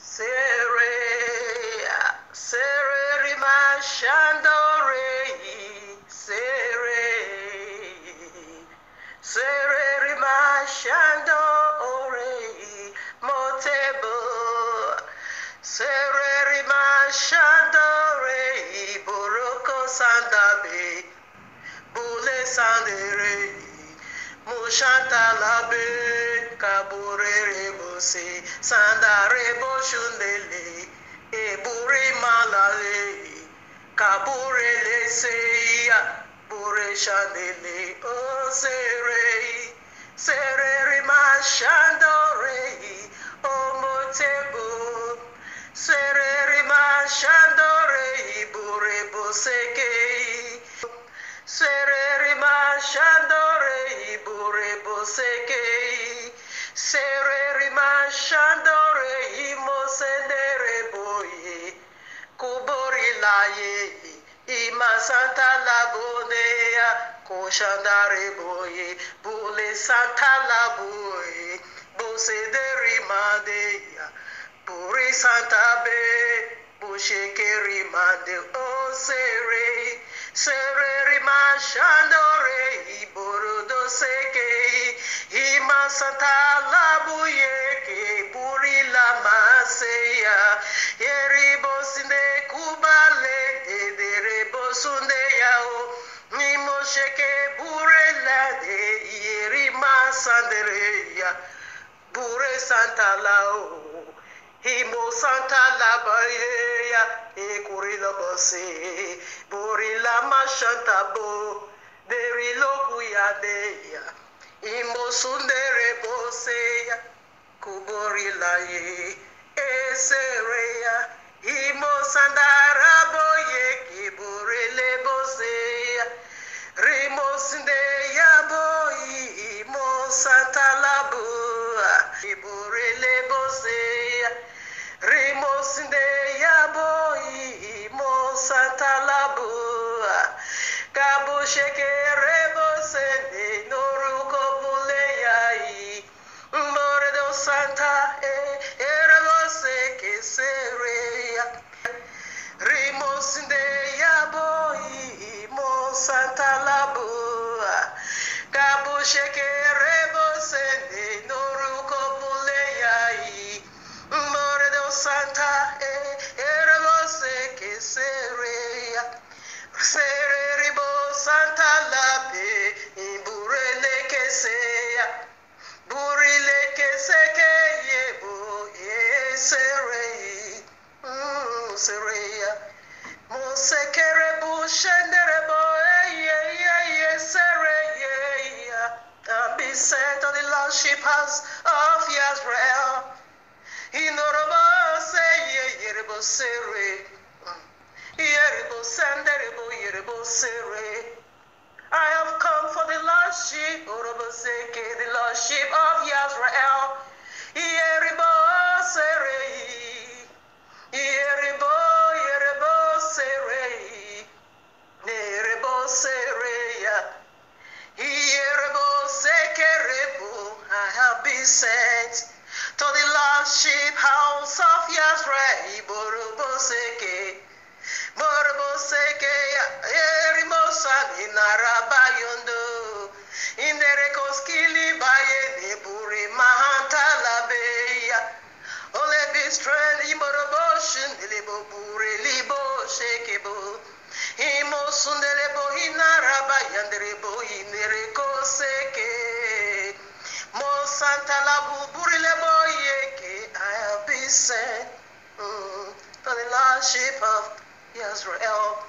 Sere, sere rima shandore, sere, sere rima shandore, motebo, sere rima shandore, boroko sandabe, bule sandere, mushanta labe, kabure rebose, sandare boshundele, eburi malale, kabure leseya, bure shandele, o sere, sere rima shandore, o motebo, sere rima shandore, bure boseke, Sereri mashandore ibure boseke. Sereri mashandore imosendere boye. Kubori laye ima santa labonea. Koshandare boye bule santa laboye. Bosederi madea. Buri santa be. Bushekeri mande o sere. Sere rima shandore iborodo seke ima santa labuye ke buri la maseya yeribo sinde kubale edere bosunde yao nimo sheke bure la de yerima sandereya bure santa lao Himo Santa Labayeya, Ekurila Bose, Borila Mashantabo, Berilo Kuyadeya, Imo Sundere Boseya, Kuborila Ye, Esereya, Imo Sandara Boye, Kiborele Boseya, Rimo Sindeya Boy, Imo Santa Labua, Kiborele Boseya, Rimosinde yaboi mo santa labua Kabu sheke rebosende noruko buleyai Moredo santa erebose que sereya Rimosinde yaboi mo santa labua Kabu sheke rebosende noruko buleyai Santa erebose que sereya Sereribo Santa lape Burele que sea Burile que se que yebo serei Sereya Mosekerebu shenderebo sereya Be sent on the lordship house of Yisrael Inorobose yerebo sere yerebo senderebo yerebo sere I have come for the lordship oroboseke the lordship of Yisrael yerebo sere yerebo sere yerebo sere yerebo sekerebo I have been sent to the lordship house of Yisrael, Boroboseke, Erimosan in Arabayondo, in the Rekoskili Baye, Neburi Mahanta Labeya, Ole Bistren, Imoroboshin, Libo Buri, Libo Shekebo, Imosundelebo in Arabayandrebo in the Rekoseke. Mo Santa Labu Burilebo Yeke, I have been sent to the lordship of Yisrael,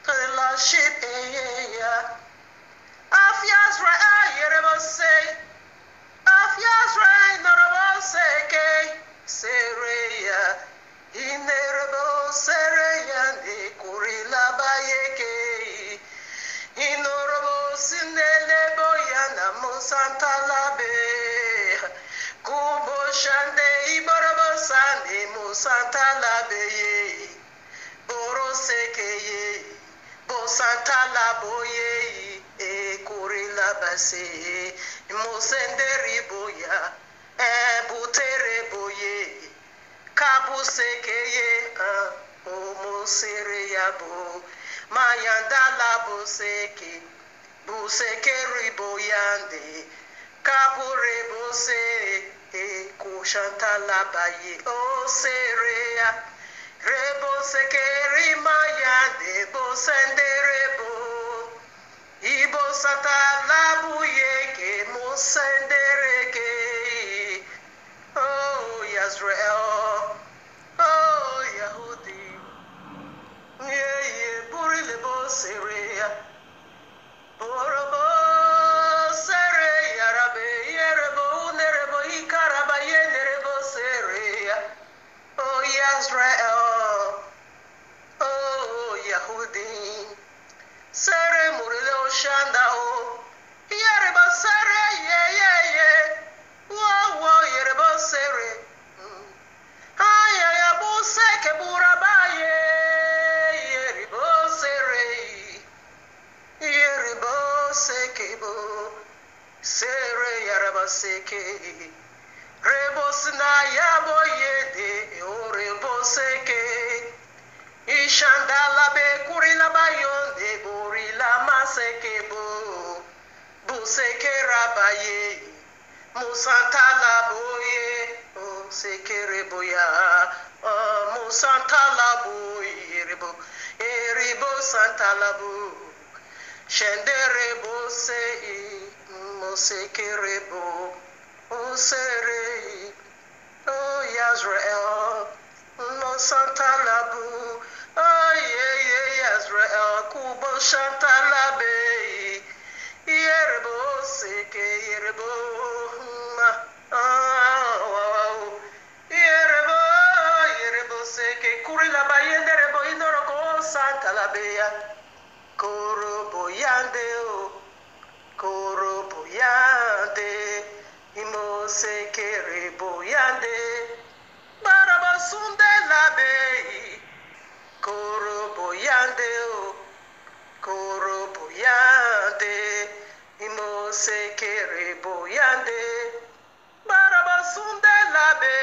to the lordship of Yisrael, Yerebo say, of Yisrael, Norabo Seke, Sereya, Inerebo Sereya, Nikurila Bayeke, Inorabo Sindelebo Yana Mo Santa Labe, Kubo Shande Iborabo Sande Mo Santa Labe, Boro Seke, Bo Santa Laboye, Kurila Base, Mo Senderiboya, Butereboye, Kabu busekeye omosere ya bu mayandala buseke riboyande kapure bose kushantala baye oserea rebo sekeri mayande bosenderebo ibo satala buyeke mosendereke oh Yisrael oh Yahudi ye burile boserea borobo sere yarabe yerebo nerebo ikaraba yenerebo serea oh Yisrael oh Yahudi sere murile oshanda o yerebo sere ye wo yerebo sere aya ya buseke burabaye yerebo sere yerebo seke bo sere yaraba seke rebo sna yabo yede orebo seke ishandala be kurila bayonde burila maseke bo buseke rabaye musantala boye o sekere boya musantala boye rebo eribo santala bo shendere bo se musekere bo o sere o Yisrael musantala bo oh yeah Yisrael kubo shantala be yerbo seke yerbo yerbo seke kurila bayende rebo indoro ko santa la beya koro boyande o koro boyande imo seke rebo yande baraba sunde la be koro boyande o koro boyande imo sekere boyande baraba sunde labe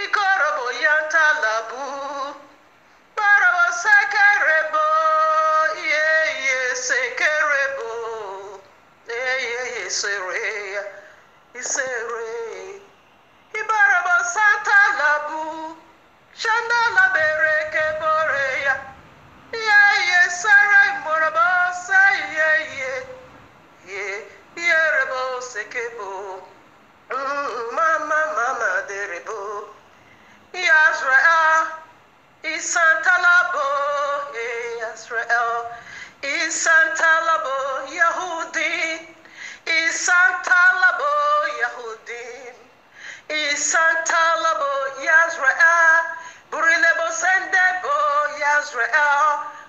ikoro boyanta labu baraba sekere bo ye sekere bo ye sere isere ibaraba santa labu shanda labere ke boreya ye sarai moraba say ye rebo sekebo mama derebo Yisrael isantalabo Yisrael isantalabo Yahudi isantalabo Yahudi isantalabo Yisrael burilebo sendebo Yisrael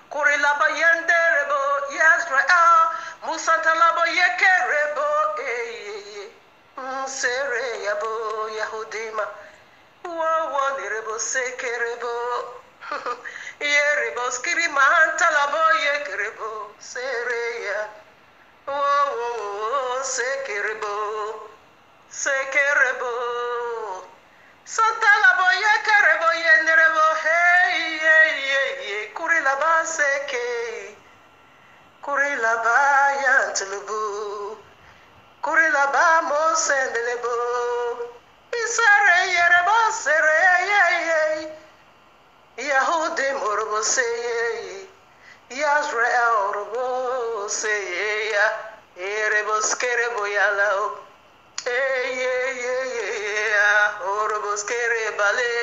kurilaba yenderebo Yisrael musantalabo yekerebo sere yabo Yahudima wo nerebo sekerebo yerebo skiri mantalabo yekerebo sere ya wo sekerebo santalabo yekerebo yenerebo hey kurilaba seke kurilaba yantlubu kurilaba mosendelebo isare yerebo sere Yahudi morbo seye Yisrael morbo seye yerebo skerebo yalao orbo skere bale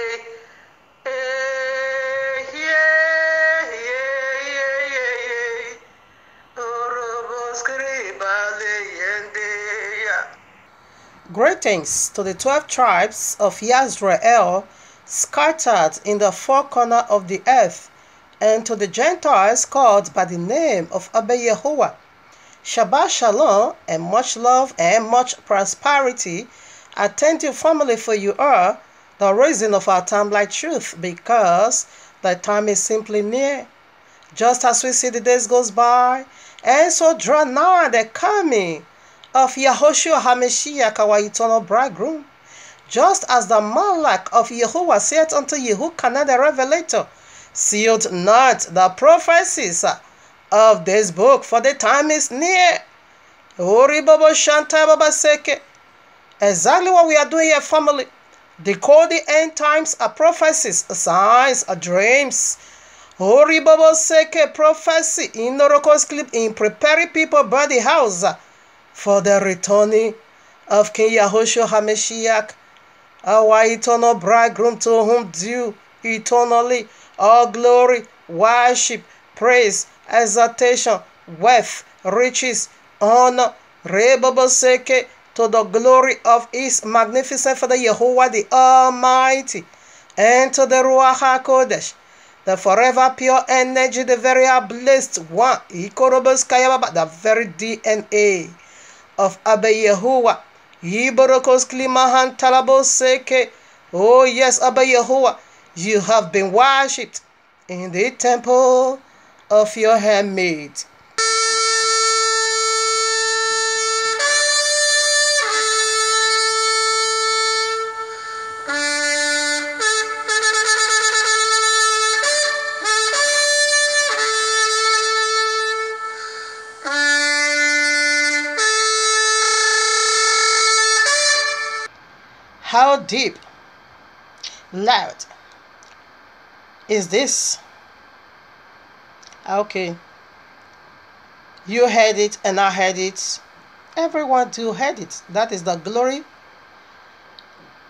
Greetings to the 12 tribes of Yisrael scattered in the four corners of the earth, and to the Gentiles called by the name of Abba Yehovah. Shabbat Shalom, and much love and much prosperity attend your family, for you are the reason of our time like truth, because the time is simply near. Just as we see the days goes by, and so draw nigh the coming of Yahushua HaMashiach, our eternal bridegroom. just as the Malach of Yahuwah said unto Yehukanah the Revelator, sealed not the prophecies of this book, for the time is near. Exactly what we are doing here, family. Decoding end times prophecies, signs, dreams. Prophecy in Oracle's clip in preparing people by the house for the returning of King Yahushua HaMashiach, our eternal bridegroom, to whom due eternally all glory, worship, praise, exaltation, wealth, riches, honor, to the glory of his magnificent Father Yahuwah the Almighty, and to the Ruach HaKodesh, the forever pure energy, the very blessed one, the very DNA of Abba Yahuwah. Oh yes, Abba Yahuwah, you have been worshipped in the temple of your handmaid. How deep, loud is this? Okay, you heard it and I heard it. Everyone do heard it. That is the glory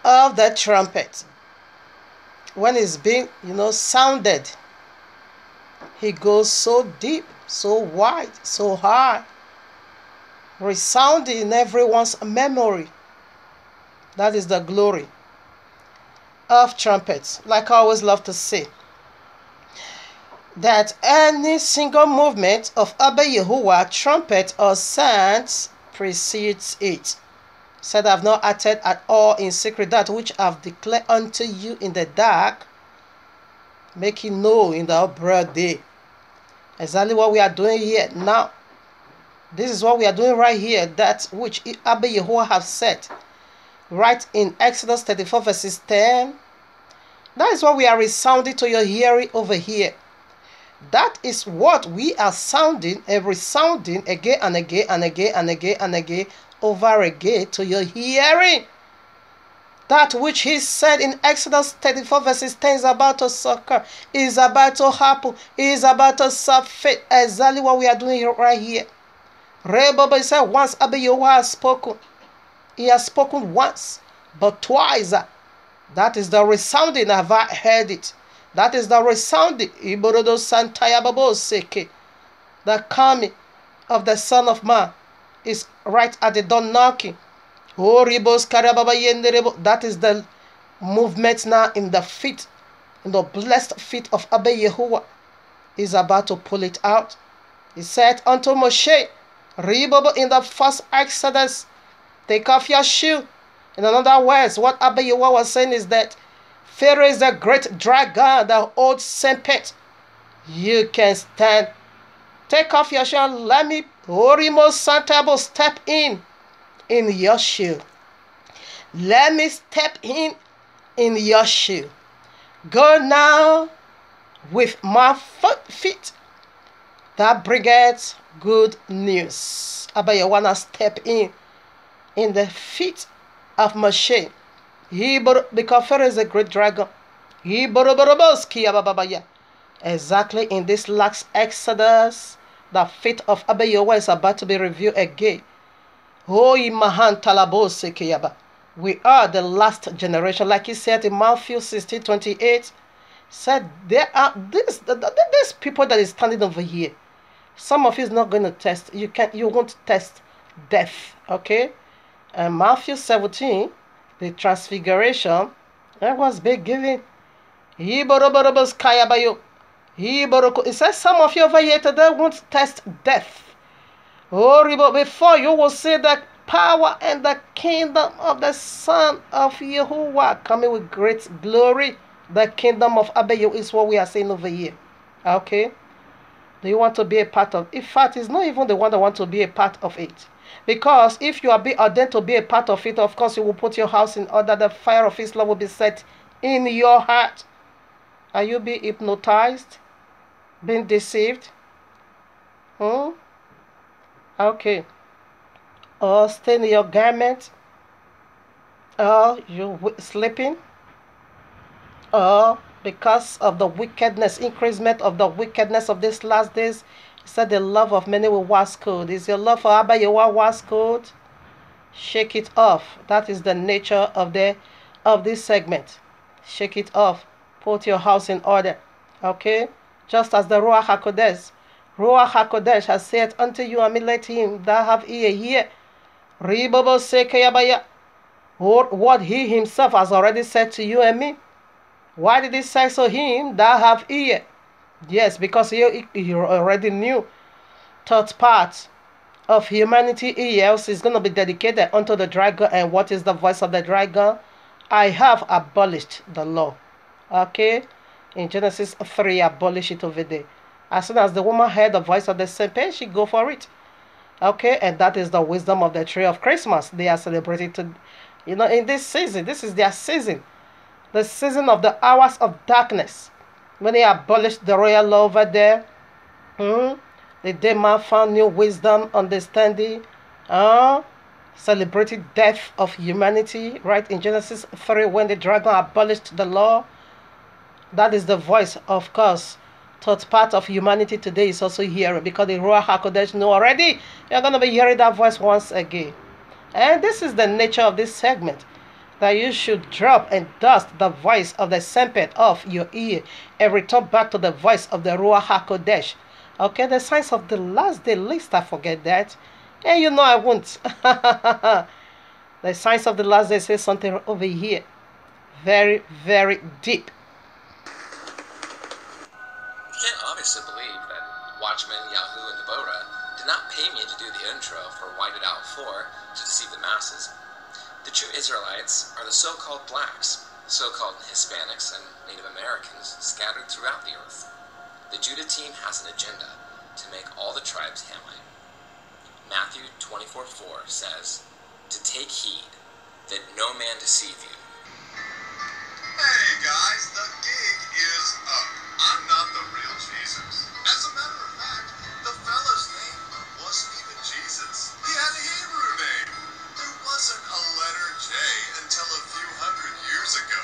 of the trumpet. When it's being, sounded, he goes so deep, so wide, so high, resounding in everyone's memory. That is the glory of trumpets. Like I always love to say, that any single movement of Abba Yahuwah, trumpet or sound, precedes it. Said, I have not uttered at all in secret that which I have declared unto you in the dark, make it known in the broad day. Exactly what we are doing here now. This is what we are doing right here, that which Abba Yahuwah have said. Right in Exodus 34 verses 10. That is what we are resounding to your hearing over here. That is what we are sounding and resounding again and again and again and again and again over again to your hearing. That which he said in Exodus 34 verses 10 is about to occur, is about to happen, is about to subfit. Exactly what we are doing right here. Rebbe said, once Abba Yahuwah has spoken, he has spoken once, but twice. That is the resounding. Have I heard it? That is the resounding. The coming of the Son of Man is right at the door knocking. That is the movement now in the feet, in the blessed feet of Abba Yahuwah. Is about to pull it out. He said unto Moshe, in the first Exodus, take off your shoe. In other words, what Abba Yahuwah was saying is that Pharaoh is a great dragon, the old serpent. You can stand. Take off your shoe and let me, step in your shoe. Let me step in your shoe. Go now with my feet. That bringeth good news. Abba Yahuwah step in the feet of Moshe. Because Pharaoh is a great dragon. Exactly in this last Exodus, the feet of Abba Yahuwah is about to be revealed again. We are the last generation. Like he said in Matthew 16:28, said there are these people that is standing over here. Some of you is not going to test. You won't test death. Okay? And Matthew 17, the transfiguration, that was big giving. It says some of you over here today won't test death. Before you will see the power and the kingdom of the Son of Yahuwah coming with great glory. The kingdom of Abba Yahuwah is what we are saying over here. Okay? Do you want to be a part of it? In fact, it's not even the one that wants to be a part of it. Because if you are being ordained to be a part of it, of course, you will put your house in order. The fire of His love will be set in your heart. Are you being hypnotized? Being deceived? Okay. Or stain your garment? Or you sleeping? Or because of the wickedness, increasement of the wickedness of these last days, He said the love of many will wax cold. Is your love for Abba Yehovah wax cold? Shake it off. That is the nature of this segment. Shake it off. Put your house in order. Okay? Just as the Ruach HaKodesh. Ruach HaKodesh has said unto you, and let him that have ear hear. Ribobo sekeyabaya. What he himself has already said to you and me. Why did he say so him that have ear? Yes, because he already knew. Third part of humanity ears is going to be dedicated unto the dragon. And what is the voice of the dragon? I have abolished the law. Okay? In Genesis 3, abolish it over there. As soon as the woman heard the voice of the serpent, she go for it. Okay? And that is the wisdom of the tree of Christmas. They are celebrating in this season. This is their season. The season of the hours of darkness. When they abolished the royal law over there. The day man found new wisdom, understanding, celebrated death of humanity, right? In Genesis 3, when the dragon abolished the law, that is the voice, of course. Third part of humanity today is also hearing, because the Ruach HaKodesh know already. You're going to be hearing that voice once again. And this is the nature of this segment, that you should drop and dust the voice of the serpent off your ear and return back to the voice of the Ruach HaKodesh. Okay, the signs of the last day, least I forget that. And you know I won't. The signs of the last day says something over here. Very, very deep. You can't obviously believe that Watchman, Yahoo, and Deborah did not pay me to do the intro for White It Out 4 to deceive the masses. The true Israelites are the so-called blacks, so-called Hispanics, and Native Americans scattered throughout the earth. The Judah team has an agenda to make all the tribes Hamite. Matthew 24:4 says, to take heed that no man deceive you. Hey guys, the gig is up. I'm not the real Jesus. As a matter of fact, the fella's name wasn't even Jesus. He had a Hebrew name. There wasn't a letter J until a few hundred years ago.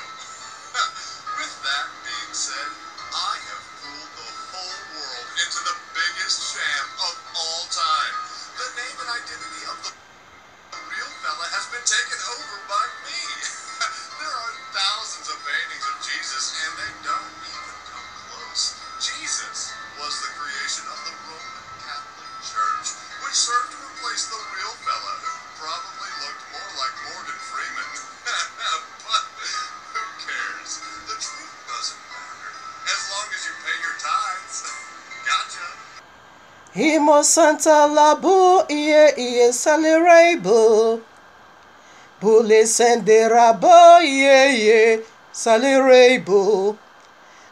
With that being said, I have fooled the whole world into the biggest sham of all time. The name and identity of the real fella has been taken over by me. There are thousands of paintings of Jesus, and they don't even come close. Jesus was the creation of the Roman Catholic Church, which served to replace the real fella, who probably looked more like Morgan Freeman. But who cares? The truth doesn't matter, as long as you pay your tithes. Gotcha. Himo Santa Labu iye salerebo. Bule senderabo ye salerebo.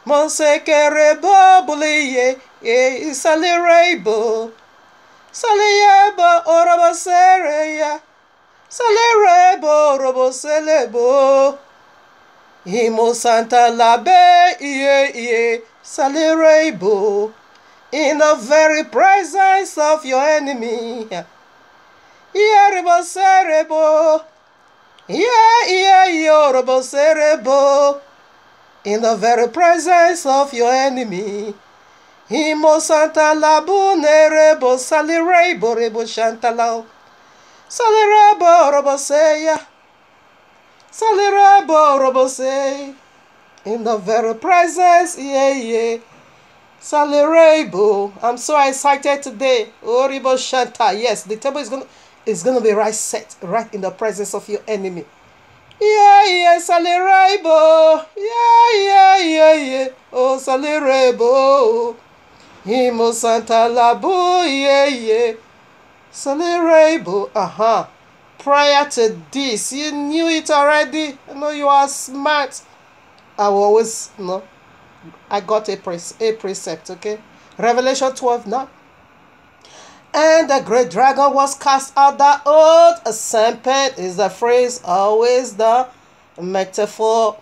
Monsekerebo bule ye salerebo. Saleyebo orobo sereya. Salerebo robo selebo. Himo Santa Labe iye salerebo. In the very presence of your enemy. Yerebo serebo. Yorobo serebo. In the very presence of your enemy. Himo Santa Labu nerebo salirebo rebo shantalao. Salirebo robo seya. Salirebo robo say. In the very presence, Salerebo. I'm so excited today. Oribo Shanta. Yes, the table is gonna be right set, right in the presence of your enemy. Salerebo. Yeah. Oh, Salerebo. Himo Santa Labu. Salerebo. Prior to this, you knew it already. I know you are smart. I will always know. I got a precept, okay? Revelation 12 now. And the great dragon was cast out. That old serpent is the phrase, always the metaphor.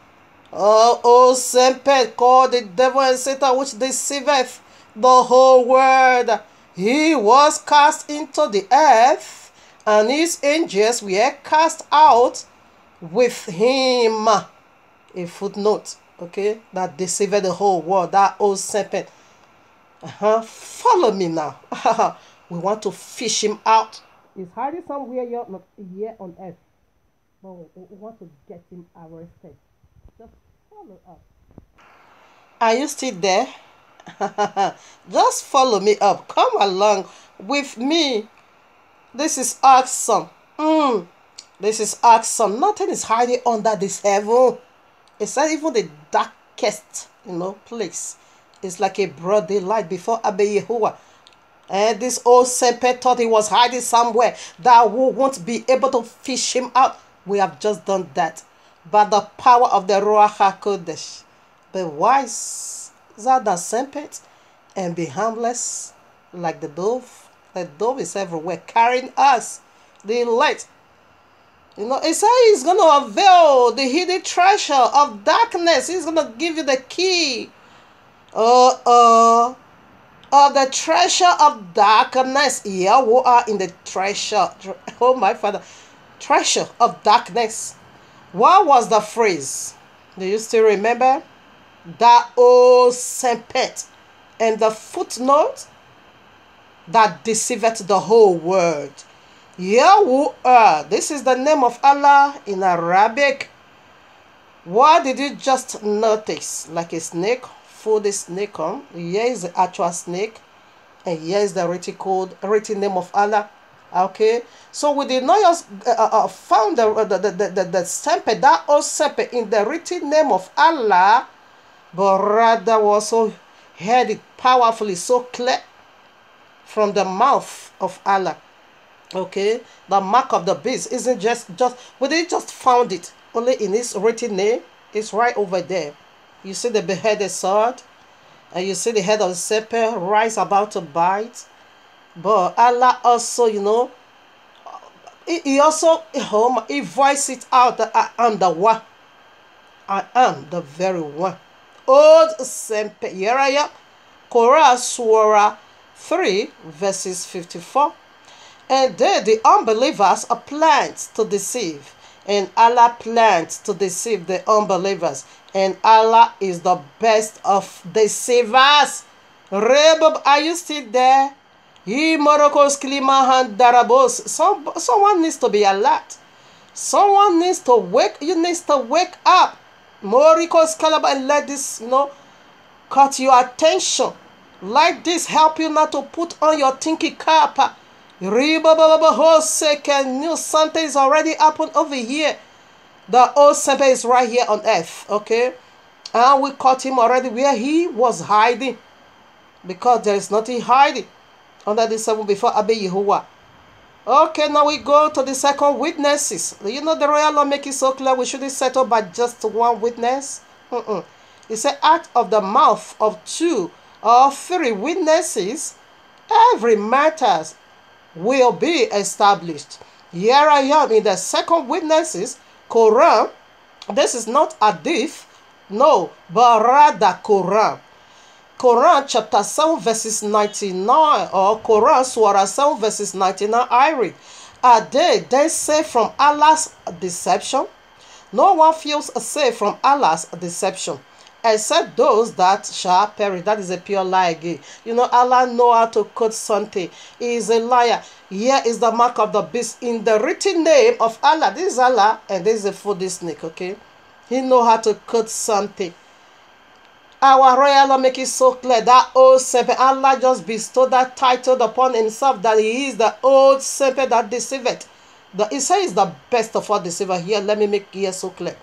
Old serpent called the devil and Satan, which deceiveth the whole world. He was cast into the earth, and his angels were cast out with him. A footnote, okay, that deceived the whole world, that old serpent. Follow me now. We want to fish him out. He's hiding somewhere here on earth. But we want to get him arrested. Just follow up. Are you still there? Just follow me up. Come along with me. This is awesome. This is awesome. Nothing is hiding under this heaven. It's not even the darkest, place. It's like a broad daylight before Abba Yehowa. And this old serpent thought he was hiding somewhere that we won't be able to fish him out. We have just done that. By the power of the Ruach HaKodesh. Be wise as the serpent and be harmless like the dove. The dove is everywhere carrying us. The light. It says he's going to unveil the hidden treasure of darkness. He's going to give you the key. Of the treasure of darkness. Here we are in the treasure. Oh my Father. Treasure of darkness. What was the phrase? Do you still remember? That old serpent. And the footnote that deceived the whole world. Here we are. This is the name of Allah in Arabic. What did you just notice? Like a snake, fold the snake on. Here is the actual snake. And here is the written name of Allah. Okay. So we did not just found the serpent, that old serpent in the written name of Allah. But rather we also heard it powerfully, so clear from the mouth of Allah. Okay, the mark of the beast isn't just we didn't just found it only in his written name. It's right over there. You see the beheaded sword, and you see the head of the serpent rise about to bite. But Allah also, he also he voiced it out that I am the one. I am the very one. Old serpent. Here I am. Korah Surah 3 verses 54. And then the unbelievers are plans to deceive. And Allah plans to deceive the unbelievers. And Allah is the best of deceivers. Rebab, are you still there? Someone needs to be alert. Someone needs to wake. You need to wake up. Morikos Kalaba, and let this, cut your attention. Like this, help you not to put on your thinking cap. New something is already happened over here. The old serpent is right here on earth. Okay. And we caught him already where he was hiding. Because there is nothing hiding under the seven before Abba Yehowa. Okay, now we go to the second witnesses. The royal law make it so clear we shouldn't settle by just one witness. It's an act of the mouth of 2 or 3 witnesses. Every matter will be established. Here I am in the second witnesses, Quran. This is not Hadith, no, but rather Quran. Quran chapter 7 verses 99, or Quran Surah 7 verses 99, I read, are they safe from Allah's deception? No one feels safe from Allah's deception, except those that shall perish. That is a pure lie again. Allah know how to quote something. He is a liar. Here is the mark of the beast in the written name of Allah. This is Allah, and this is a foolish snake, okay? He know how to quote something. Our royal law make it so clear that old serpent, Allah just bestowed that title upon himself that he is the old serpent that deceiveth. He says the best of all deceiver. Here, let me make it so clear.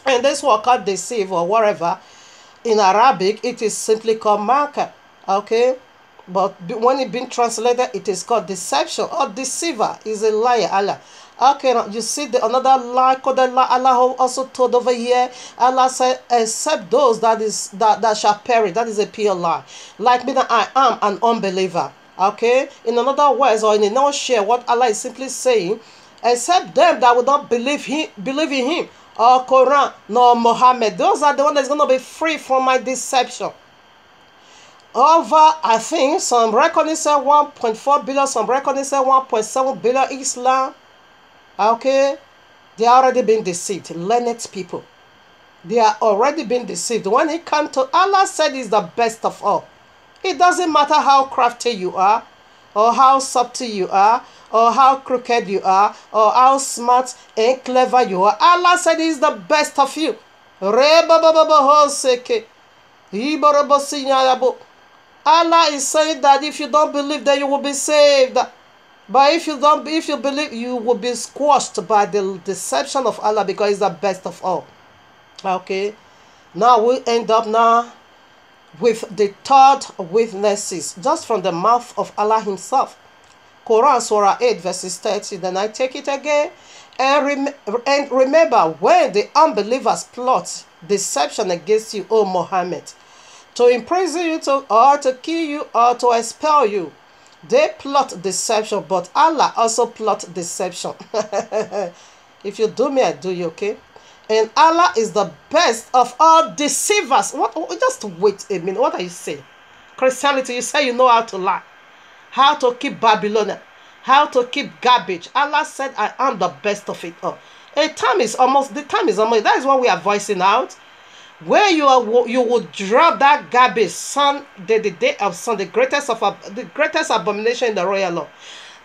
And this word called deceive or whatever, in Arabic, it is simply called marker. Okay? But when it been translated, it is called deception or deceiver. Is a liar, Allah. Okay, now you see another lie called Allah also told over here. Allah said, except those that shall perish. That is a pure lie. Like me, that I am an unbeliever. Okay, in another words, or in a nutshell, what Allah is simply saying, except them that would not believe in him, or Quran, nor Muhammad, those are the ones that's going to be free from my deception. Over, I think, some reckoning say 1.4 billion, some reckoning say 1.7 billion Islam. Okay, they are already been deceived. Learned people, they are already been deceived. When it comes to Allah, said is the best of all. It doesn't matter how crafty you are, or how subtle you are, or how crooked you are, or how smart and clever you are. Allah said He is the best of you. Allah is saying that if you don't believe, then you will be saved. But if you believe, you will be squashed by the deception of Allah, because He's the best of all. Okay. Now we end up now with the third witnesses, just from the mouth of Allah Himself. Quran Surah 8 verses 30. Then I take it again. And remember, when the unbelievers plot deception against you, O Muhammad, to imprison you, or to kill you, or to expel you, they plot deception, but Allah also plot deception. If you do me, I do you, okay? And Allah is the best of all deceivers. What? Just wait a minute. What are you saying? Christianity, you say you know how to lie, how to keep Babylon, how to keep garbage. Allah said, I am the best of it all. The time is almost. That is what we are voicing out. Where you will drop that garbage, son, the day of son, the greatest abomination in the royal law.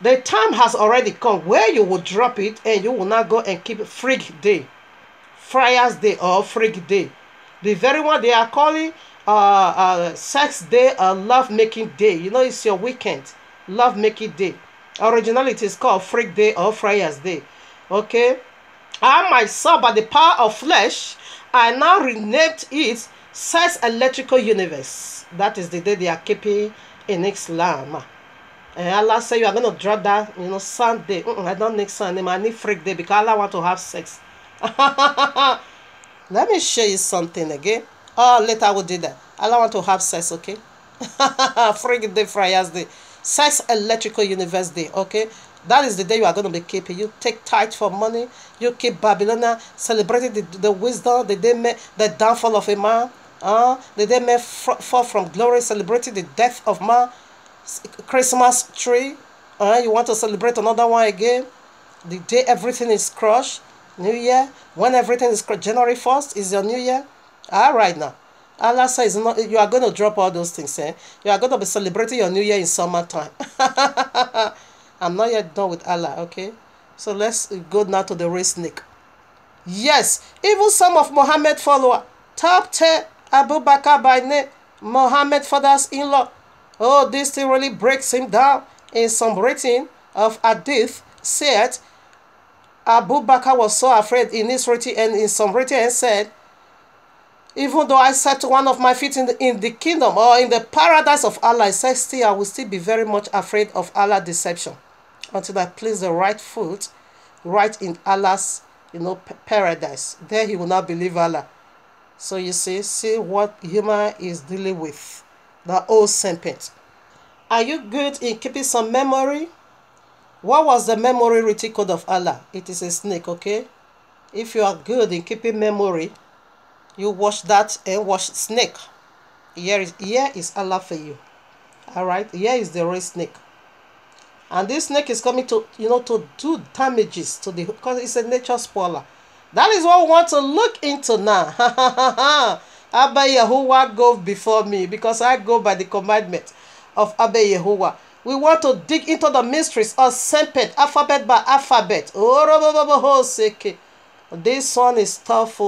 The time has already come where you will drop it, and you will not go and keep Freak Day, Friars Day, or Freak Day. The very one they are calling Sex Day or Love Making Day. You know, it's your weekend, Love Making Day. Originally, it is called Freak Day or Friars Day. Okay, I myself, by the power of flesh, I now renamed it Sex Electrical Universe. That is the day they are keeping in Islam. And Allah said, you are going to drop that, Sunday. I don't need Sunday, I need Freak Day, because Allah want to have sex. Let me show you something again. Oh, later I will do that. Allah want to have sex, okay? Freak Day, Friars Day. Sex Electrical Universe Day, okay? That is the day you are going to be keeping. You take tithe for money. You keep Babylon, celebrating the wisdom, the day the downfall of a man. The day may fall from glory, celebrating the death of man. Christmas tree. You want to celebrate another one again. The day everything is crushed. New Year. When everything is crushed. January 1st is your New Year. All right now. Allah says you are going to drop all those things. You are going to be celebrating your New Year in summertime. I'm not yet done with Allah, okay? So let's go now to the real snake. Yes, even some of Muhammad follower, top 10 Abu Bakr by name, Muhammad father's-in-law. Oh, this thing really breaks him down. In some rating of Hadith said, Abu Bakr was so afraid in his rating, and in some rating said, even though I set one of my feet in the kingdom or in the paradise of Allah, I said still I will still be very much afraid of Allah's deception until I place the right foot right in Allah's paradise. There he will not believe Allah. So you see what human is dealing with. The old serpent. Are you good in keeping some memory? What was the memory written code of Allah? It is a snake, okay? If you are good in keeping memory, you watch that and watch snake. Here is Allah for you. Alright, here is the real snake. And this snake is coming to, to do damages to because it's a nature spoiler. That is what we want to look into now. Abba Yahuwah go before me, because I go by the commandment of Abba Yahuwah. We want to dig into the mysteries of serpent, alphabet by alphabet. This one is tough.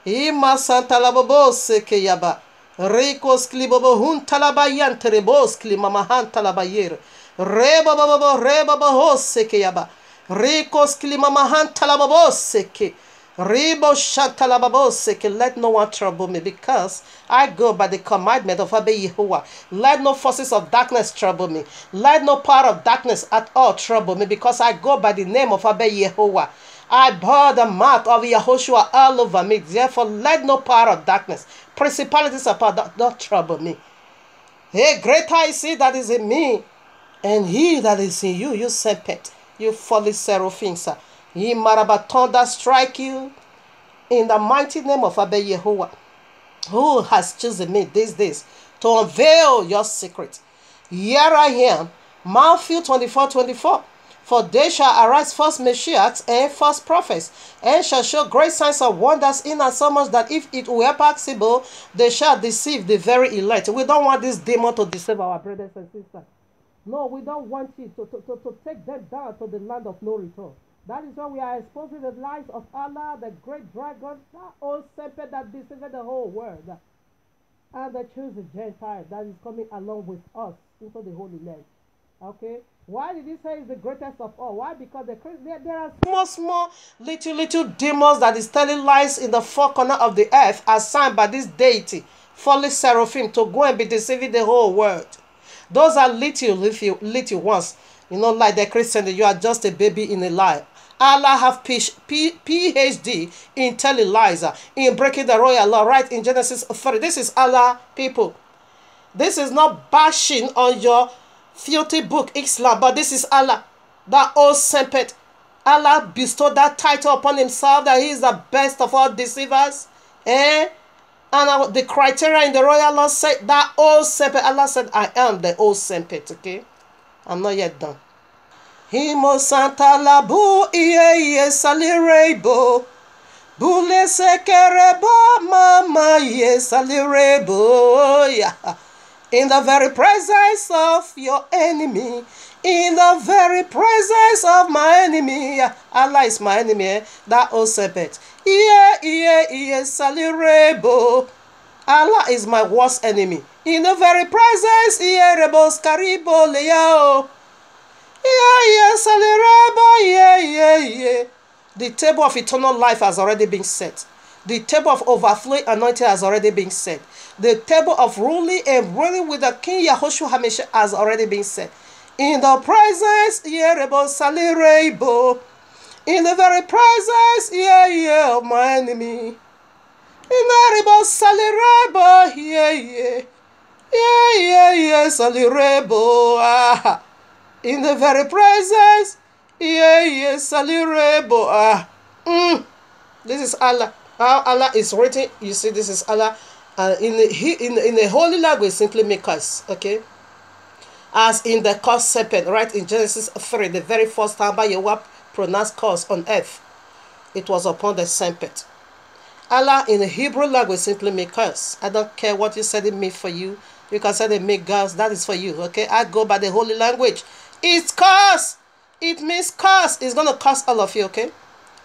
Ima santalababo seke yaba. Rekos klibobo hun talabayan terebos klimamahan talabayer. Reba babo seke yaba. Rekos klimamahan talababo seke. Rebo shantalababo seke. Let no one trouble me, because I go by the commandment of Abba Yahuwah. Let no forces of darkness trouble me. Let no power of darkness at all trouble me, because I go by the name of Abba Yahuwah. I bore the mark of Yahushua all over me. Therefore, let no power of darkness, principalities of power, don't trouble me. Hey, greater is he that is in me And he that is in you, you serpent, you folly seraphim, sir. Ye maraba thunder strike you in the mighty name of Abba Yehovah, who has chosen me these days to unveil your secret. Here I am. Matthew 24:24. For they shall arise false messiahs and false prophets, and shall show great signs of wonders, in as so much that if it were possible, they shall deceive the very elect. We don't want this demon to deceive our brothers and sisters. No, we don't want it to take them down to the land of no return. That is why we are exposing the lies of Allah, the great dragon, that old serpent that deceived the whole world. And they choose the Gentile that is coming along with us into the Holy Land. Okay? Why did he say it's the greatest of all? Why? Because there are small, little demons that is telling lies in the four corners of the earth, assigned by this deity, fallen seraphim, to go and be deceiving the whole world. Those are little ones. You know, like the Christian, you are just a baby in a lie. Allah have PhD in telling lies, in breaking the royal law, right in Genesis 3. This is Allah, people. This is not bashing on your filthy book, Islam, but this is Allah, that old serpent. Allah bestowed that title upon himself, that he is the best of all deceivers. And the criteria in the royal law said that old serpent. Allah said, I am the old serpent, okay? I'm not yet done. Himo Santa Labu iye salirebo. Bule sekerebo mama ye salirebo. Yeah. In the very presence of your enemy. In the very presence of my enemy. Allah is my enemy. That old serpent. Iye salirebo. Allah is my worst enemy. In the very presence. Iye rebos karibo leo. The table of eternal life has already been set. The table of overflowing anointing has already been set. The table of ruling and reigning with the King Yahushua HaMashiach has already been set. In the presence, in the very presence, of my enemy. In the salirebo, in the very presence, salirebo. This is Allah. How Allah is written, you see, this is Allah. In the holy language, simply make curse, okay? As in the cursed serpent, right in Genesis 3, the very first time by Yahweh pronounced curse on earth, it was upon the serpent. Allah in the Hebrew language simply make curse. I don't care what you said it means for you. You can say they make curse, that is for you, okay? I go by the holy language. It's curse. It means curse. It's going to curse all of you, okay?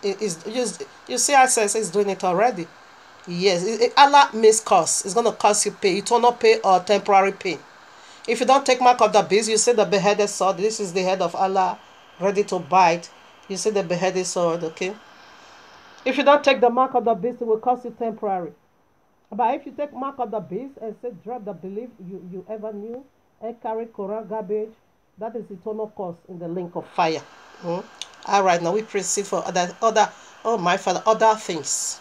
You see, I says it's doing it already. Yes, Allah means curse. It's going to curse you pain, eternal pain or temporary pain. If you don't take mark of the beast, you see the beheaded sword. This is the head of Allah, ready to bite. You see the beheaded sword, okay? If you don't take the mark of the beast, it will cost you temporary. But if you take mark of the beast and say, drop the belief you ever knew and carry Quran garbage, that is eternal cost in the link of fire. All right, now we proceed for other oh my Father, other things.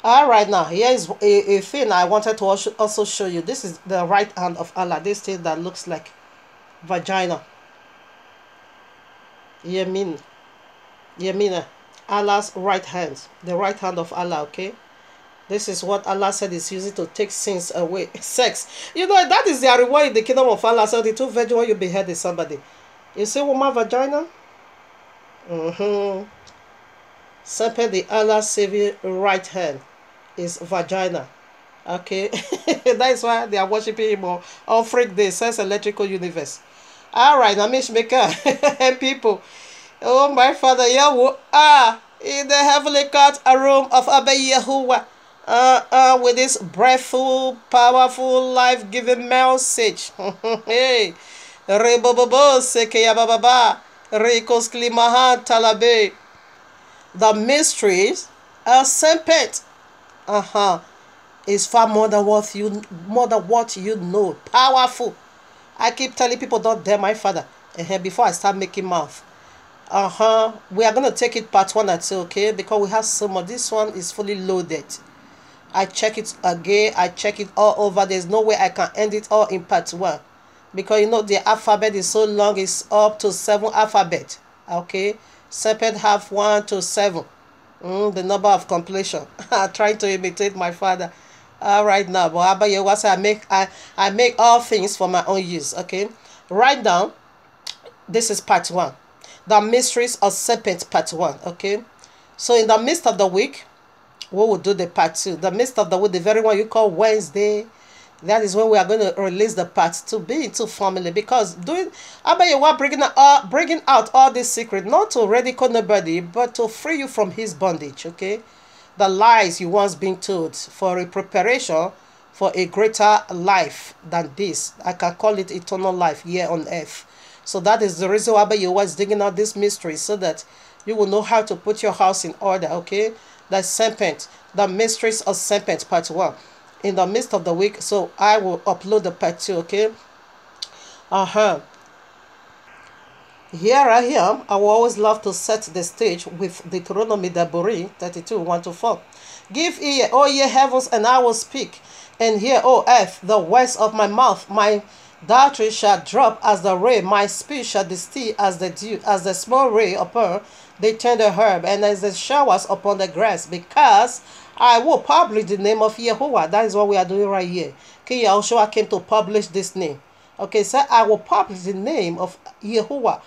All right, now here is a thing I wanted to also show you. This is the right hand of Allah. This thing that looks like vagina. Yamina. Allah's right hand. The right hand of Allah, okay? This is what Allah said is using to take sins away. Sex. You know, that is their reward in the kingdom of Allah. So the two virgins when you beheaded somebody. You see woman vagina? Simply the Allah saving right hand is vagina. Okay? That is why they are worshiping him or offering the sense electrical universe. Alright, Amish Maker and people. Oh my Father, Yahweh, in the heavenly court, a room of Abba Yahuwah, with this breathful, powerful, life-giving message. Hey, Rebobobo Sekeya Baba, Rekos Klimahan Talabe. The mysteries are serpent. Is far more than what you know. Powerful. I keep telling people, don't dare my Father. Before I start making mouth. We are going to take it part 1 and 2, okay? Because we have so much. This one is fully loaded. I check it again. I check it all over. There's no way I can end it all in part 1. because you know the alphabet is so long, it's up to 7 alphabet. Okay, serpent have 1 to 7. The number of completion. Trying to imitate my father. Right now, but Abba Yehovah said, I make all things for my own use. Okay, write down. This is part 1. The mysteries of serpent, part 1. Okay, so in the midst of the week, we will do the part 2. The midst of the week, the very one you call Wednesday, that is when we are going to release the part 2. Be into family, because doing Abba Yehovah bringing out all this secret, not to ridicule nobody, but to free you from his bondage. Okay, the lies you once been told, for a preparation for a greater life than this. I can call it eternal life here on earth. So that is the reason why Yehovah is digging out this mystery, so that you will know how to put your house in order. Okay, the serpent, the mysteries of serpent, part 1. In the midst of the week, so I will upload the part 2. Okay. Here I am. I will always love to set the stage with Deuteronomy Daburi 32, 1 to 4. Give ear, O ye heavens, and I will speak, and hear, O earth, the words of my mouth. My doctrine shall drop as the rain, my speech shall distill as the dew, as the small ray upon the tender herb, and as the showers upon the grass, because I will publish the name of Yehovah. That is what we are doing right here. King Yahushua came to publish this name. Okay, so I will publish the name of Yehovah.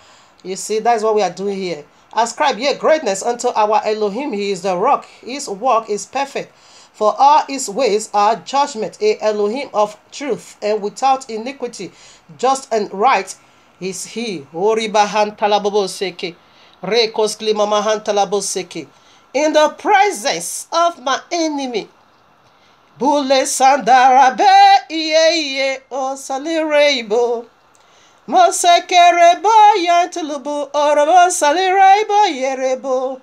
You see, that is what we are doing here. Ascribe ye greatness unto our Elohim. He is the rock. His work is perfect. For all his ways are judgment. A Elohim of truth and without iniquity. Just and right is he. Oribahan talaboseke. Rekos klimamahan talaboseke. In the presence of my enemy. Bule sandarabe iye o salirebo. Mosekerebo yantulubu orobo salirebo yerebo.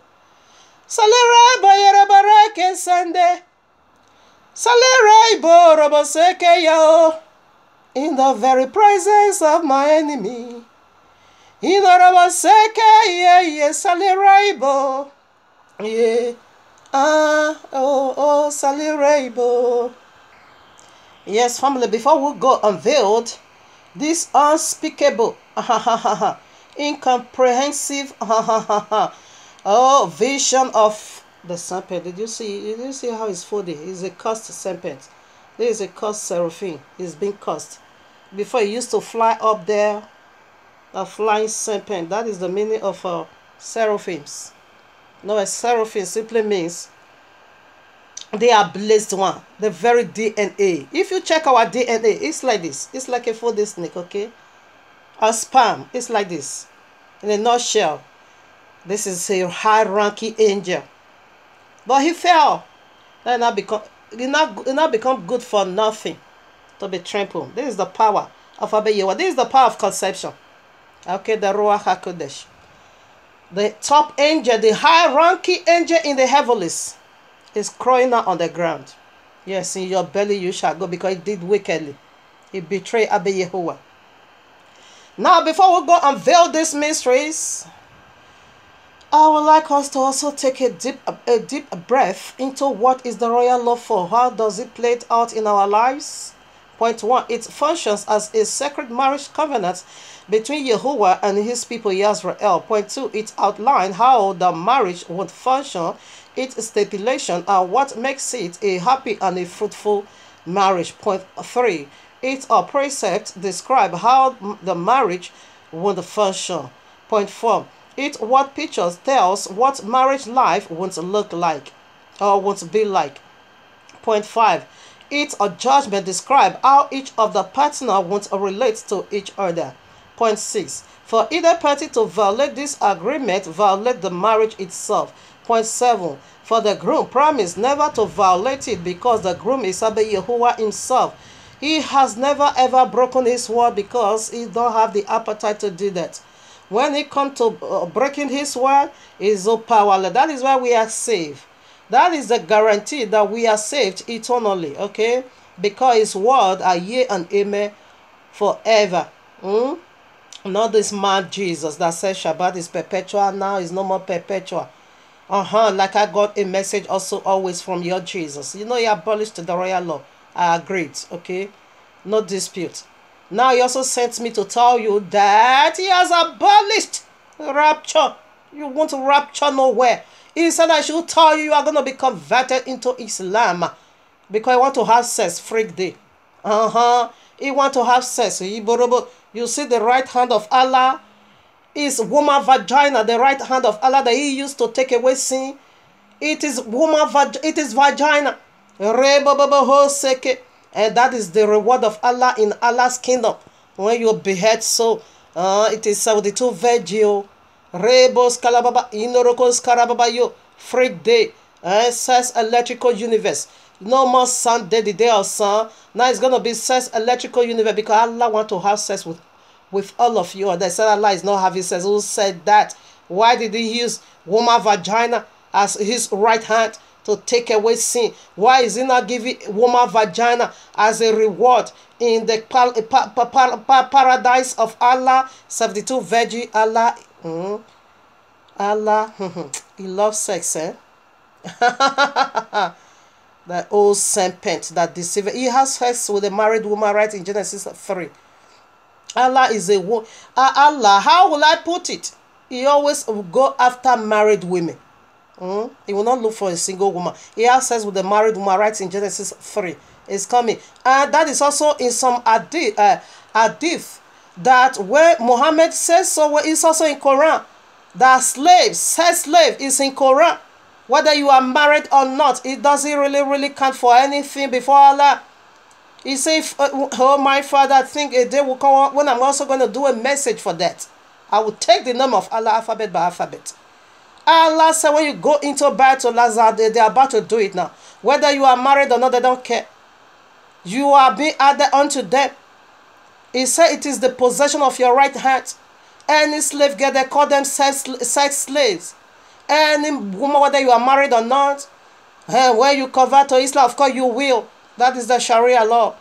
Salirebo yerebo reke sande. Salirebo robo seke yo. In the very presence of my enemy. In the robo seke ye salirebo. Yeah. Salirebo. Yes, family, before we go unveiled, this unspeakable, incomprehensive, vision of the serpent. Did you see how it's folded? It's a cursed serpent. There is a cursed seraphim. It's been cursed. Before it used to fly up there, a flying serpent. That is the meaning of seraphims. No, a seraphim simply means they are blessed one. The very DNA. If you check our DNA, it's like this. It's like a folded snake, okay? A sperm. It's like this. In a nutshell, this is a high-ranking angel. But he fell. That not become good for nothing. To be trampled. This is the power of Abba Yehovah. This is the power of conception. Okay, the Ruach HaKodesh. The top angel, the high-ranking angel in the heavens, is crawling out on the ground. Yes, in your belly you shall go, because he did wickedly. He betrayed Abba Yehovah. Now, before we go unveil these mysteries, I would like us to also take a deep breath into what is the royal law for. How does it play out in our lives? Point 1, it functions as a sacred marriage covenant between Yehovah and his people Israel. Point 2, it outlines how the marriage would function, its stipulation, and what makes it a happy and a fruitful marriage. Point 3, its precept describe how the marriage would function. Point 4, it what pictures tells what marriage life would look like or would be like. Point 5, its judgment describe how each of the partner would relate to each other. Point 6, for either party to violate this agreement violate the marriage itself. Point 7, for the groom promised never to violate it, because the groom is Abba Yehovah himself. He has never ever broken his word, because he don't have the appetite to do that. When it comes to breaking his word, he is so powerless. That is why we are saved. That is the guarantee that we are saved eternally, okay? Because his word are yea and amen forever. Not this man Jesus that says Shabbat is perpetual. Now is no more perpetual. Like I got a message also always from your Jesus. You know, he abolished the royal law. I agreed, okay? No dispute. Now he also sent me to tell you that he has abolished rapture. You want to rapture nowhere. He said I should tell you are going to be converted into Islam because I want to have sex freak day. He want to have sex. You see the right hand of Allah is woman vagina. The right hand of Allah that he used to take away sin. It is it is vagina. And that is the reward of Allah in Allah's kingdom. When you behead so, it is 72 virgin. Rebos kalababa inorokos karababayo freak day. Says electrical universe. No more Sunday, the day of sun. Now it's gonna be says electrical universe because Allah want to have sex with all of you. And they said Allah is not having sex. Who said that? Why did he use woman vagina as his right hand to take away sin? Why is he not giving woman vagina as a reward in the paradise of Allah? 72 virgin Allah. Allah, he loves sex, eh? That old serpent that deceiver. He has sex with a married woman, right in Genesis 3. Allah is a Allah. How will I put it? He always will go after married women. He will not look for a single woman. He has sex with a married woman, right in Genesis 3. It's coming, and that is also in some hadith that where Muhammad says so. It's also in Quran that sex slave is in Quran. Whether you are married or not, it doesn't really count for anything before Allah. He says, oh my Father, I think a day will come when I'm also going to do a message for that. I will take the name of Allah alphabet by alphabet. Allah said when you go into battle, they are about to do it now. Whether you are married or not, they don't care. You are being added unto them. He said it is the possession of your right hand. Any slave girl, they call them sex slaves. Any woman, whether you are married or not, when you convert to Islam, of course you will. That is the Sharia law.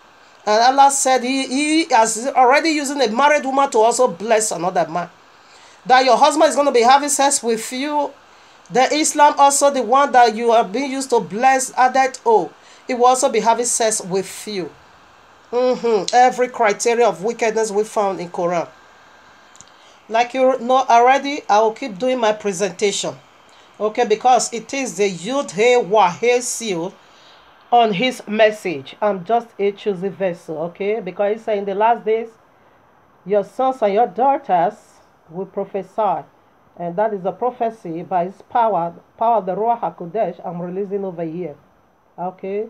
And Allah said he has already using a married woman to also bless another man. That your husband is going to be having sex with you. The Islam also, the one that you are being used to bless, added, it will also be having sex with you. Every criteria of wickedness we found in Quran. Like you know already, I will keep doing my presentation. Okay, because it is the Yud-He-Wah-He seal on his message. I'm just a choosy vessel, okay? Because it's saying in the last days, your sons and your daughters will prophesy. And that is a prophecy by his power of the Ruach HaKodesh I'm releasing over here. Okay?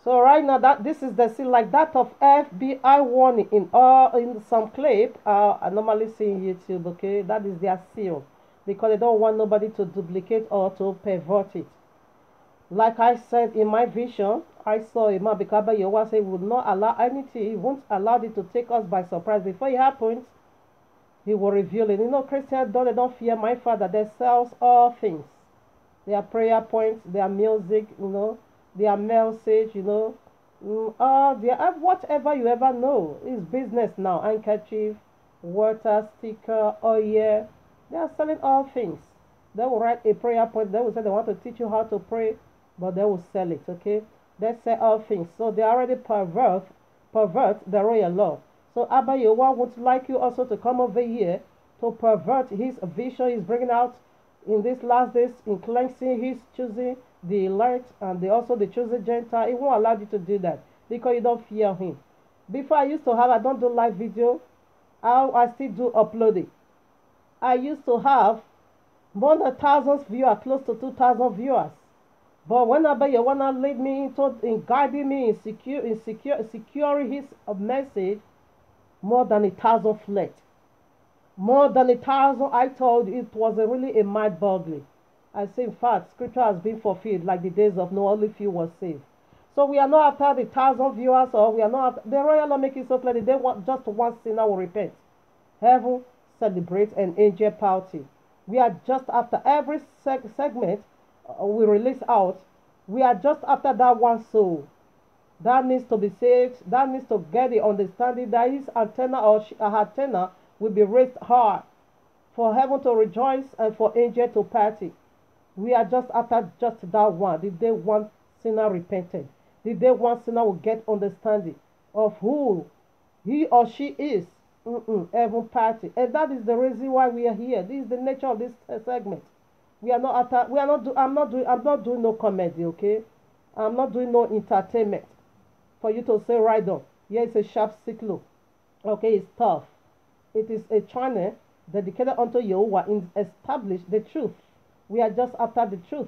So right now, this is the seal like that of FBI warning in some clip I normally see in YouTube, okay? That is their seal. Because they don't want nobody to duplicate or to pervert it. Like I said in my vision, I saw Imam Bikaba Yewa say he would not allow anything, he won't allow it to take us by surprise. Before it happens, he will reveal it. You know, Christians don't fear my Father. They sell all things. Their prayer points, their music, you know, their message, you know, whatever you ever know is business now. Handkerchief, water, sticker, oil. They are selling all things. They will write a prayer point. They will say they want to teach you how to pray, but they will sell it, okay? They sell all things. So they already pervert the royal law. So Abba Yewa would like you also to come over here to pervert his vision he's bringing out in these last days, in cleansing his choosing the elect and also the chosen Gentile. He won't allow you to do that because you don't fear him. Before I used to have, I don't do live video. I still do uploading. I used to have more than 1,000 viewers, close to 2,000 viewers. But when Abba Yewa lead me in guiding me in securing his message, more than 1,000 fled. More than 1,000, I told it was really a mind boggling. I say, in fact, scripture has been fulfilled like the days of Noah, only few were saved. So we are not after the 1,000 viewers, or we are not, the royal law make it so clear that they want just one sinner will repent. Heaven celebrates an angel party. We are just after every segment we release out, we are just after that one soul. That needs to be saved. That needs to get the understanding that his antenna or her antenna will be raised high for heaven to rejoice and for angel to party. We are just after just that one. The day one sinner repented. The day one sinner will get understanding of who He or she is heaven party. And that is the reason why we are here. This is the nature of this segment. We are not after, we are not do, I'm not doing no comedy, okay? I'm not doing no entertainment for you to say right on. Here is a sharp cyclo. Okay, it's tough. It is a channel dedicated unto Yehovah in establish the truth. We are just after the truth.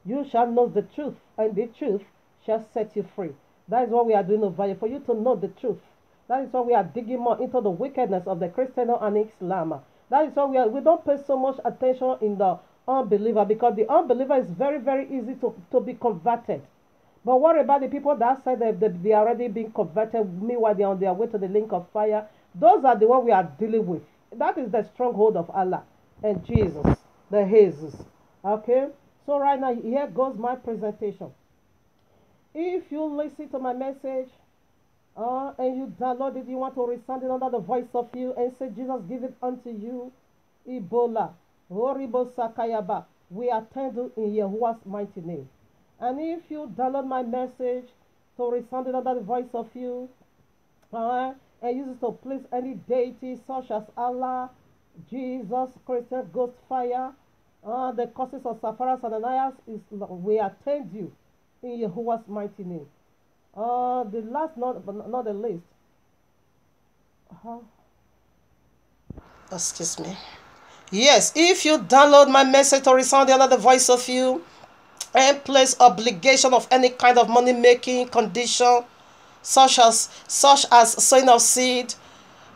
You shall know the truth, and the truth shall set you free. That is what we are doing over here, for you to know the truth. That is why we are digging more into the wickedness of the Christian and Islam. That is why we don't pay so much attention in the unbeliever, because the unbeliever is very, very easy to be converted. But what about the people that said that they are already being converted, meanwhile they are on their way to the link of fire? Those are the ones we are dealing with. That is the stronghold of Allah and Jesus, the Jesus. Okay? So right now, here goes my presentation. If you listen to my message, and you download it, you want to resound it under the voice of you and say, Jesus, give it unto you. Ebola, Horibo Sakayaba. We attend you in Yahuwah's mighty name. And if you download my message to resound it under the voice of you, and use it to please any deity such as Allah, Jesus, Christian, Ghost Fire, the causes of Sapphira and Ananias, we attend you in Yahuwah's mighty name. The last, not the least. Excuse me. Yes, if you download my message to resound under the voice of you, and place obligation of any kind of money making condition, such as sowing of seed,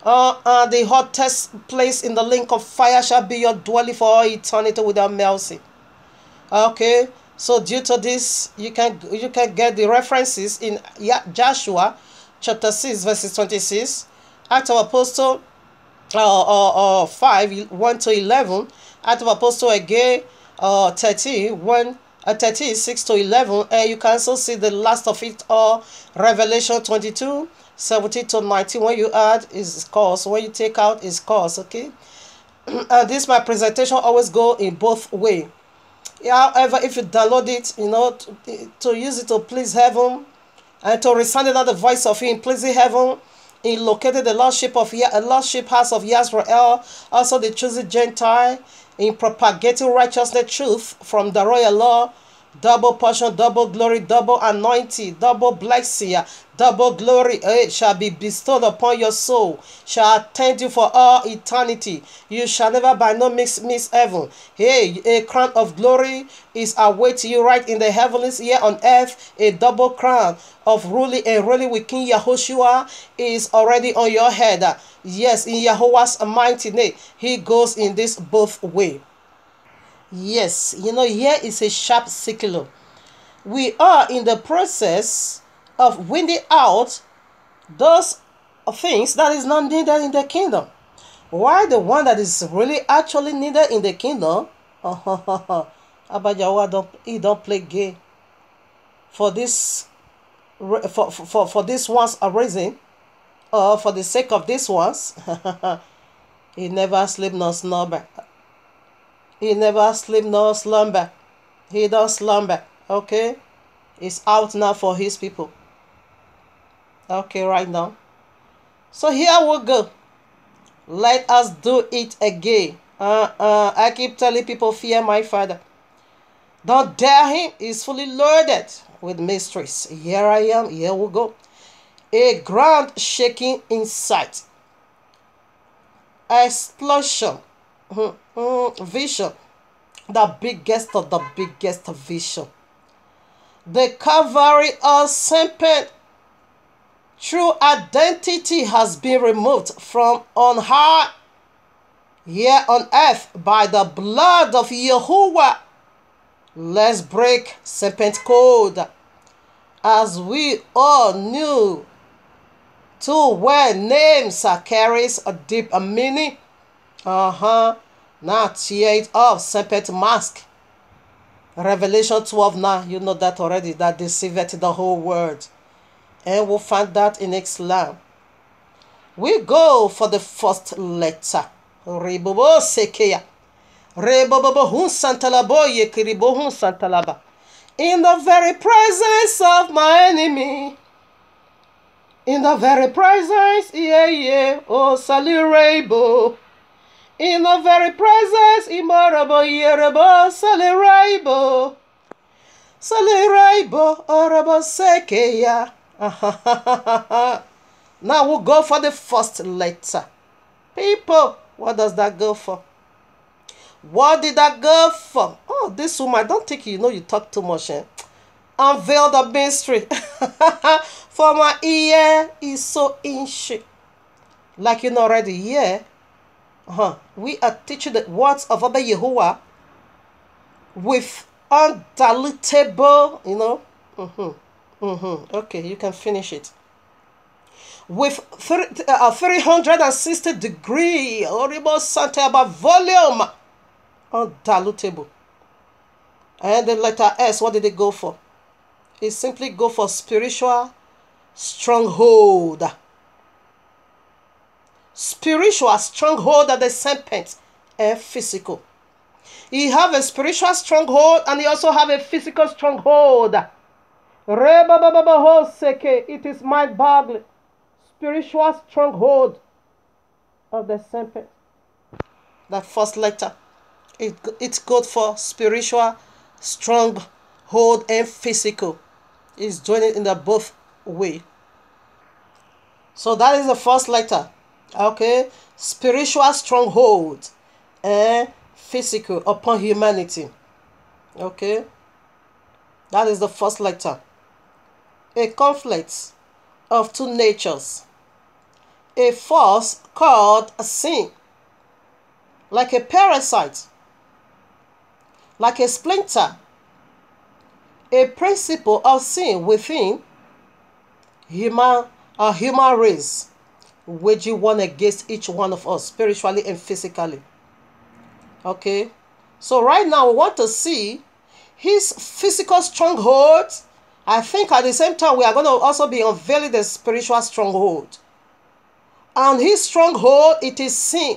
the hottest place in the link of fire shall be your dwelling for all eternity without mercy. Okay, so due to this, you can get the references in Joshua chapter 6 verses 26, Acts of Apostle 5 1 to 11, Acts of Apostle again 13 6 to 11, and you can also see the last of it all, Revelation 22 17 to 19. When you add is course, when you take out is course. Okay, and this my presentation always go in both way. However, if you download it, to use it to please heaven and to resound the voice of him pleasing heaven, he located the lordship house of Yisrael, also the chosen Gentile, in propagating righteousness, truth from the royal law, double portion, double glory, double anointing, double blessing, double glory shall be bestowed upon your soul, shall attend you for all eternity. You shall never by no means miss heaven. Hey, a crown of glory is awaiting you right in the heavens, here on earth. A double crown of ruling and reigning with King Yahushua is already on your head. Yes, in Yahuwah's mighty name, he goes in this both way. Yes, here is a sharp sickle. We are in the process of winning out those things that is not needed in the kingdom. Why the one that is really actually needed in the kingdom? He don't play gay. For this one's a reason, or for the sake of this ones, he never sleep nor slumber. He never sleep nor slumber. He don't slumber. Okay? It's out now for his people. Okay, right now. So here we go. Let us do it again. I keep telling people, fear my Father. Don't dare him. He's fully loaded with mysteries. Here I am. Here we go. A ground shaking in sight. Explosion. Vision. The biggest of the biggest vision. The Calvary of Serpent. True identity has been removed from on high, here on earth, by the blood of Yahuwah. Let's break serpent code, as we all knew to where names carries a deep meaning. Now tear it off, serpent mask. Revelation 12 now, you know that already, that deceiveth the whole world. And we'll find that in Islam. We go for the first letter. Rebobo sekeya. Rebobo hun santalabo yekiribo hun santalaba. In the very presence of my enemy. In the very presence, yeah, yeah, oh, Sally Rainbow. In the very presence, immorable, yerebo, Sally Rainbow. Sally Rainbow, orabo, sekeya. Now we'll go for the first letter. People, what does that go for? What did that go for? Oh, this woman, I don't think you know you talk too much, eh? Unveil the mystery. For my ear is so ancient. Like you know already, yeah. We are teaching the words of Abba Yehovah with undilutable, you know. Okay, you can finish it. With 360 degree, horrible Santa volume, undilutable. And the letter S, what did it go for? It simply go for spiritual stronghold. Spiritual stronghold of the serpent and physical. He have a spiritual stronghold and he also have a physical stronghold. It is mind-boggling. Spiritual stronghold of the serpent. That first letter. It's good for spiritual stronghold and physical. It's doing it in the both way. So that is the first letter. Okay. Spiritual stronghold and physical upon humanity. Okay. That is the first letter. A conflict of two natures. A force called a sin. Like a parasite. Like a splinter. A principle of sin within human race, waging one against each one of us, spiritually and physically. Okay, so right now we want to see his physical stronghold. I think at the same time we are going to also be unveiling the spiritual stronghold. And his stronghold, it is sin.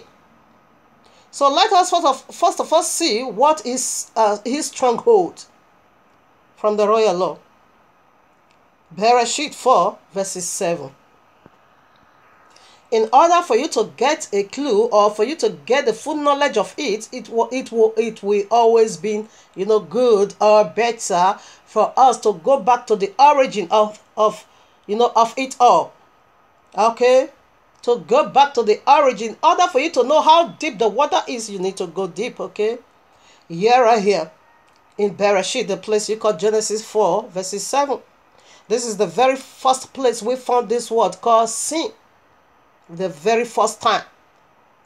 So let us first of all see what is his stronghold from the royal law. Bereshit 4 verses 7. In order for you to get a clue or for you to get the full knowledge of it, it will always be, you know, good or better for us to go back to the origin of it all. Okay? To go back to the origin. In order for you to know how deep the water is, you need to go deep, okay? Right here. In Bereshit, the place you call Genesis 4, verses 7. This is the very first place we found this word called sin. The very first time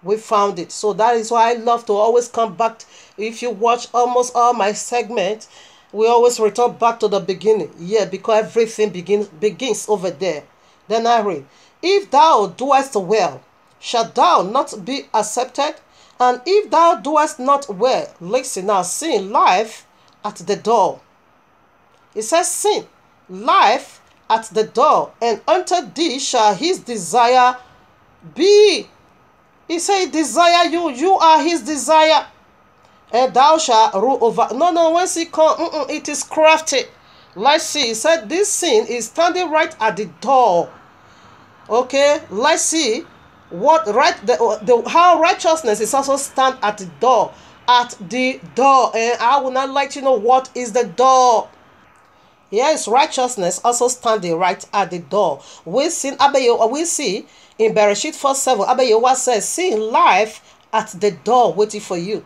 we found it. So that is why I love to always come back. If you watch almost all my segments, we always return back to the beginning. Yeah, because everything begins over there. Then I read, if thou doest well, shalt thou not be accepted? And if thou doest not well, listen now, sin, life at the door. It says sin, life at the door, and unto thee shall his desire be. He said, desire you. You are his desire. And thou shalt rule over. No, once he come, it is crafted. Let's see. He said, this sin is standing right at the door. Okay, let's see what how righteousness is also stand at the door. At the door. And I will not let you know what is the door. Yes, righteousness also standing right at the door. We see in Bereshit 4:7, Abba Yehovah says, see life at the door waiting for you.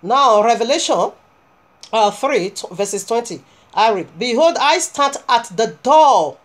Now, Revelation 3 verses 20, I read, behold, I stand at the door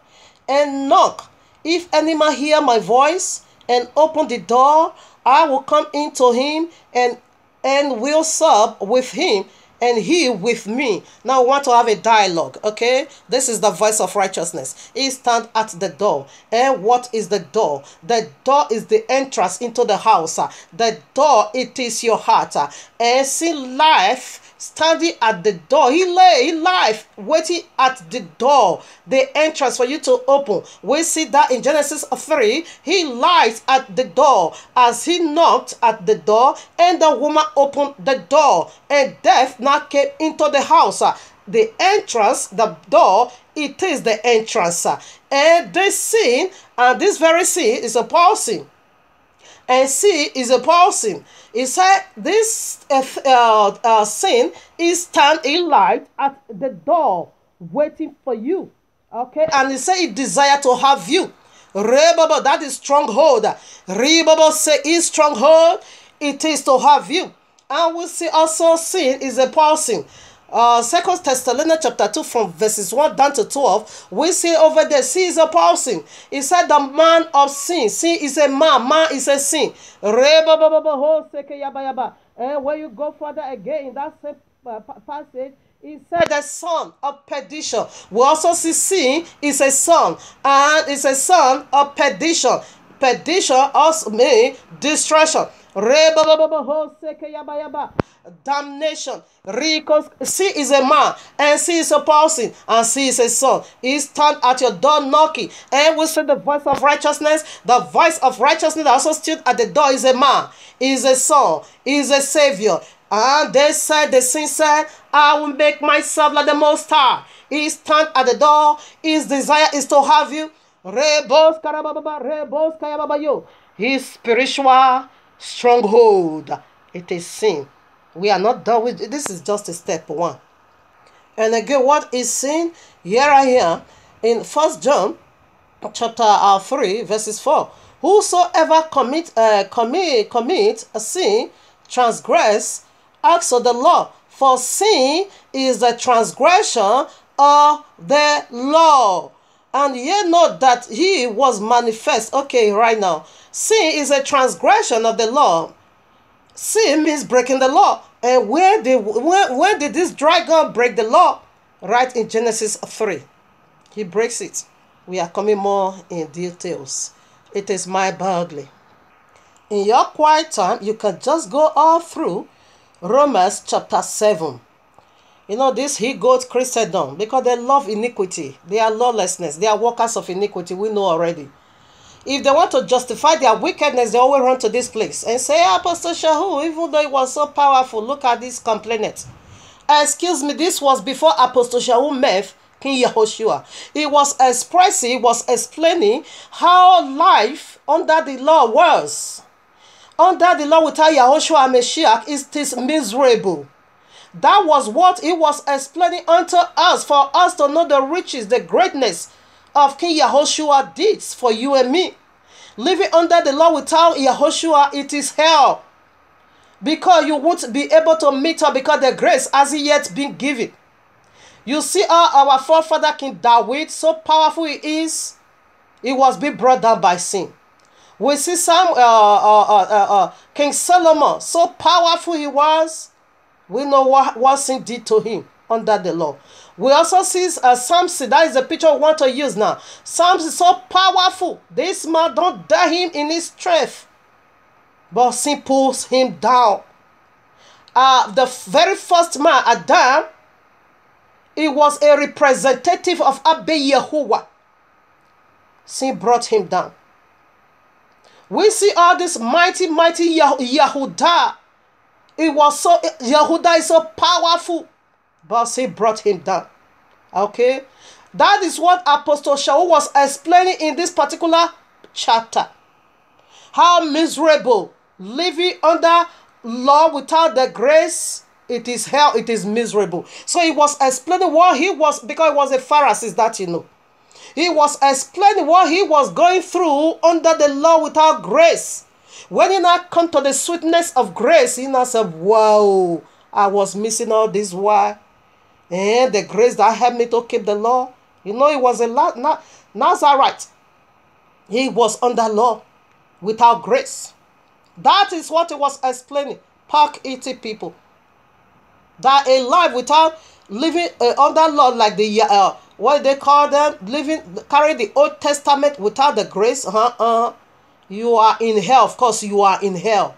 and knock. If any man hear my voice and open the door, I will come into him and will sup with him and he with me. Now we want to have a dialogue, okay? This is the voice of righteousness. He stands at the door. And what is the door? The door is the entrance into the house. The door, it is your heart. And see life standing at the door. He life waiting at the door, the entrance for you to open. We see that in Genesis 3. He lies at the door as he knocked at the door, and the woman opened the door, and death now came into the house. the entrance, the door, it is the entrance. And this sin, and this very sin is a Paul sin. And sin is a Paul sin. He said this sin is stand in light at the door, waiting for you. Okay, and he said he desire to have you. Rebaba, that is stronghold. Rebaba say is stronghold, it is to have you. And we see also sin is a Paul sin. 2 Thessalonians chapter 2 from verses 1 down to 12, we see over there, sin is a Paul sin. He said the man of sin. Sin is a man is a sin. And when you go further again in that same passage, he said the son of perdition. We also see sin is a son, and it's a son of perdition. Perdition also means destruction. Damnation. Sin is a man, and sin is a person, and sin is a son. He stand at your door knocking, and we say the voice of righteousness. The voice of righteousness that also stood at the door is a man, is a son, is a savior. And they said, the sin said, I will make myself like the Most High. He stand at the door. His desire is to have you. His spiritual stronghold. It is sin. We are not done with it. This is just a step one. And again, what is sin? Here I am in 1 John chapter 3 verses 4. Whosoever commit a sin, transgress acts of the law. For sin is the transgression of the law. And ye know that he was manifest. Okay, right now. Sin is a transgression of the law. Sin means breaking the law. And where did this dragon break the law? Right in Genesis 3. He breaks it. We are coming more in details. It is mind-boggling. In your quiet time, you can just go all through Romans chapter 7. You know, this he-goat Christendom, because they love iniquity. They are lawlessness. They are workers of iniquity. We know already. If they want to justify their wickedness, they always run to this place and say, Apostle Shahu, even though it was so powerful, look at this complainant. Excuse me, this was before Apostle Shahu met King Yehoshua. He was expressing, he was explaining how life under the law was. Under the law without Yehoshua and Mashiach, it is miserable. That was what he was explaining unto us, for us to know the riches, the greatness of King Yehoshua deeds for you and me. Living under the law without Yehoshua, it is hell. Because you won't be able to meet her, because the grace hasn't yet been given. You see how our forefather King David, so powerful he is, he was being brought down by sin. We see some King Solomon, so powerful he was. We know what sin did to him under the law. We also see Samson. That is the picture we want to use now. Samson is so powerful. This man don't dare him in his strength, but sin pulls him down. The very first man, Adam, he was a representative of Abba Yehoshua. Sin brought him down. We see all this mighty Yehuda. Yehuda is so powerful, but sin brought him down. Okay, that is what Apostle Shaul was explaining in this particular chapter. How miserable living under law without the grace. It is hell. It is miserable. So he was explaining what he was, because he was a Pharisee, that you know. He was explaining what he was going through under the law without grace. When he now come to the sweetness of grace, he now said, wow, I was missing all this. Why? And the grace that helped me to keep the law. You know, he was a Nazarite. He was under law without grace. That is what he was explaining. Park eating people. That a life without living under law, like the what they call them, living, carrying the Old Testament without the grace. You are in hell. Of course, you are in hell.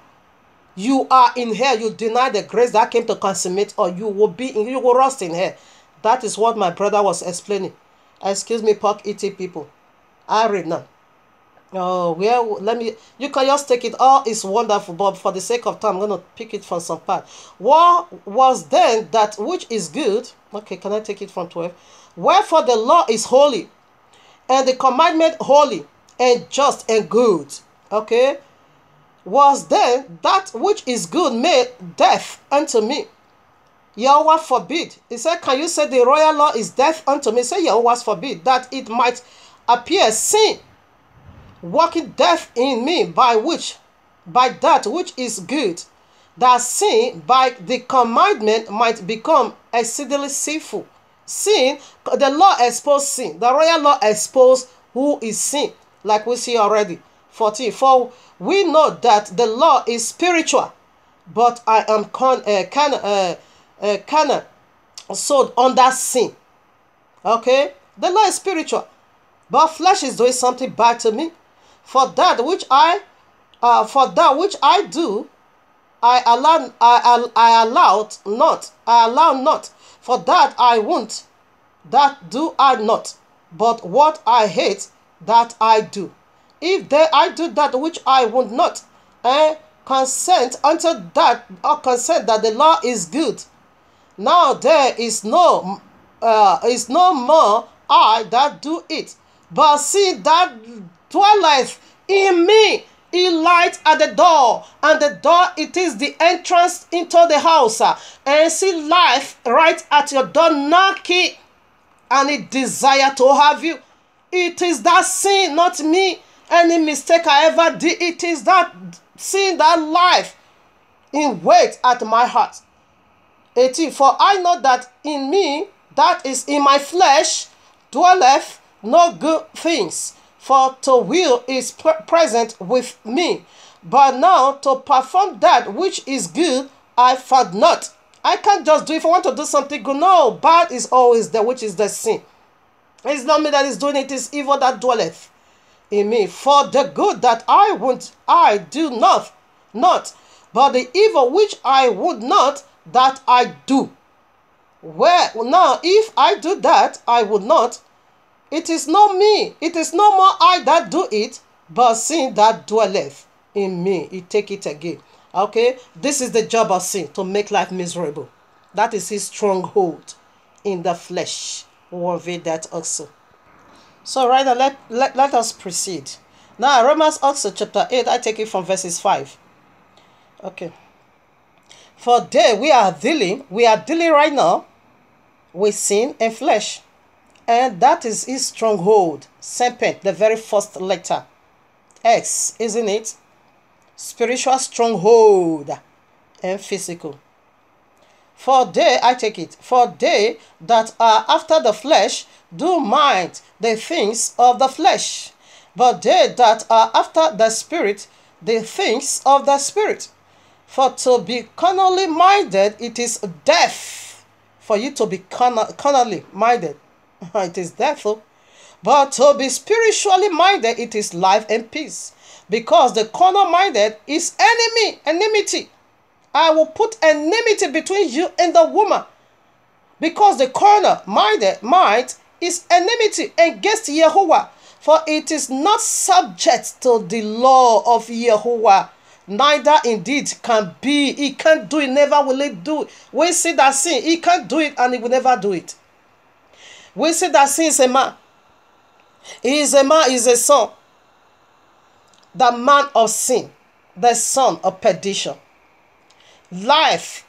You are in hell. You deny the grace that came to consummate, or you will rust in hell. That is what my brother was explaining. Excuse me, pork eating people. I read now. Oh, well, you can just take it. All is wonderful, but for the sake of time, I'm going to pick it from some part. What was then that which is good? Okay, can I take it from 12? Wherefore the law is holy, and the commandment holy, and just and good. Okay? Was then that which is good made death unto me? Yahweh forbid. He said, can you say the royal law is death unto me? Say Yahweh forbid, that it might appear sin, working death in me, by that which is good, that sin by the commandment might become exceedingly sinful. Sin, the law exposed sin. The royal law exposed who is sin, like we see already. 14. For we know that the law is spiritual, but I am carnal, so under sin. Okay, the law is spiritual, but flesh is doing something bad to me. For that which I do, I allow not. For that I won't, that do I not. But what I hate, that I do. If then I do that which I would not, and consent unto that, or consent that the law is good, now there is no more I that do it, but sin that dwelleth in me. He light at the door, and the door, it is the entrance into the house, and see life right at your door knocking, and it desire to have you. It is that sin, not me. Any mistake I ever did, it is that sin, that life in wait at my heart. 18. For I know that in me, that is in my flesh, dwelleth no good things. For to will is present with me, but now to perform that which is good, I found not. I can't just do, if I want to do something good, no, bad is always there, which is the sin. It's not me that is doing it, it is evil that dwelleth in me. For the good that I would, I do not, but the evil which I would not, that I do. Where now, if I do that, I would not, it is not me, it is no more I that do it, but sin that dwelleth in me. You take it again. Okay, this is the job of sin, to make life miserable. That is his stronghold in the flesh. We will read that also. So right now, let us proceed. Now, Romans also chapter 8, I take it from verses 5. Okay. For there we are dealing right now with sin and flesh. And that is his stronghold. Serpent, the very first letter. X, isn't it? Spiritual stronghold and physical. For they, I take it, for they that are after the flesh do mind the things of the flesh, but they that are after the spirit, the things of the spirit. For to be carnally minded, it is death. For you to be carnally minded, it is death. But to be spiritually minded, it is life and peace. Because the carnal minded is enmity. I will put enmity between you and the woman. Because the carnal minded mind is enmity against Yahuwah. For it is not subject to the law of Yahuwah. Neither indeed can be. He can't do it, never will it do it. We see that sin, he can't do it and he will never do it. We see that sin is a man. He is a man, he is a son. The man of sin, the son of perdition. Life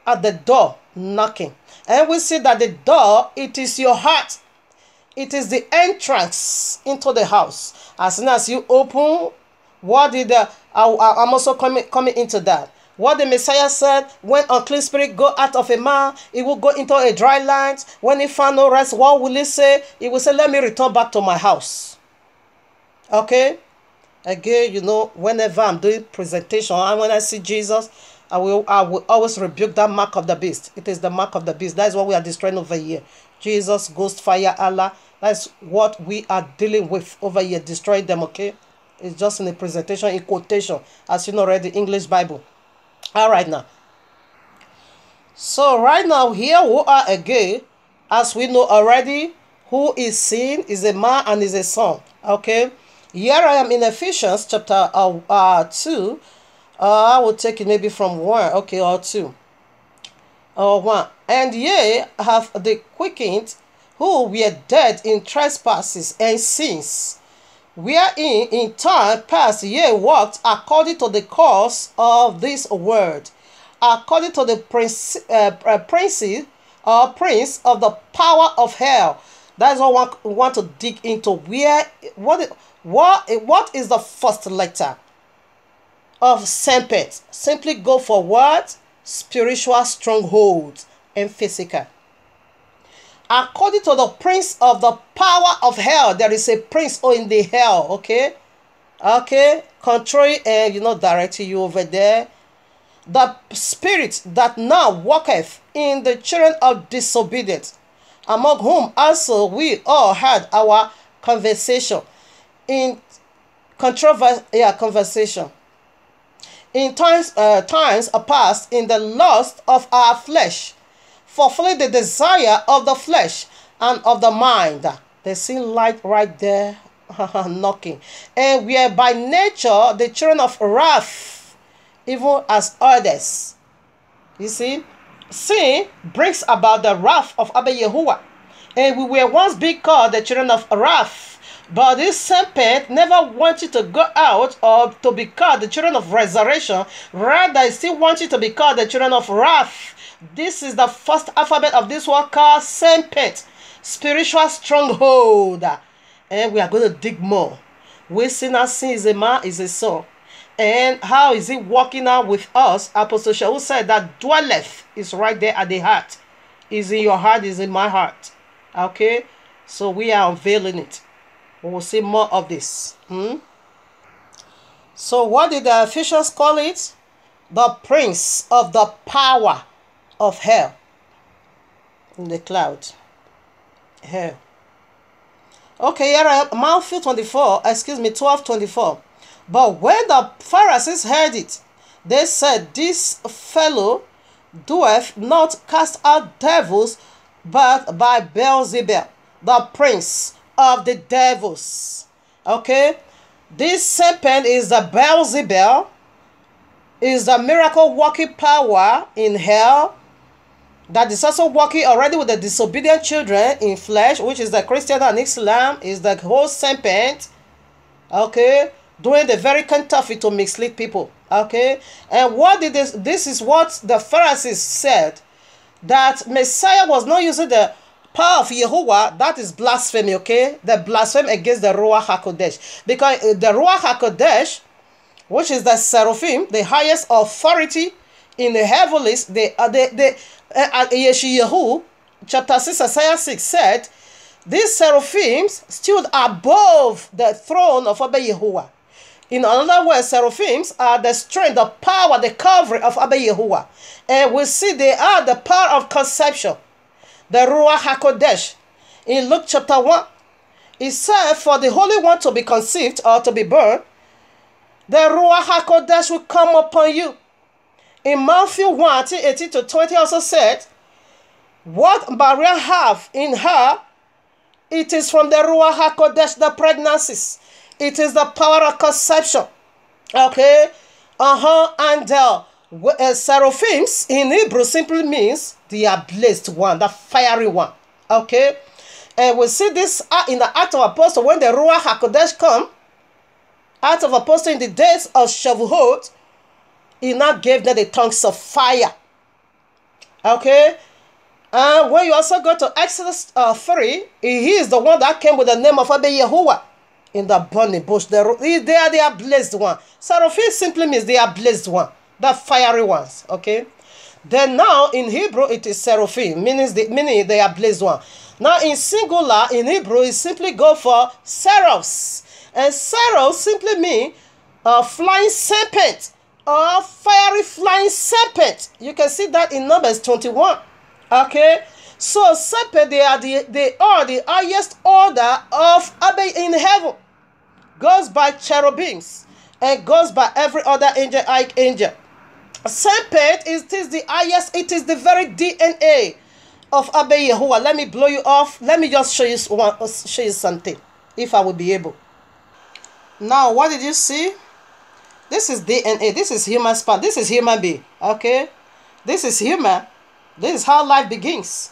at the door knocking. And we see that the door, it is your heart. It is the entrance into the house. As soon as you open, what did I'm also coming into that. What the Messiah said, when unclean spirit go out of a man, it will go into a dry land. When he found no rest, what will he say? He will say, let me return back to my house. Okay? Again, whenever I'm doing presentation, and when I see Jesus, I will always rebuke that mark of the beast. It is the mark of the beast. That is what we are destroying over here. Jesus, ghost, fire, Allah. That's what we are dealing with over here. Destroy them, okay? It's just in a presentation, in quotation. As you know, read the English Bible. All right now. So right now, here we are again. As we know already, who is sin is a man and is a son. Okay? Here I am in Ephesians chapter 2. I will take it maybe from 1, okay, or 2. Or 1. And ye have the quickened who were dead in trespasses and sins, wherein in time past ye walked according to the course of this world, according to the prince of the power of hell. That's what we want to dig into. What is the first letter of serpent? Simply go for what? Spiritual stronghold and physical. According to the prince of the power of hell, there is a prince in the hell, okay? Okay, contrary and directing you over there. The spirit that now walketh in the children of disobedience, among whom also we all had our conversation in conversation in times past in the lust of our flesh, fulfilling the desire of the flesh and of the mind. They see light right there knocking. And we are by nature the children of wrath, even as others. You see, sin brings about the wrath of Abba Yahuwah. And we were once being called the children of wrath. But this serpent never wants you to go out or to be called the children of resurrection. Rather, it still wants you to be called the children of wrath. This is the first alphabet of this word called serpent, spiritual stronghold. And we are going to dig more. We sinner sin is a man, is a soul. And how is it working out with us? Apostle Shaul said that dwelleth is right there at the heart. Is in your heart, is in my heart. Okay? So we are unveiling it. We will see more of this. So what did the Ephesians call it? The prince of the power of hell. In the cloud. Hell. Okay, here I am. Matthew 12:24. But when the Pharisees heard it, they said, this fellow doeth not cast out devils, but by Beelzebub, the prince of the devils. Okay, this serpent is the Beelzebub, is the miracle working power in hell that is also working already with the disobedient children in flesh, which is the Christian and Islam, is the whole serpent. Okay, doing the very counterfeit to mislead people. Okay, and what did this is what the Pharisees said, that Messiah was not using the power of Yehovah. That is blasphemy. Okay, the blasphemy against the Ruach HaKodesh, because the Ruach HaKodesh, which is the seraphim, the highest authority in the heavens, Yeshayahu chapter 6 Isaiah 6 said, these seraphims stood above the throne of Abba Yahuwah. In other words, seraphims are the strength, the power, the covering of Abba Yahuwah. And we see they are the power of conception, the Ruach HaKodesh. In Luke chapter 1, it said, for the Holy One to be conceived or to be born, the Ruach HaKodesh will come upon you. In Matthew 1:18-20 also said, what Maria have in her, it is from the Ruach HaKodesh, the pregnancies. It is the power of conception. Okay? And seraphims in Hebrew simply means the blessed one, the fiery one. Okay? And we see this in the Act of Apostle, when the Ruach HaKodesh come, Act of Apostle in the days of Shavuot, he now gave them the tongues of fire. Okay? And when you also go to Exodus 3, he is the one that came with the name of Abba Yahuwah in the burning bush. They are the blessed one. Seraphim simply means they are blessed one. The fiery ones. Okay? Then now in Hebrew it is seraphim, meaning they are blessed one. Now in singular, in Hebrew, it simply go for seraphs. And seraphs simply mean flying serpent or fiery flying serpent. You can see that in Numbers 21. Okay, so serpent, they are the highest order of Abba in heaven. Goes by cherubims and goes by every other angel. Serpent is the highest. It is the very DNA of Abba Yahuwah. Let me blow you off. Let me just show you something, if I will be able. Now, what did you see? This is DNA. This is human sperm. This is human being. Okay? This is human. This is how life begins.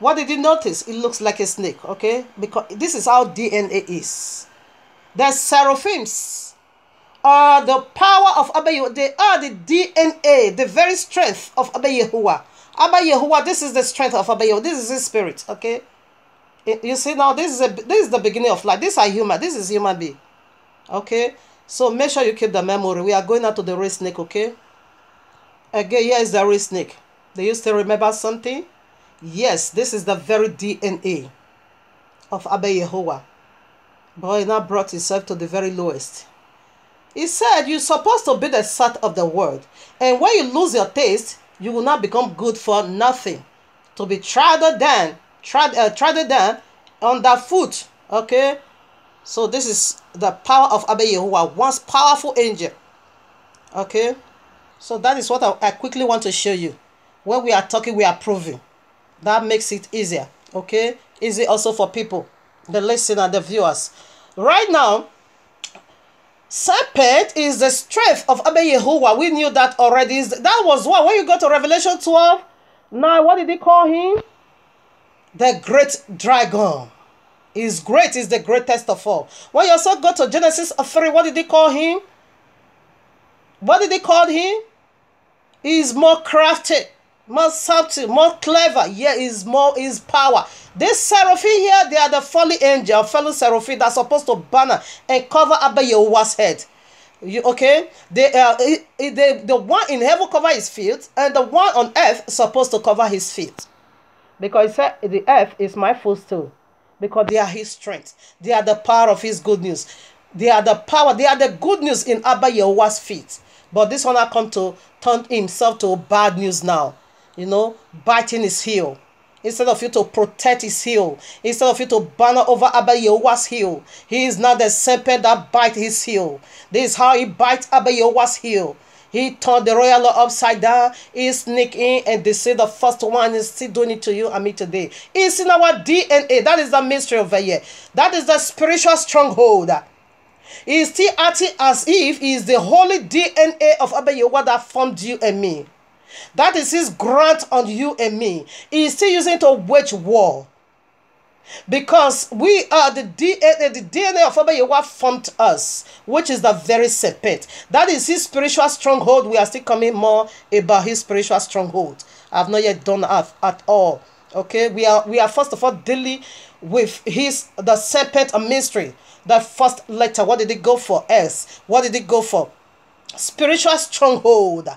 What did you notice? It looks like a snake. Okay? Because this is how DNA is. The seraphims are the power of Abba Yehowa. They are the DNA, the very strength of Abba Yehowa. Abba Yehowa, this is the strength of Abba Yehowa. This is his spirit. Okay? You see now, this is the beginning of life. These are human. This is human being. Okay? So make sure you keep the memory. We are going out to the real snake, okay? Again, here is the real snake. Do you still remember something? Yes, this is the very DNA of Abba Yehowa. But he now brought himself to the very lowest. He said, you're supposed to be the salt of the world. And when you lose your taste, you will not become good for nothing. To be trodden down underfoot, okay? So this is the power of Abba Yehowa, once powerful angel. Okay? So that is what I quickly want to show you. When we are talking, we are proving. That makes it easier. Okay? Easy also for people, the listener, the viewers. Right now, serpent is the strength of Abba Yehowa. We knew that already. That was what? When you go to Revelation 12, now what did he call him? The great dragon. Is great, is the greatest of all. When you also go to Genesis 3, what did he call him? What did he call him? He's more crafty, more subtle, more clever. Yeah, is power. This seraphim here, they are the fallen angel, fellow seraphim that's supposed to banner and cover Abba Yehowa's head. Okay? The one in heaven cover his feet, and the one on earth is supposed to cover his feet. Because he said, the earth is my footstool. Because they are his strength. They are the power of his good news. They are the power. They are the good news in Abba Yehowa's feet. But this one has come to turn himself to bad news now. You know, biting his heel. Instead of you to protect his heel. Instead of you to banner over Abba Yehowa's heel. He is now the serpent that bites his heel. This is how he bites Abba Yehowa's heel. He turned the royal law upside down. He sneaked in and they say the first one is still doing it to you and me today. It's in our DNA. That is the mystery over here. That is the spiritual stronghold. He is still acting as if he is the holy DNA of Abba Yehowa that formed you and me. That is his grant on you and me. He is still using it to wage war. Because we are the DNA of Abba Yehowa formed us, which is the very serpent. That is his spiritual stronghold. We are still coming more about his spiritual stronghold. I have not yet done that at all. Okay, we are first of all dealing with the serpent mystery. The first letter, what did it go for? S. What did it go for? Spiritual stronghold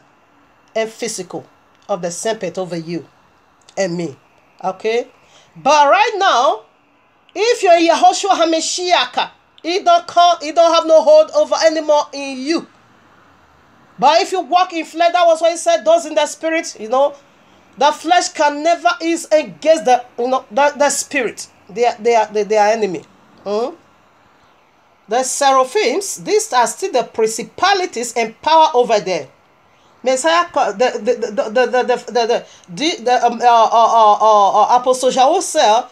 and physical of the serpent over you and me. Okay. But right now, if you're in Yahushua HaMashiach, he don't have no hold over anymore in you. But if you walk in flesh, that was what he said, those in the spirit, you know, the flesh can never is against the spirit. They are enemy. The seraphims, these are still the principalities and power over there. Messiah, Apostle Jehoshaphat,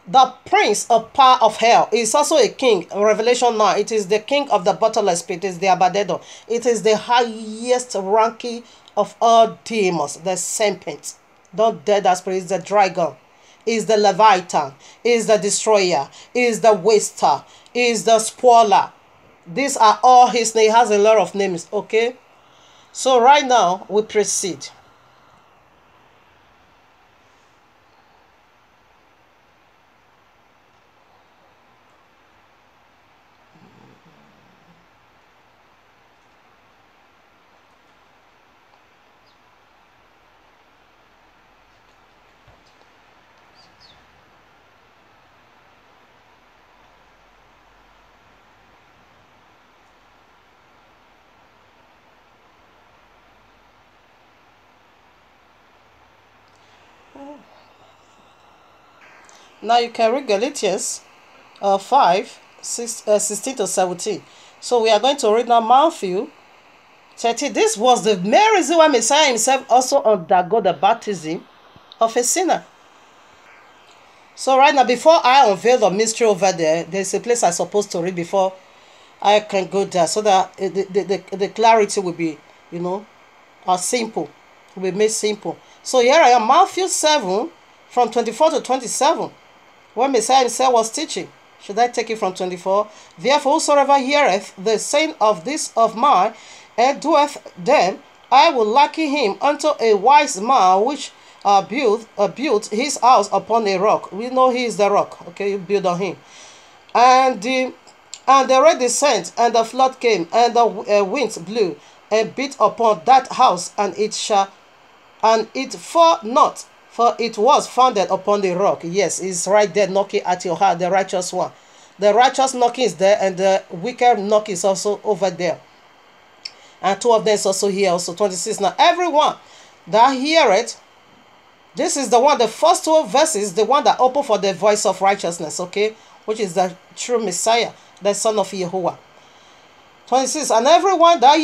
the prince of power of hell, is also a king. Revelation 9, it is the king of the bottomless pit. It is the Abaddon. It is the highest ranking of all demons, the serpent. Don't dare that spirit. Is the dragon, is the Leviathan, is the destroyer, is the waster, is the spoiler. These are all his names. He has a lot of names. Okay. So right now, we proceed. Now you can read Galatians 16 to 17. So we are going to read now Matthew 30. This was the main reason why Messiah himself also undergo the baptism of a sinner. So right now, before I unveil the mystery over there, there's a place I'm supposed to read before I can go there so that the clarity will be, simple. Will be made simple. So here I am, Matthew 7, from 24 to 27, when Messiah himself was teaching. Should I take it from 24? Therefore, whosoever heareth the saying of this of mine, and doeth them, I will liken him unto a wise man which built his house upon a rock. We know he is the rock. Okay, you build on him. And the rain descended, and the flood came, and the winds blew, and beat upon that house, and it fell not, for it was founded upon the rock. Yes, it's right there knocking at your heart, the righteous one. The righteous knocking is there, and the wicked knocking is also over there. And two of them is also here, also 26. Now, everyone that heareth, this is the one, the first 12 verses, the one that open for the voice of righteousness, okay, which is the true Messiah, the son of Yahuwah. 26. And everyone that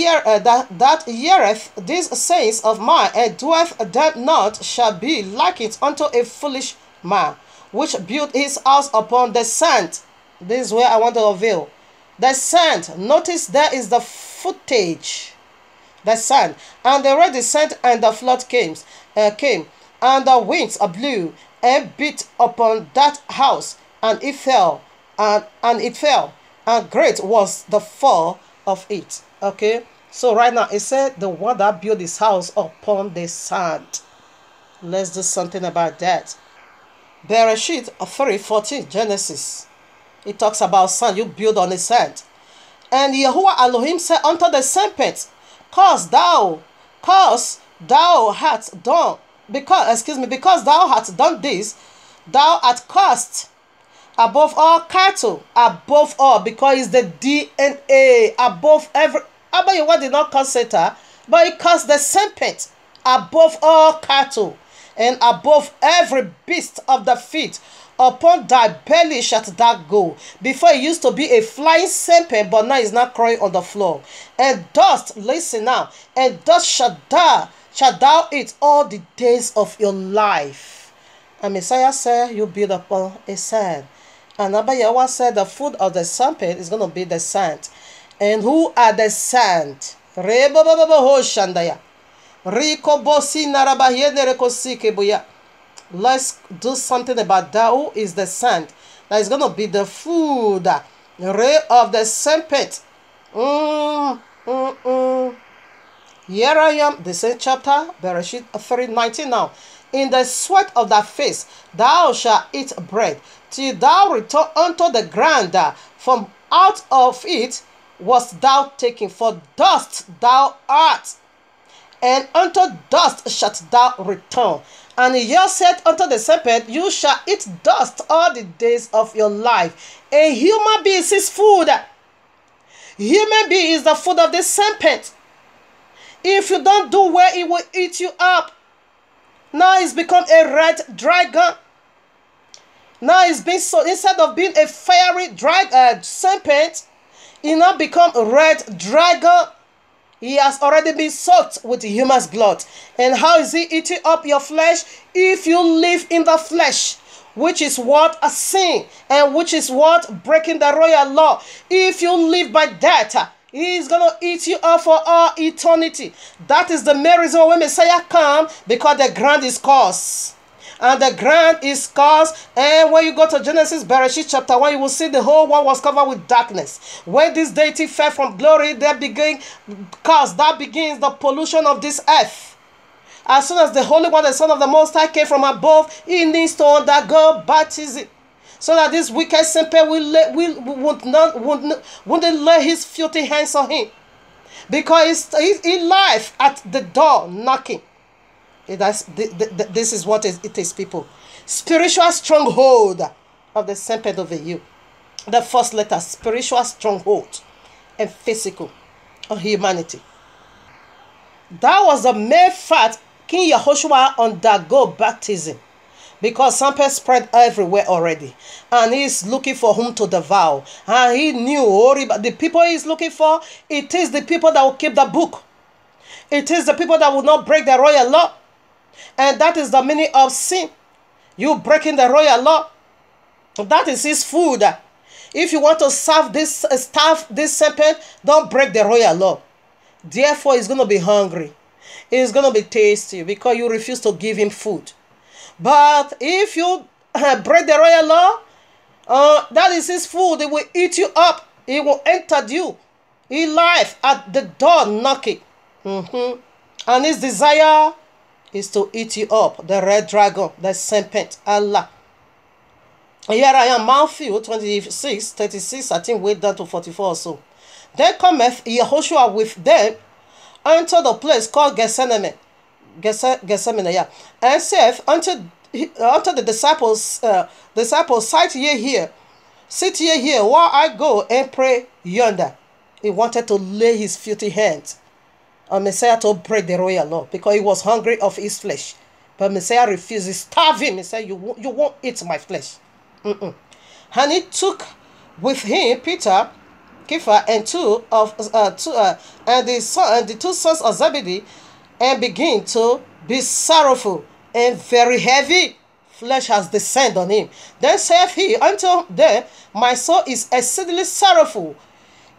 heareth these sayings of mine, and doeth them not, shall be likened unto a foolish man, which built his house upon the sand. This is where I want to reveal. The sand. Notice there is the footage. The sand. And the rain descended, and the flood came, and the winds blew, and beat upon that house, and it fell, and great was the fall of it. Okay, so right now it said the one that built his house upon the sand. Let's do something about that. Bereshit 3:14, Genesis. It talks about sand. You build on the sand. And Yahuwah Elohim said unto the serpent, because thou hast done, because thou hast done this, thou art cursed above all cattle, above all, because it's the DNA, above every. Abba Yahuwah did not curse Satan, but he cursed the serpent above all cattle, and above every beast of the field. Upon thy belly shalt thou go. Before it used to be a flying serpent, but now it's not crawling on the floor. And dust, listen now, and dust shalt thou eat all the days of your life. And Messiah said, you build upon a sand. And Abba Yahuwah said the food of the serpent is going to be the sand. And who are the sand? Let's do something about that. Who is the sand? That is going to be the food of the serpent. Here I am, the same chapter, Bereshit 3:19 now. In the sweat of thy face thou shalt eat bread, till thou return unto the ground. From out of it wast thou taken, for dust thou art, and unto dust shalt thou return. And he said unto the serpent, you shall eat dust all the days of your life. A human being is his food. Human being is the food of the serpent. If you don't do well, it will eat you up. Now it's become a red dragon. Now it's been so, instead of being a fiery serpent, it now become a red dragon. He has already been soaked with human's blood. And how is he eating up your flesh? If you live in the flesh, which is what a sin, and which is what breaking the royal law. If you live by that, he is going to eat you up for all eternity. That is the main reason when Messiah comes, because the ground is cursed. And the ground is cursed. And when you go to Genesis, Bereshit chapter 1, you will see the whole world was covered with darkness. When this deity fell from glory, there began curse. That begins the pollution of this earth. As soon as the Holy One, the Son of the Most High, came from above, he needs to undergo baptism, so that this wicked serpent wouldn't lay his filthy hands on him, because he's live at the door knocking. This is what it is, people. Spiritual stronghold of the serpent over you. The first letter, spiritual stronghold and physical of humanity. That was the main fact King Yahushua undergo baptism, because something spread everywhere already, and he's looking for whom to devour. And he knew the people he's looking for, it is the people that will keep the book. It is the people that will not break the royal law. And that is the meaning of sin. You breaking the royal law. That is his food. If you want to serve this serpent, don't break the royal law. Therefore, he's going to be hungry. It's going to be tasty because you refuse to give him food. But if you break the royal law, that is his food. It will eat you up. It will enter you. He lies at the door knocking. And his desire is to eat you up. The red dragon, the serpent, Allah. Here I am, Matthew 26, 36, I think wait down to 44 or so. Then cometh Yehoshua with them unto the place called Gethsemane, yeah, and saith unto the disciples, sit ye here while I go and pray yonder. He wanted to lay his filthy hands on Messiah to break the royal law because he was hungry of his flesh. But Messiah refused. He starved him. He said, you won't eat my flesh. And he took with him Peter, Kepha, and the two sons of Zebedee, and began to be sorrowful and very heavy. Flesh has descended on him. Then saith he unto them, my soul is exceedingly sorrowful,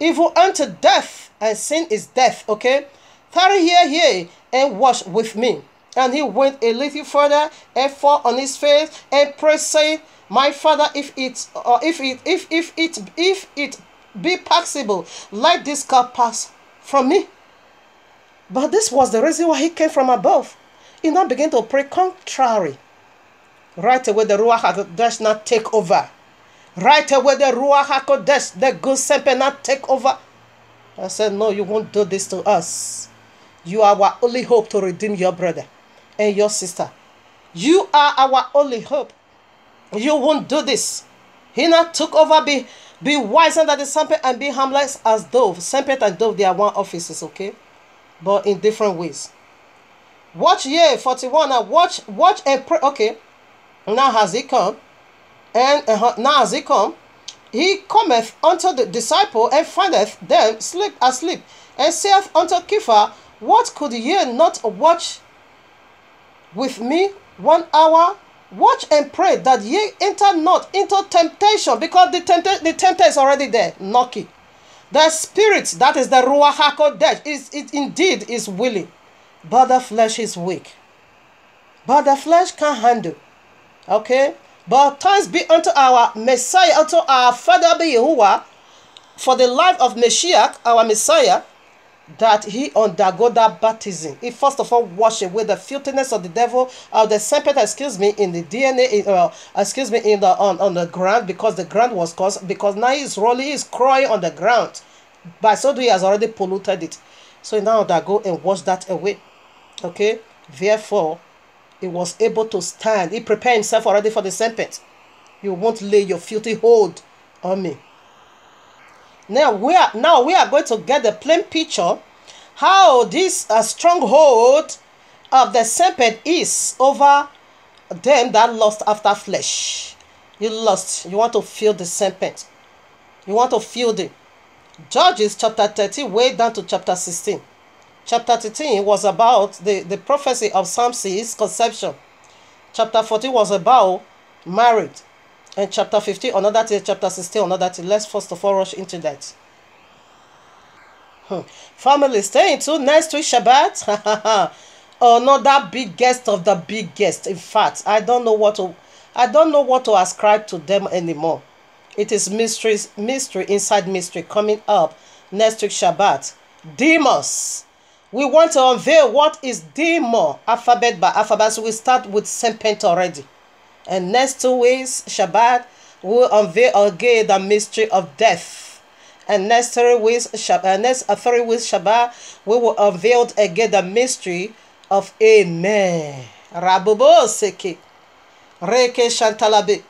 even unto death, and sin is death. Okay, tarry here and watch with me. And he went a little further and fell on his face and prayed, saying, my Father, if it be possible, let this cup pass from me. But this was the reason why he came from above. He now began to pray contrary. Right away, the Ruach HaKodesh not take over. Right away, the Ruach HaKodesh, the good serpent, not take over. I said, no, you won't do this to us. You are our only hope to redeem your brother and your sister. You are our only hope. You won't do this. He not took over. Be wiser than the serpent and be harmless as dove. Serpent and dove, they are one offices, okay? But in different ways. Watch ye, 41. Now watch and pray. Okay. Now has he come. And now has he come. He cometh unto the disciple and findeth them asleep. And saith unto Kepha, what could ye not watch with me 1 hour? Watch and pray that ye enter not into temptation, because the tempter is already there, knocking. The spirit, that is the Ruach HaKodesh, it indeed is willing, but the flesh is weak. But the flesh can't handle. Okay? But thanks be unto our Messiah, unto our Father be Yahuwah, for the life of Mashiach, our Messiah, that he undergo that baptism. He first of all washed away the filthiness of the devil, of the serpent, in the DNA, on the ground, because the ground was caused, because now he's rolling, he's crawling on the ground. By so doing, he has already polluted it. So he now undergo and wash that away. Okay? Therefore, he was able to stand. He prepared himself already for the serpent. You won't lay your filthy hold on me. Now we are going to get the plain picture how this stronghold of the serpent is over them that lust after flesh. You lust. You want to feel the serpent. You want to feel the Judges chapter 13 way down to chapter 16. Chapter 13 was about the prophecy of Samson's conception. Chapter 14 was about marriage. And chapter 15, another thing, chapter 16, another thing. Let's first of all rush into that. Family, staying tuned next week, Shabbat. Another biggest of the biggest. In fact, I don't know what to ascribe to them anymore. It is mystery inside mystery coming up next week, Shabbat. Demons. We want to unveil what is demon, alphabet by alphabet. So we start with serpent already. And next 2 weeks, Shabbat, we'll unveil again the mystery of death. And next 3 weeks, Shabbat, we will unveil again the mystery of Amen. Rabubo Seki. Reke Shantalabi.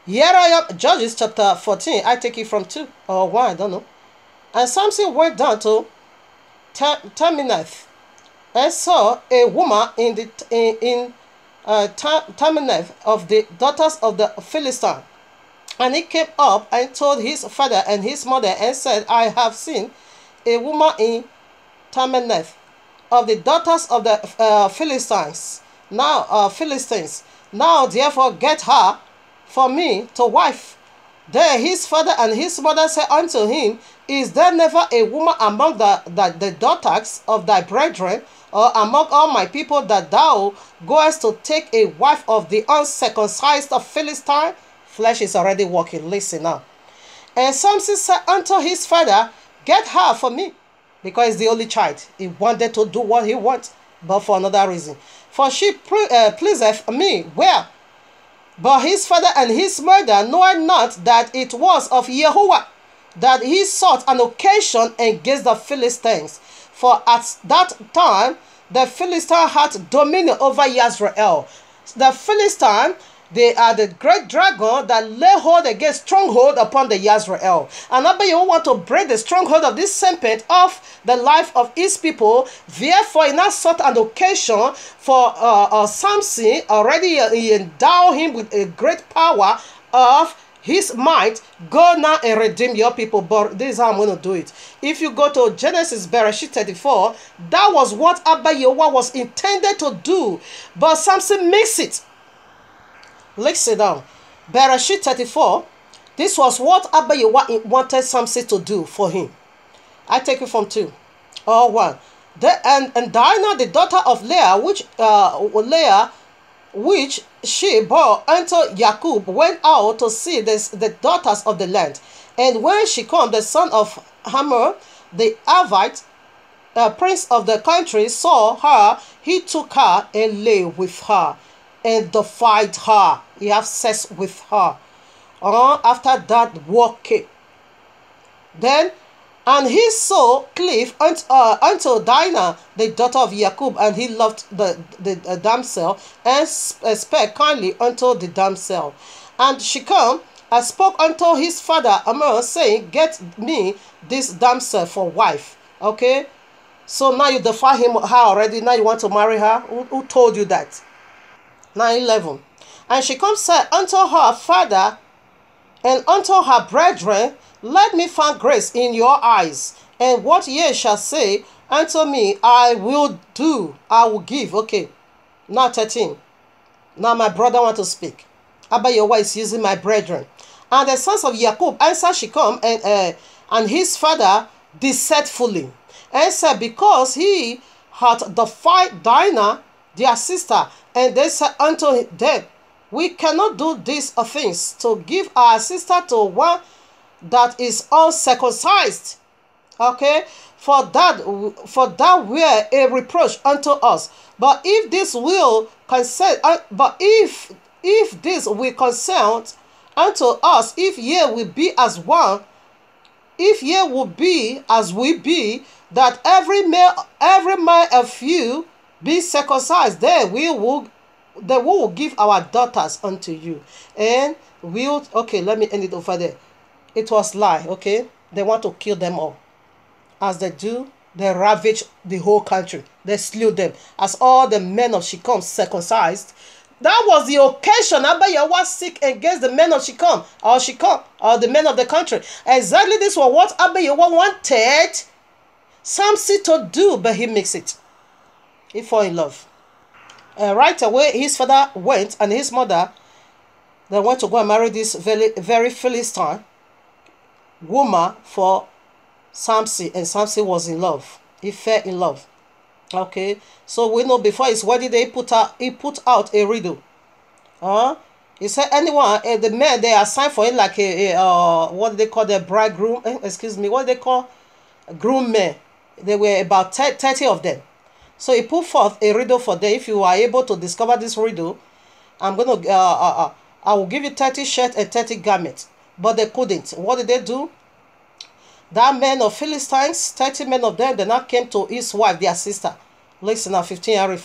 Here I am, Judges chapter 14. I take it from 2 or 1, I don't know. And Samson went down to Timnath and saw a woman in Timnath of the daughters of the Philistine. And he came up and told his father and his mother and said, I have seen a woman in Timnath of the daughters of the Philistines. Now, Philistines. Now, therefore, get her for me to wife. Then his father and his mother said unto him, Is there never a woman among the daughters of thy brethren, or among all my people, that thou goest to take a wife of the uncircumcised Philistine? Flesh is already working. Listen now. And Samson said unto his father, Get her for me, because he's the only child. He wanted to do what he wants, but for another reason. For she pleaseth me well. But his father and his mother knowed not that it was of Jehovah that he sought an occasion against the Philistines. For at that time the Philistine had dominion over Israel. The Philistine, they are the great dragon that lay hold against stronghold upon the Israel. And Abba Yehovah want to break the stronghold of this serpent off the life of his people. Therefore, he now sought an occasion for Samson. Already he endowed him with a great power of his might. Go now and redeem your people. But this is how I'm going to do it. If you go to Genesis Bereshit 34, that was what Abba Yehovah was intended to do. But Samson makes it. Let's sit down. Bereshit 34. This was what Abba Yehovah wanted Samson to do for him. I take it from 2 or 1. And Dinah, the daughter of Leah, which she bore unto Jacob, went out to see the daughters of the land. And when she came, the son of Hamor, the Avite, prince of the country, saw her, he took her and lay with her and defied her. He have sex with her. After that, war came. Then, and he saw cleave unto Dinah, the daughter of Jacob, and he loved the damsel, and spake kindly unto the damsel. And she came and spoke unto his father Amor, saying, Get me this damsel for wife. Okay? So now you defy her already. Now you want to marry her? Who told you that? 9:11. And she comes said unto her father and unto her brethren, Let me find grace in your eyes, and what ye shall say unto me, I will do, I will give. Okay, now 13. Now my brother want to speak. Abba Yehovah is using my brethren. And the sons of Jacob answered Shechem and his father deceitfully, and said, Because he had defied Dinah, their sister. And they said unto them, We cannot do these things, to give our sister to one that is uncircumcised. Okay, for that were a reproach unto us. But if this will consent, if this will consent unto us, if ye will be as one, if ye will be as we be, that every man of you be circumcised, then we will give our daughters unto you. And we'll, okay, let me end it over there. It was lie, okay? They want to kill them all. As they do, they ravage the whole country. They slew them. As all the men of Shechem circumcised, that was the occasion Abba Yehovah sick against the men of Shechem, or the men of the country. Exactly this was what Abba Yehovah wanted Samson to do, but he makes it. He fall in love. Right away, his father went, and his mother, they went to go and marry this very Philistine woman for Samson, and Samson was in love. He fell in love. Okay, so we know before his wedding day, he put out a riddle. He said anyone, the men they assigned for him like what do they call the bridegroom? Excuse me, what do they call groom men? There were about 30 of them. So he put forth a riddle for them. If you are able to discover this riddle, I'm gonna I will give you 30 shirts and 30 garments. But they couldn't. What did they do? That men of Philistines, 30 men of them, they now came to his wife, their sister. Listen now, 15,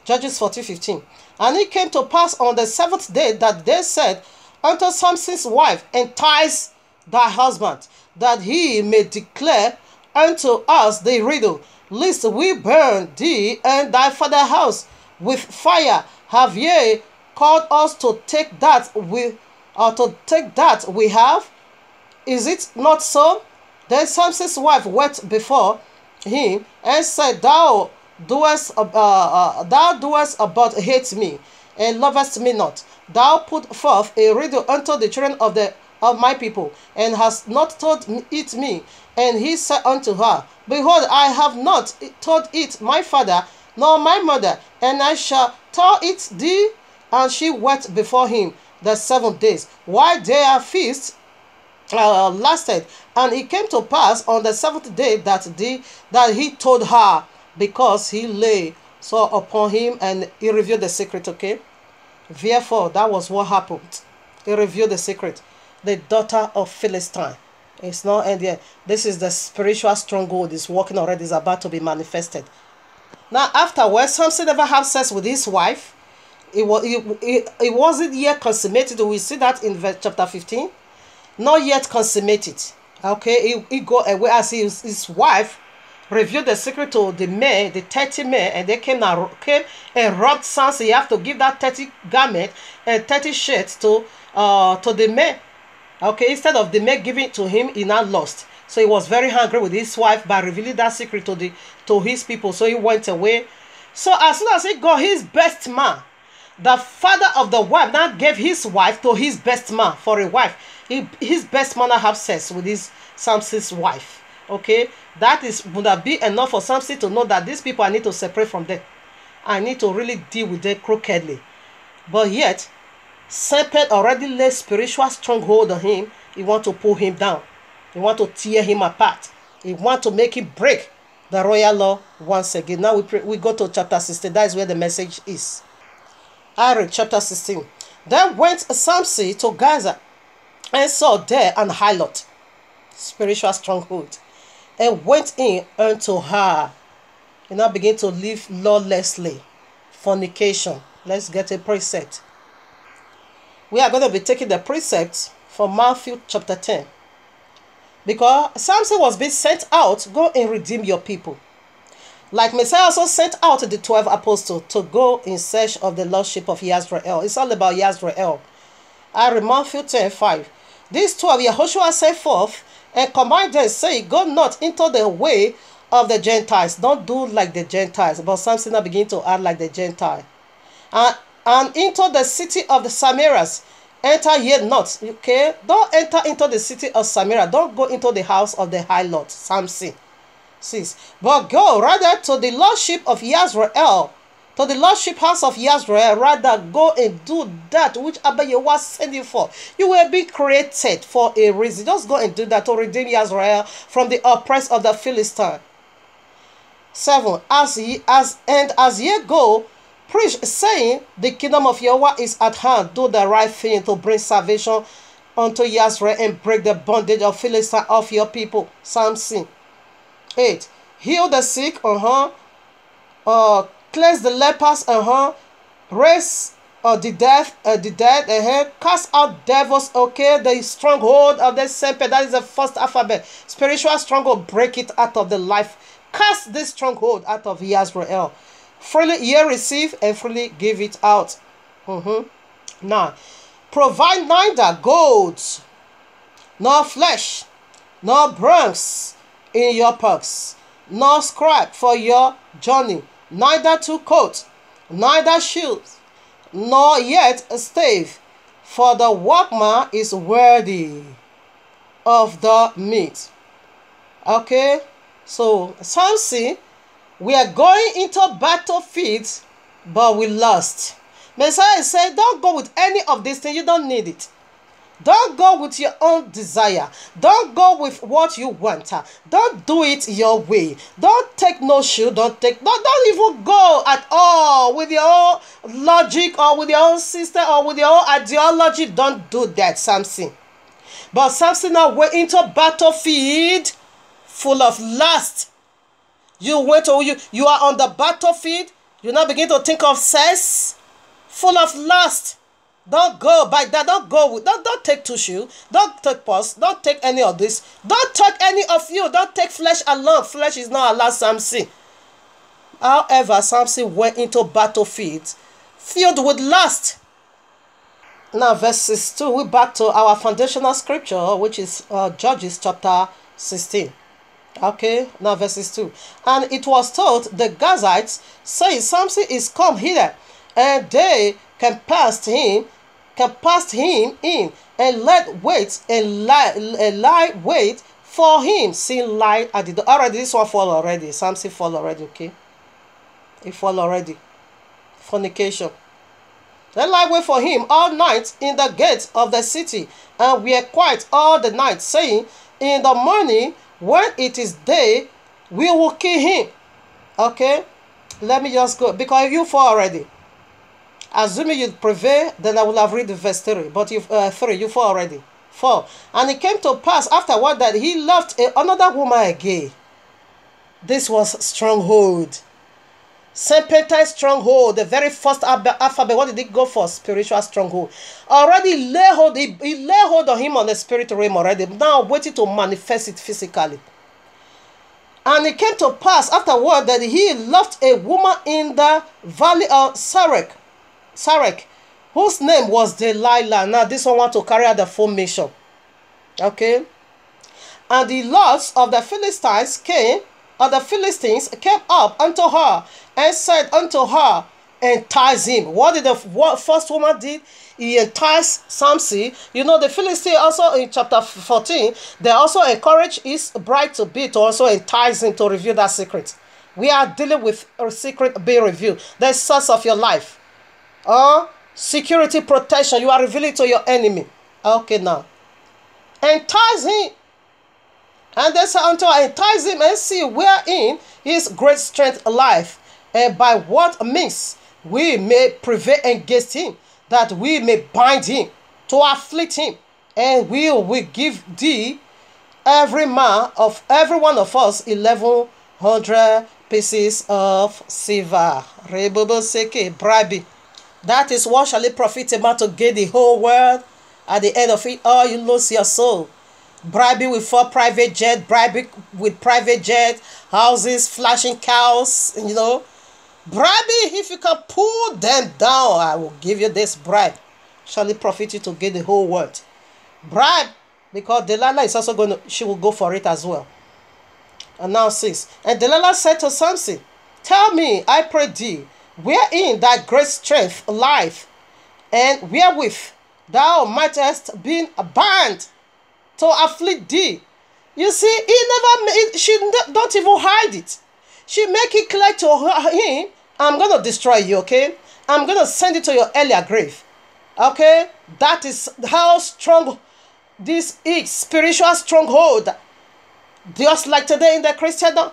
Judges 14:15. And it came to pass on the 7th day that they said unto Samson's wife, Entice thy husband, that he may declare unto us the riddle, lest we burn thee and thy father's house with fire. Have ye called us to take that we have? Is it not so? Then Samson's wife went before him and said, Thou doest but hate me, and lovest me not. Thou put forth a riddle unto the children of the of my people, and has not told it me. And he said unto her, Behold, I have not told it my father nor my mother, and I shall tell it thee. And she wept before him the 7 days, while their feast lasted. And it came to pass on the 7th day that he told her, because he lay so upon him, and he revealed the secret. Okay, therefore that was what happened. He revealed the secret. The daughter of Philistine. It's not ending. This is the spiritual stronghold. Is working already. Is about to be manifested. Now afterwards, Samson never had sex with his wife. It wasn't yet consummated. We see that in verse chapter 15. Not yet consummated. Okay, he go away as his wife revealed the secret to the men, the 30 men, and they came and robbed Samson. You have to give that 30 garment and 30 shirts to the men. Okay, instead of the men giving it to him, he now lost. So he was very angry with his wife by revealing that secret to his people. So he went away. So as soon as he got his best man, the father of the wife now gave his wife to his best man for a wife. His best man have sex with his Samson's wife. Okay, would that be enough for Samson to know that these people, I need to separate from them. I need to really deal with them crookedly. But yet, serpent already laid spiritual stronghold on him. He want to pull him down. He want to tear him apart. He want to make him break the royal law once again. Now we go to chapter 16. That is where the message is. I read chapter 16. Then went Samson to Gaza, and saw there an harlot, spiritual stronghold, and went in unto her. And now begin to live lawlessly, fornication. Let's get a precept. We are going to be taking the precepts from Matthew chapter 10. Because Samson was being sent out, go and redeem your people. Like Messiah also sent out the 12 apostles to go in search of the lordship of Yisrael. It's all about Yisrael. I read Matthew 10:5. These 12 Yahushua sent forth and commanded them, saying, Go not into the way of the Gentiles. Don't do like the Gentiles. But Samson now begin to act like the Gentile. And into the city of the Samaritans, enter ye not. Okay? Don't enter into the city of Samaria. Don't go into the house of the harlot, Samson. 6. But go rather to the lordship of Yisrael, to the lordship house of Yisrael. Rather go and do that which Abba Yehovah sent you for. You were being created for a reason. Just go and do that to redeem Yisrael from the oppress of the Philistine. 7. As ye go, preach, saying, the kingdom of Yehovah is at hand. Do the right thing to bring salvation unto Yisrael and break the bondage of Philistine of your people. Samson. 8. Heal the sick, cleanse the lepers, raise the dead, cast out devils. Okay, the stronghold of the serpent. That is the first alphabet. Spiritual stronghold, break it out of the life. Cast this stronghold out of Yisrael. Freely ye receive and freely give it out. 9. Provide neither gold, nor flesh, nor bronze in your purse, nor scribe for your journey, neither two coats, neither shoes, nor yet a stave, for the workman is worthy of the meat. Okay, so Samson, we are going into battlefield, but we lost. Messiah said, don't go with any of these things. You don't need it. Don't go with your own desire. Don't go with what you want. Don't do it your way. Don't take no shoe. Don't even go at all with your own logic or with your own system or with your own ideology. Don't do that, Samson. But Samson now went into battlefield full of lust. You are on the battlefield. You now begin to think of sex full of lust. Don't go by that. Don't take tissue. Don't take pulse. Don't take any of this. Don't take any of you. Don't take flesh alone. Flesh is not allowed, Samson. However, Samson went into battlefield filled with lust. Now, verses 2, we're back to our foundational scripture, which is Judges chapter 16. Okay, now verses 2. And it was told the Gazites, saying, Samson is come hither, and they compassed can pass him in and let wait and lie wait for him. See, lie at the door. Already, this one fall already. Samson fall already, okay? It fall already. Fornication. Then lie wait for him all night in the gates of the city, and we are quiet all the night, saying, in the morning, when it is day, we will kill him. Okay? Let me just go. Because you fall already. Assuming you prevail, then I will have read the verse 3. But you 3, you fall already. 4. And it came to pass afterward that he loved another woman again. This was stronghold. Serpentine stronghold, the very first alphabet. What did it go for? Spiritual stronghold. Already lay hold, he lay hold on him on the spirit realm already. Now waiting to manifest it physically. And it came to pass afterward that he loved a woman in the valley of Sarek, whose name was Delilah. Now this one want to carry out the full mission. Okay. And the lords of the Philistines came up unto her and said unto her, entice him. What did the first woman did? He enticed Samson. You know, the Philistine also in chapter 14, they also encourage his bride to be to also entice him to reveal that secret. We are dealing with a secret being revealed. The source of your life. Security protection. You are revealing to your enemy. Okay, now. Entice him. And they said unto her, entice him and see wherein his great strength lieth, and by what means we may prevail against him, that we may bind him, to afflict him, and we will give thee every one of us 1,100 pieces of silver. Bribe. That is what shall it profit a man to gain the whole world? At the end of it all, you lose your soul. Bribing with 4 private jets, bribing with private jet, houses, flashing cows, you know. Bribing, if you can pull them down, I will give you this bribe. Shall it profit you to get the whole world? Bribe, because Delilah is also she will go for it as well. And now 6. And Delilah said to Samson, tell me, I pray thee, wherein thy great strength lieth, and wherewith thou mightest be bound to afflict thee. You see, she don't even hide it. She make it clear to him, I'm going to destroy you, okay? I'm going to send you to your earlier grave. Okay? That is how strong this is, spiritual stronghold. Just like today in the Christendom,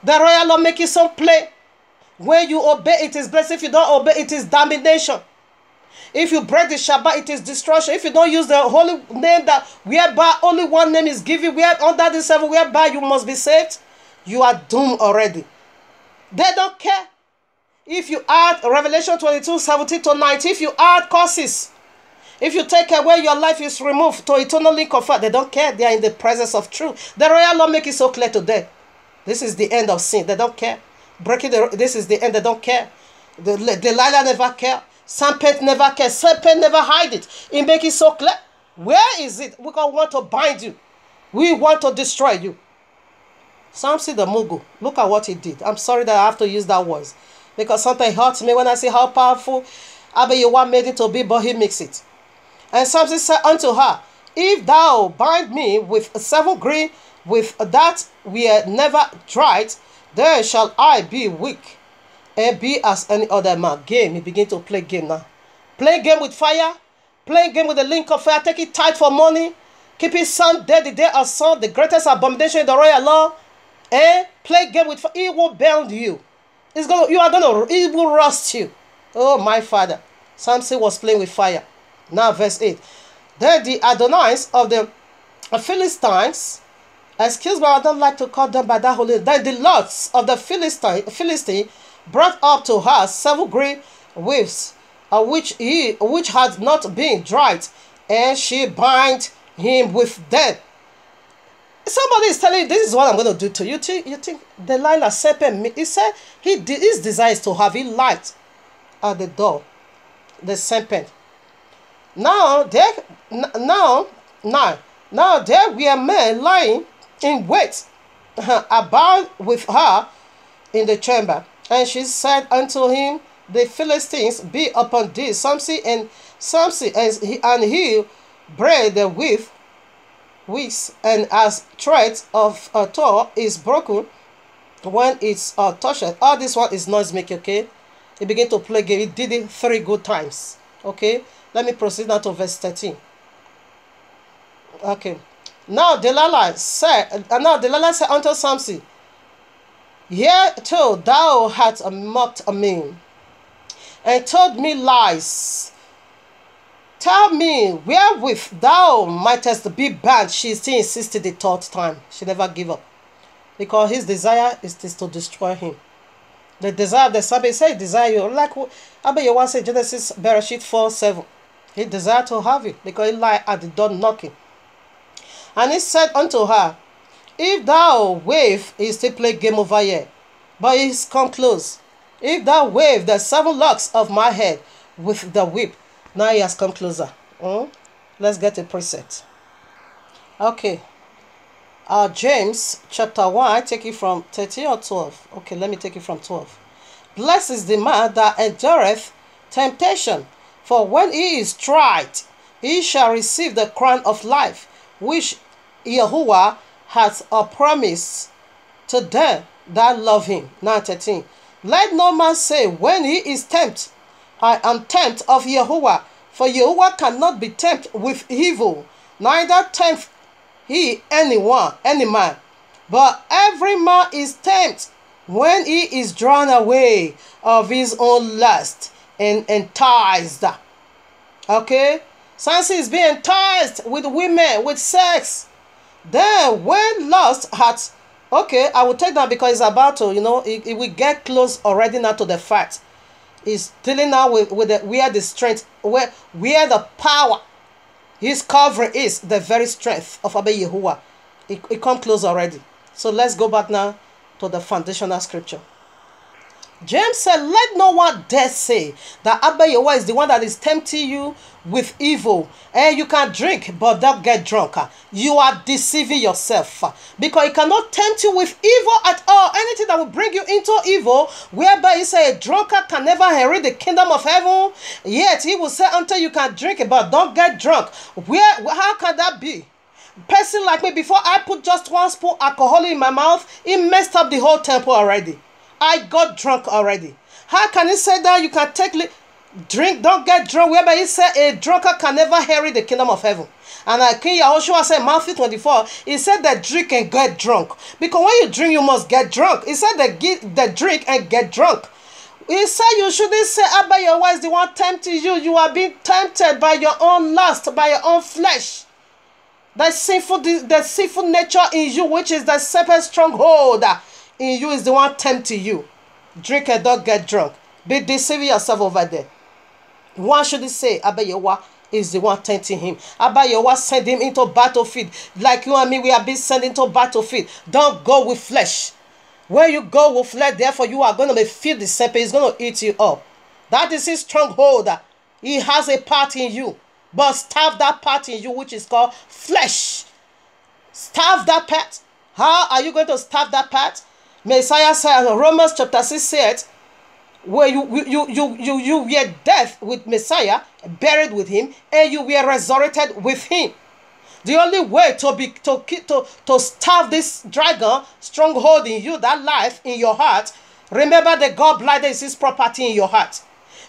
the royal law make it some play. When you obey, it is blessed. If you don't obey, it is damnation. If you break the Shabbat, it is destruction. If you don't use the holy name that whereby only one name is given, where under the 7 whereby you must be saved, you are doomed already. They don't care. If you add Revelation 22:17-19, if you add curses, if you take away your life is removed to eternally comfort, they don't care. They are in the presence of truth. The royal law make it so clear today. This is the end of sin. They don't care. This is the end. They don't care. Delilah never care. Serpent never care. Serpent never hide it. It make it so clear. Where is it? We don't want to bind you. We want to destroy you. Samson the Mugu. Look at what he did. I'm sorry that I have to use that word, because something hurts me when I see how powerful Abiyawa made it to be, but he makes it. And Samson said unto her, if thou bind me with 7 green, with that we are never dried, then shall I be weak and be as any other man. Game. He begin to play game now. Play game with fire. Play game with the link of fire. Take it tight for money. Keep it sun dead the day of sun. The greatest abomination in the royal law. And play game with fire. It will bend you. It will rust you. Oh my father. Samson was playing with fire. Now verse 8. Then the Adonias of the Philistines, excuse me, I don't like to call them by that holy name. Then the lords of the Philistine brought up to her 7 green waves, which had not been dried, and she bind him with them. Somebody is telling you, this is what I'm going to do to you. You think Delilah serpent? He said his desire is to have it light at the door, the serpent. Now there were men lying in wait about with her in the chamber. And she said unto him, the Philistines be upon thee. Samson and he braid the weeks, and as thread of a Thor is broken when it's touched. All this one is noise making, okay? He began to play game. He did it 3 good times. Okay, let me proceed now to verse 13. Okay. Now Delilah said unto Samson, Hereto thou hast mocked me, and told me lies. Tell me wherewith thou mightest be bound. She still insisted the 3rd time. She never gave up. Because his desire is to destroy him. The desire of the Sabbath, say desire you. Like Abba Yehowa said, Genesis Bereshit 4:7. He desired to have you because he lied at the door knocking. And he said unto her, If thou wave, he still play game over here. But he's come close. If thou wave the 7 locks of my head with the whip. Now he has come closer. Let's get a preset. Okay. James chapter 1, I take it from 13 or 12. Okay, let me take it from 12. Blessed is the man that endureth temptation, for when he is tried, he shall receive the crown of life, which Yahuwah hath promised to them that love him. Now 13. Let no man say when he is tempted, I am tempted of Yahuwah, for Yahuwah cannot be tempted with evil, neither tempt he any man. But every man is tempted when he is drawn away of his own lust and enticed. Okay? Samson is being enticed with women, with sex. Then when lust hath, okay, I will take that because it's about to, it will get close already now to the fact. He's dealing now with where the strength, where the power, his covering is the very strength of Abba Yehowa. It come close already. So let's go back now to the foundational scripture. James said, let no one dare say that Abba Yehowa is the one that is tempting you with evil. And you can drink, but don't get drunk. You are deceiving yourself. Because he cannot tempt you with evil at all. Anything that will bring you into evil, whereby he say a drunkard can never inherit the kingdom of heaven. Yet he will say until you can drink it, but don't get drunk. How can that be? Person like me, before I put just 1 spoon alcohol in my mouth, it messed up the whole temple already. I got drunk already. How can he say that you can drink, don't get drunk, whereby he said a drunkard can never inherit the kingdom of heaven? And like King Yahushua said, Matthew 24, he said that drink and get drunk. Because when you drink, you must get drunk. He said that drink and get drunk. He said you shouldn't say Abba Yehowa is the one tempting you. You are being tempted by your own lust, by your own flesh. The sinful nature in you, which is the serpent stronghold in you, is the one tempting you. Drink and don't get drunk. Be deceiving yourself over there. Why should he say Abba Yehowa is the one tempting him? Abba Yehowa sent him into battlefield. Like you and me, we have been sent into battlefield. Don't go with flesh. When you go with flesh, therefore you are going to be filled the serpent. He's going to eat you up. That is his stronghold. He has a part in you. But starve that part in you, which is called flesh. Starve that part. How are you going to starve that part? Messiah said in Romans chapter 6 said, where you were dead with Messiah, buried with him, and you were resurrected with him. The only way to starve this dragon stronghold in you, that life in your heart, remember that God blighted is his property in your heart.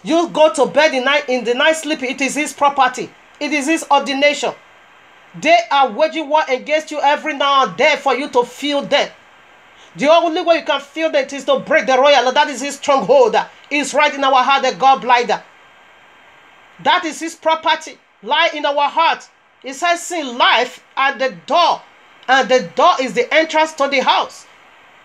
You go to bed in the night sleep, it is his property. It is his ordination. They are waging war against you every now and then for you to feel dead. The only way you can feel that is to break the royal law. That is his stronghold. It's right in our heart, the God blighter. That is his property. Lie in our heart. It says sin life at the door. And the door is the entrance to the house.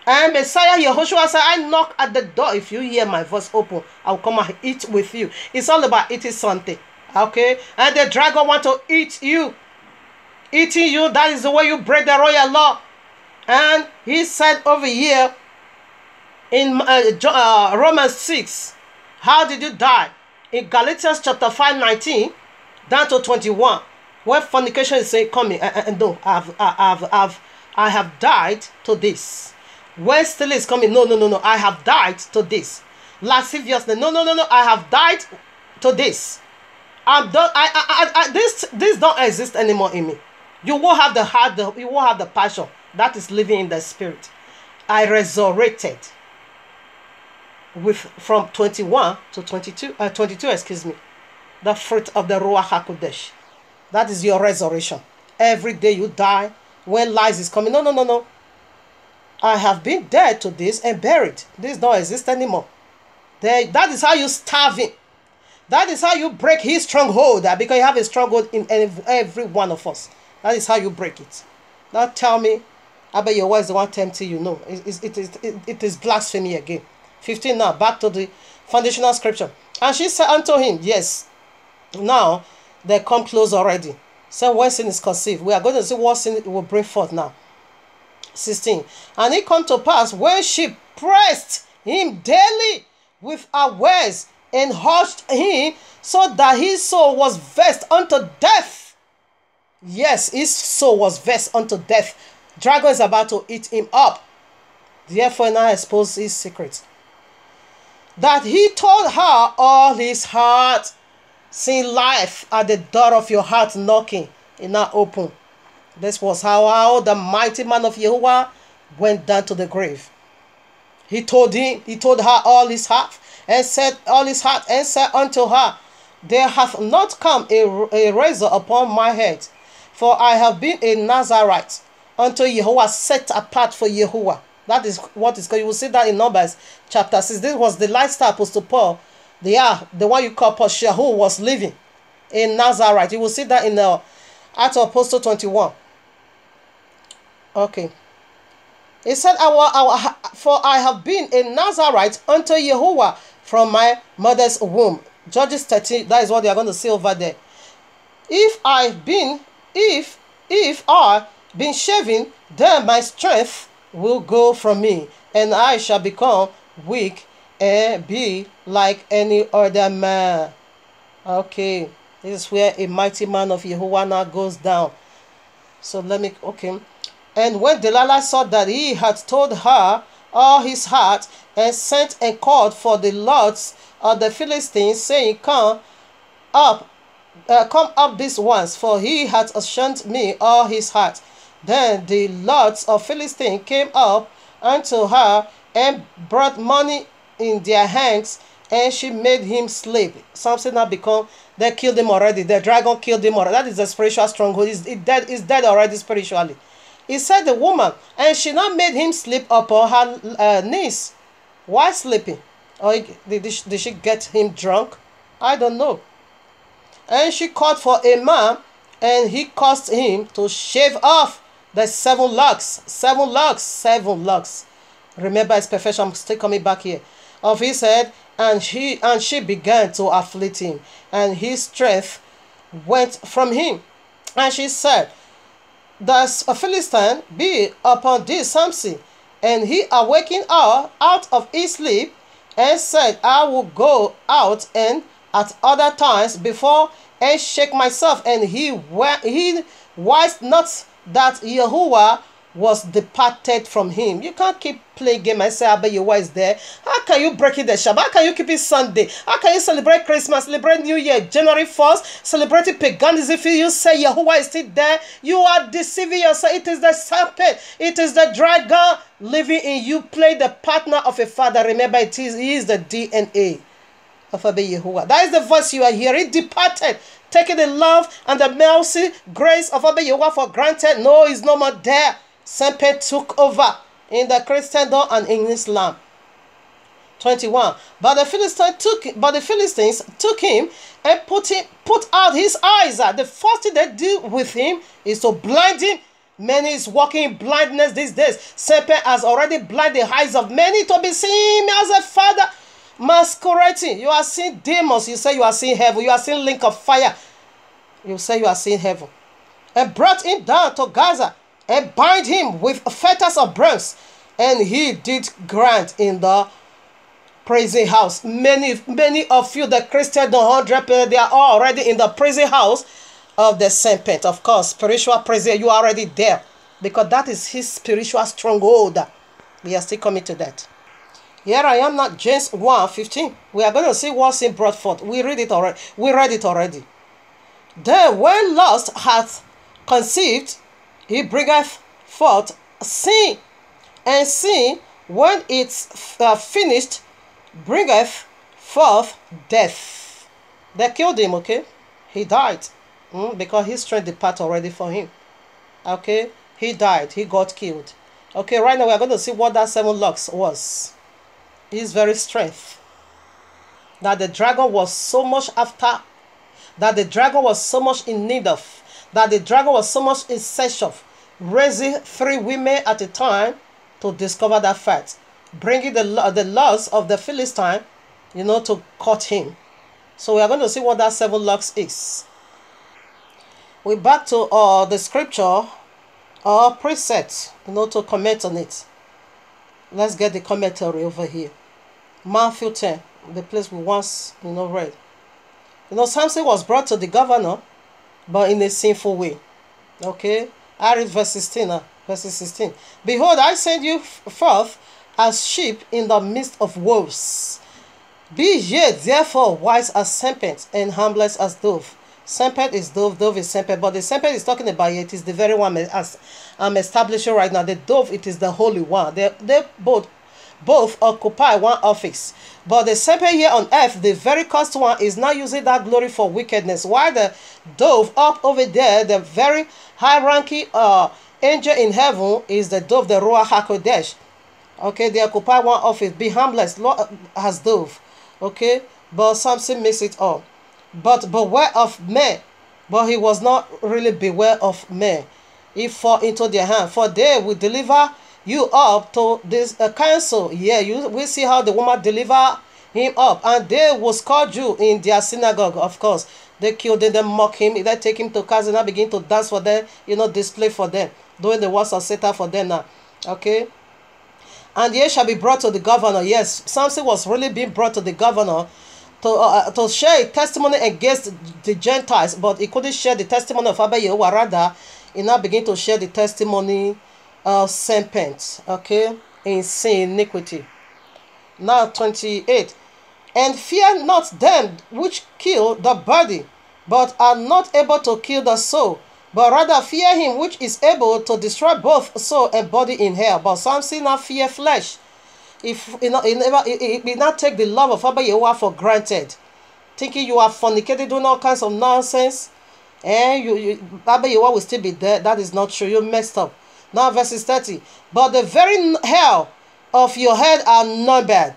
And Messiah Yehoshua said, I knock at the door. If you hear my voice open, I'll come and eat with you. It's all about eating something. Okay? And the dragon want to eat you. Eating you, that is the way you break the royal law. And he said over here in Romans 6, how did you die? In Galatians chapter 5:19 down to 21, where fornication is saying, coming, no, I have died to this. When still is coming, no, I have died to this. lasciviousness. No. I have died to this. I'm done. This don't exist anymore in me. You won't have the heart. You won't have the passion that is living in the spirit. I resurrected from 21 to 22. 22. Excuse me. The fruit of the Ruach HaKodesh. That is your resurrection. Every day you die when lies is coming. No. I have been dead to this and buried. This don't exist anymore. That is how you starve him. That is how you break his stronghold. Because you have a stronghold in every one of us. That is how you break it. Now tell me, I bet your wife is the one tempting you. No, it is blasphemy again. 15 now, back to the foundational scripture. And she said unto him, yes, now they come close already. So when sin is conceived, we are going to see what sin will bring forth now. 16. And it come to pass when she pressed him daily with her words and hushed him, so that his soul was vexed unto death. Yes, his soul was vexed unto death. Dragon is about to eat him up. Therefore now expose his secret. That he told her all his heart. See life at the door of your heart knocking, and not open. This was how the mighty man of Yahuwah went down to the grave. He told her all his heart, and said unto her, there hath not come a razor upon my head, for I have been a Nazarite unto Yahuwah, set apart for Yahuwah. That is what is called. You will see that in Numbers chapter 6. This was the lifestyle Apostle Paul, the one you call Paul, who was living in Nazarite. You will see that in the Acts of Apostle 21. Okay. He said, for I have been a Nazarite unto Yahuwah from my mother's womb. Judges 13, that is what they are going to see over there. If I been shaven, then my strength will go from me, and I shall become weak and be like any other man. Okay, this is where a mighty man of Yahuwah now goes down. So okay. And when Delilah saw that he had told her all his heart, and sent and called for the lords of the Philistines, saying, come up this once, for he hath ashamed me all his heart. Then the lords of Philistine came up unto her, and brought money in their hands, and she made him sleep. Something now become, they killed him already. The dragon killed him already. That is a spiritual stronghold. He's dead already spiritually. He said the woman, and she now made him sleep upon her knees. Why sleeping? Or did she get him drunk? I don't know. And she called for a man, and he caused him to shave off the 7 locks. 7 locks. 7 locks. Remember his perfection. I'm still coming back here. Of his head, and she began to afflict him, and his strength went from him. And she said, does a Philistine be upon thee, Samson? And he awakened her out of his sleep, and said, I will go out and at other times before and shake myself. And he wist not that Yahuwah was departed from him. You can't keep playing game and say, I bet Yahuwah is there. How can you break it the Shabbat? How can you keep it Sunday? How can you celebrate Christmas, celebrate New Year, January 1st, celebrating paganism? If you say Yahuwah is still there, you are deceiving yourself. It is the serpent, it is the dragon living in you. Play the partner of a father. Remember, he is the DNA of Abba Yahuwah. That is the voice you are hearing. It departed, taking the love and the mercy, grace of Abba Yahuwah for granted. No, he's no more there. Serpent took over in the Christendom and in Islam. 21. But the Philistines took him and put out his eyes. The first thing they do with him is to blind him. Many is walking in blindness these days. Serpent has already blinded the eyes of many to be seeing him as a father, masquerading. You are seeing demons. You say you are seeing heaven. You are seeing link of fire. You say you are seeing heaven. And brought him down to Gaza, and bind him with fetters of bronze, and he did grant in the prison house. Many of you, the Christian, the 100%, they are all already in the prison house of the serpent. Of course, spiritual prison, you are already there, because that is his spiritual stronghold. We are still coming to that. Here I am now, James 1:15. We are going to see what sin brought forth. We read it already. Then when lust hath conceived, he bringeth forth sin. And sin, when it's finished, bringeth forth death. They killed him, okay? He died. Because his strength departed already for him. Okay? He died. He got killed. Okay, right now we are going to see what that 7 locks was. His very strength. That the dragon was so much after. That the dragon was so much in need of. That the dragon was so much in search of. Raising 3 women at a time to discover that fact. Bringing the laws of the Philistine, to cut him. So we are going to see what that 7 locks is. We're back to the scripture or preset, to comment on it. Let's get the commentary over here. Matthew 10, the place we once, read. Samson was brought to the governor, but in a sinful way. Okay? I read verse 16. Verse 16. Behold, I send you forth as sheep in the midst of wolves. Be ye therefore wise as serpents and harmless as dove. Serpent is dove, dove is serpent, but the serpent is talking about it is the very one as I'm establishing right now. The dove, it is the Holy One. They both occupy one office. But the serpent here on earth, the very cursed one, is not using that glory for wickedness. While the dove up over there, the very high-ranking angel in heaven, is the dove, the Ruach HaKodesh. Okay, they occupy one office. Be harmless, as dove. Okay, but Samson makes it all. But beware of men. But he was not really beware of men. He fall into their hand. For they will deliver you up to this council. Yeah, you will see how the woman deliver him up. And they will scourge you in their synagogue, of course. They killed him, they mock him, they take him to cousin and begin to dance for them, display for them. Doing the works of Satan for them now. Okay? And ye shall be brought to the governor. Yes, Samson was really being brought to the governor to share a testimony against the Gentiles, but he couldn't share the testimony of Abba Yehovah. Rather, he now began to share the testimony of serpents, okay, in sin, iniquity. Now 28. And fear not them which kill the body, but are not able to kill the soul, but rather fear him which is able to destroy both soul and body in hell. But Samson not fear flesh. If he not take the love of Abba Yehovah for granted, thinking you are fornicating, doing all kinds of nonsense, and Abba Yehovah will still be there. That is not true. You messed up. Now verses 30. But the very hair of your head are numbered.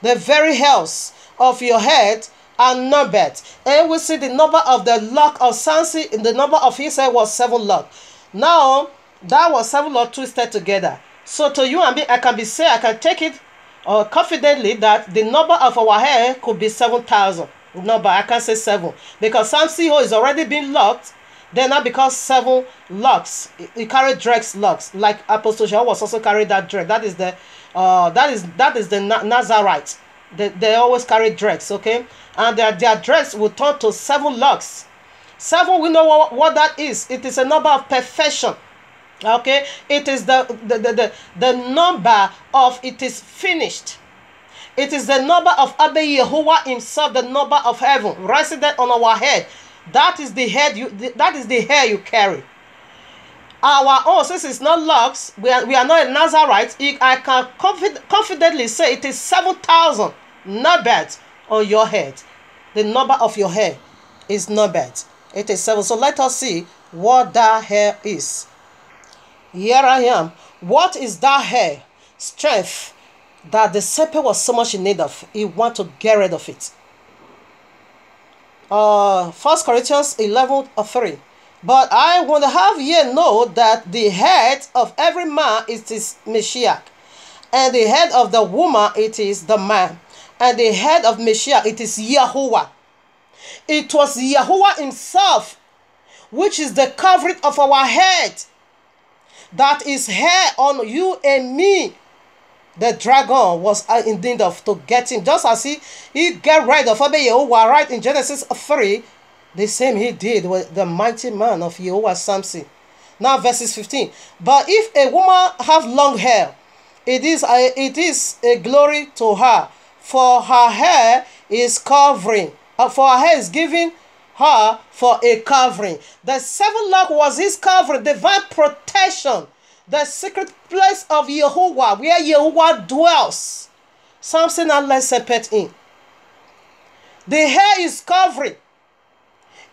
The very hairs of your head are numbered. And we see the number of the lock of Samson, in the number of his head was 7 lock. Now that was 7 lock twisted together. So to you and me, I can take it confidently that the number of our hair could be 7,000. No, but I can't say 7 because Samson is already been locked. Then not because 7 locks. He carried dregs locks, like Apostle John was also carried that dreg. That is the Nazarite. They always carry dregs, okay, and their dregs will turn to 7 locks. 7, we know what that is. It is a number of perfection. Okay, it is the number of it is finished. It is the number of Abba Yehovah himself, the number of heaven resident on our head. That is the head that is the hair you carry. Our own, since it's not locks, we are not a Nazarite. I can confidently say it is 7,000 numbered on your head. The number of your hair is numbered. It is 7. So let us see what that hair is. Here I am. What is that hair? Strength that the serpent was so much in need of. He want to get rid of it. 1 Corinthians 11:3. But I would have ye know that the head of every man is Mashiach, and the head of the woman it is the man, and the head of Mashiach it is Yahuwah. It was Yahuwah himself, which is the covering of our head. That is hair on you and me. The dragon was in need of to get him. Just as he get rid of Abba Yehovah, right in Genesis 3, the same he did with the mighty man of Yehovah, Samson. Now verses 15. But if a woman have long hair, It is a glory to her, for her hair is covering, for her hair is given her for a covering. The 7 lock was his covering, divine protection, the secret place of Yehovah, where Yehovah dwells. Samson and let serpent in. The hair is covering.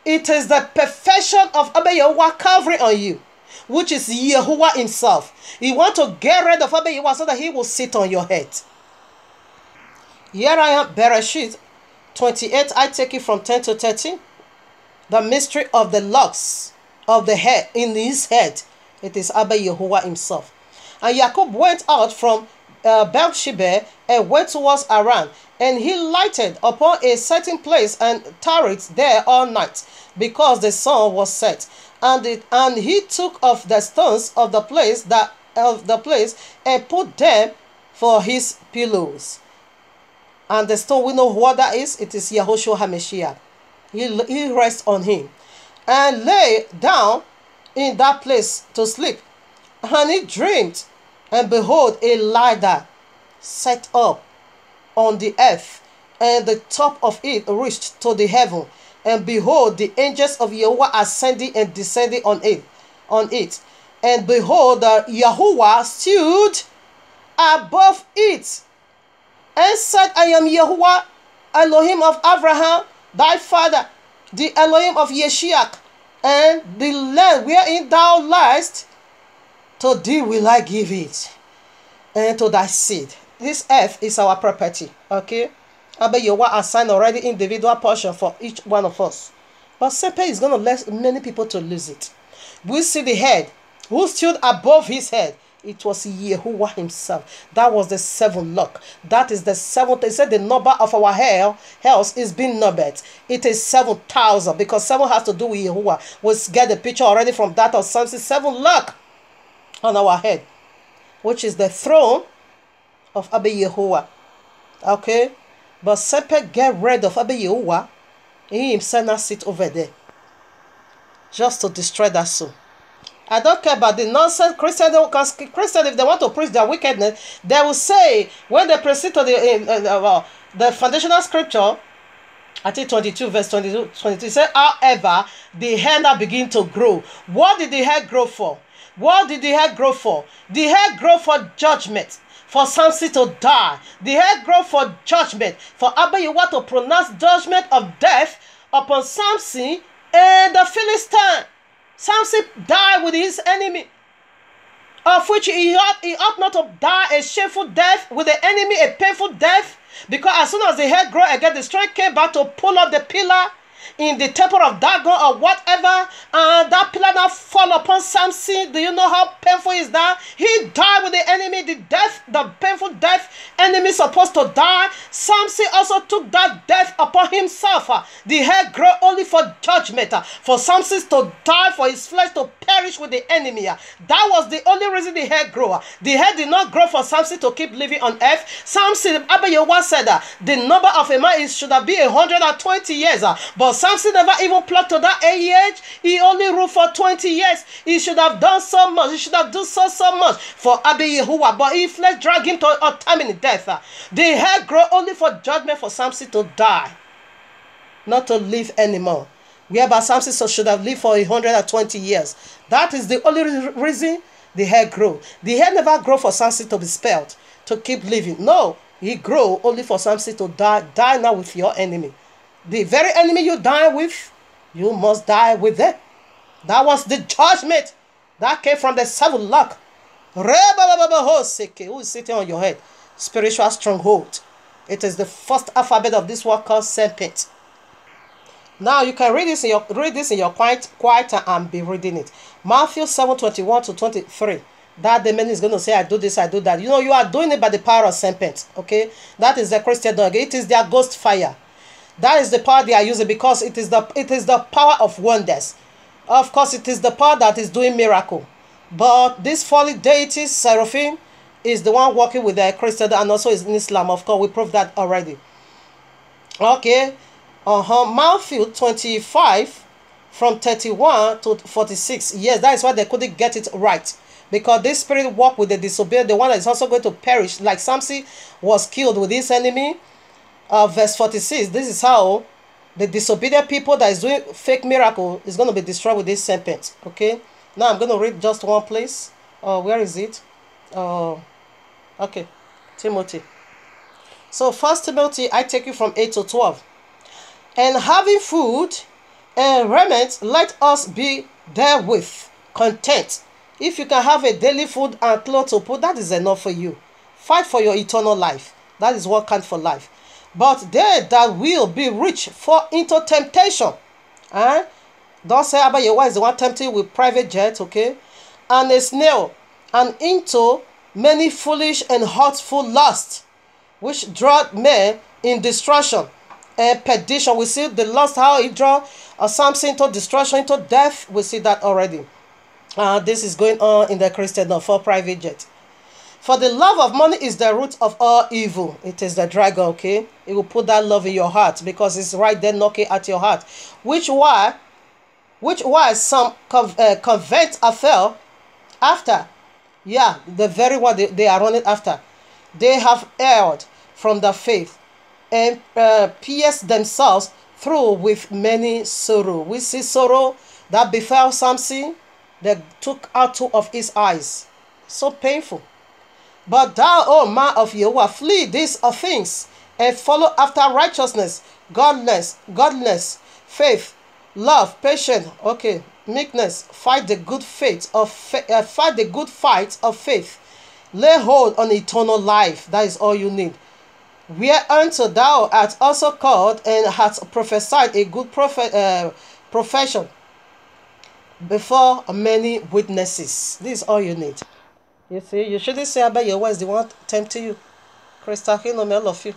It is the perfection of Abba Yehovah covering on you, which is Yehovah himself. You want to get rid of Abba Yehovah so that he will sit on your head. Here I am, Bereshit 28. I take it from 10 to 13. The mystery of the locks of the head in his head. It is Abba Yehovah himself. And Jacob went out from Beersheba and went towards Aram, and he lighted upon a certain place and tarried there all night, because the sun was set. And he took of the stones of the place and put them for his pillows. And the stone, we know what that is. It is Yahushua HaMashiach. He rests on him and lay down in that place to sleep. And he dreamed, and behold, a ladder set up on the earth, and the top of it reached to the heaven. And behold, the angels of Yahuwah ascending and descending on it. And behold, the Yahuwah stood above it, and said, I am Yahuwah, Elohim of Abraham, thy father, the Elohim of Yeshiach, and the land wherein thou liest, to thee will I give it, and to thy seed. This earth is our property, okay? Abba Yehovah assigned already individual portion for each one of us. But Sepe is going to let many people to lose it. We see the head. Who stood above his head? It was Yehovah himself. That was the 7th lock. That is the 7th. They said the number of our health is being numbered. It is 7,000, because 7 has to do with Yehovah. We'll get the picture already from that of Samson. 7 lock on our head, which is the throne of Abba Yehovah. Okay? But Sepe get rid of Abba Yehovah. He himself now sit over there, just to destroy that soul. I don't care about the nonsense Christians, because Christians, if they want to preach their wickedness, they will say, when they proceed to the foundational scripture, I think 22 verse 22, say, however, the hair now begin to grow. What did the hair grow for? What did the hair grow for? The hair grow for judgment, for Samson to die. The hair grow for judgment, for Abba Yehovah to pronounce judgment of death upon Samson and the Philistine. Samson died with his enemy, of which he ought not to die a shameful death with the enemy, a painful death, because as soon as the hair grew again, the strength came back to pull up the pillar in the temple of Dagon or whatever, and that pillar now fall upon Samson. Do you know how painful is that? He died with the enemy, the painful death enemy supposed to die. Samson also took that death upon himself. The hair grew only for judgment, for Samson to die, for his flesh to perish with the enemy. That was the only reason the hair grew. The hair did not grow for Samson to keep living on earth. Samson, Abba Yehovah said the number of a man should be 120 years, but Samson never even plucked to that age. He only ruled for 20 years. He should have done so much. He should have done so much for Abba Yehovah, but his flesh dragged him to a time in death. The hair grew only for judgment, for Samson to die, not to live anymore. Whereby Samson should have lived for 120 years. That is the only reason the hair grew. The hair never grew for Samson to be spared, to keep living. No, he grew only for Samson to die. Die now with your enemy. The very enemy you die with, you must die with them. That was the judgment that came from the 7th lock. Who is sitting on your head? Spiritual stronghold. It is the first alphabet of this word called serpent. Now you can read this in your quiet and be reading it. Matthew 7:21 to 23. That the man is going to say, I do this, I do that. You know, you are doing it by the power of serpent. Okay, that is the Christian dog. It is their ghost fire. That is the power they are using, because it is the power of wonders. Of course, it is the power that is doing miracle. But this fallen deity, Seraphim, is the one working with the Christian, and also is in Islam. Of course, we proved that already. Okay. Matthew 25 from 31 to 46. Yes, that is why they couldn't get it right. because this spirit walk with the disobedient, the one that is also going to perish, like Samson was killed with his enemy. Verse 46, this is how the disobedient people that is doing fake miracle is going to be destroyed with this serpent. Okay, now I'm going to read just one place. Where is it? Okay, Timothy. So 1 Timothy, I take you from 8 to 12. And having food and raiment, let us be therewith content. If you can have a daily food and clothes to put, that is enough for you. Fight for your eternal life. That is what counts for life. But they that will be rich fall into temptation. Don't say about your wife is the one tempted with private jet, okay? And a snail, and into many foolish and hurtful lusts, which draw men in destruction and perdition. We see the lust, how it draw Samson into destruction, into death. We see that already. This is going on in the Christendom for private jet. For the love of money is the root of all evil. It is the dragon, okay? It will put that love in your heart because it's right there knocking at your heart. Which why some convert after. Yeah, the very one they are running after. They have erred from the faith and pierced themselves through with many sorrow. We see sorrow that befell Samson. They took out 2 of his eyes. So painful. But thou, O man of Yahweh, flee these things and follow after righteousness, godliness, faith, love, patience, okay, meekness. Fight the good fight of faith. Lay hold on eternal life. That is all you need. Whereunto thou art also called and hast prophesied a good profession before many witnesses. This is all you need. You see, you shouldn't say about your wife the one tempting you. Crystal Hill, all of you.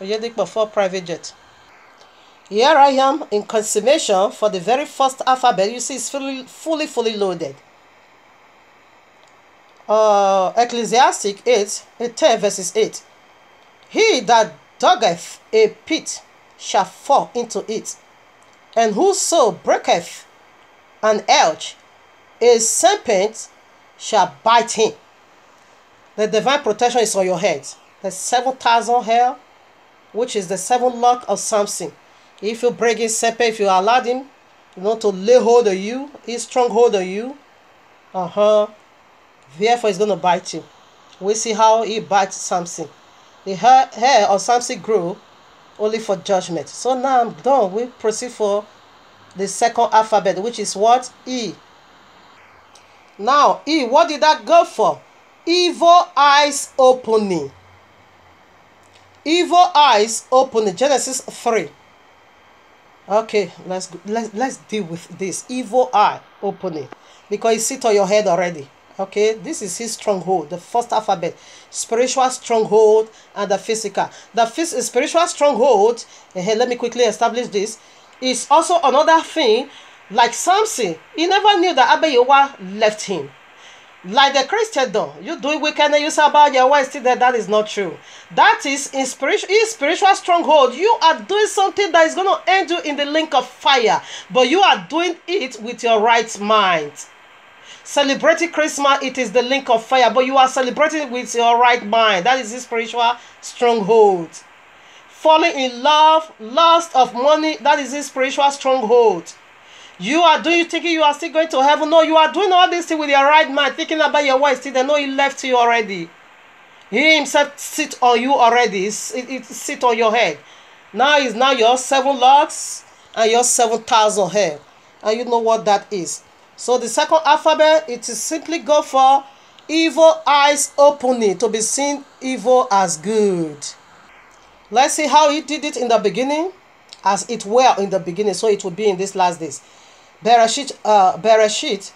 You before private jet. Here I am in consummation for the very first alphabet. You see, it's fully loaded. Ecclesiastic 10 verses 8. He that diggeth a pit shall fall into it, and whoso breaketh an edge, a serpent shall bite him. The divine protection is on your head. The 7,000 hair, which is the 7 lock of Samson. If you break his serpent, if you allow him, to lay hold of you, his strong hold on you, therefore he's going to bite you. We see how he bites Samson. The hair of Samson grew only for judgment. So now I'm done. We proceed for the second alphabet, which is what? E. Now, E, what did that go for? Evil eyes opening. Evil eyes opening. Genesis 3. Okay, let's deal with this. Evil eye opening. Because it sits on your head already. Okay, this is his stronghold. The first alphabet. Spiritual stronghold and the physical. The spiritual stronghold, let me quickly establish this, is also another thing. Like Samson, he never knew that Abayewa left him. Like the Christendom, you doing wicked and you say about your wife still there. That is not true. That is in spiritual stronghold. You are doing something that is going to end you in the link of fire, but you are doing it with your right mind. Celebrating Christmas, it is the link of fire, but you are celebrating it with your right mind. That is the spiritual stronghold. Falling in love, lust of money, that is the spiritual stronghold. You are thinking you are still going to heaven. No, you are doing all this thing with your right mind, thinking about your wife still. They know he left you already. He himself sit on you already. It sit on your head. Now is now your 7 locks and your 7,000 hair. And you know what that is. So the second alphabet, it is simply go for evil eyes opening, to be seen evil as good. Let's see how he did it in the beginning, as it were in the beginning, so it will be in these last days. Bereshit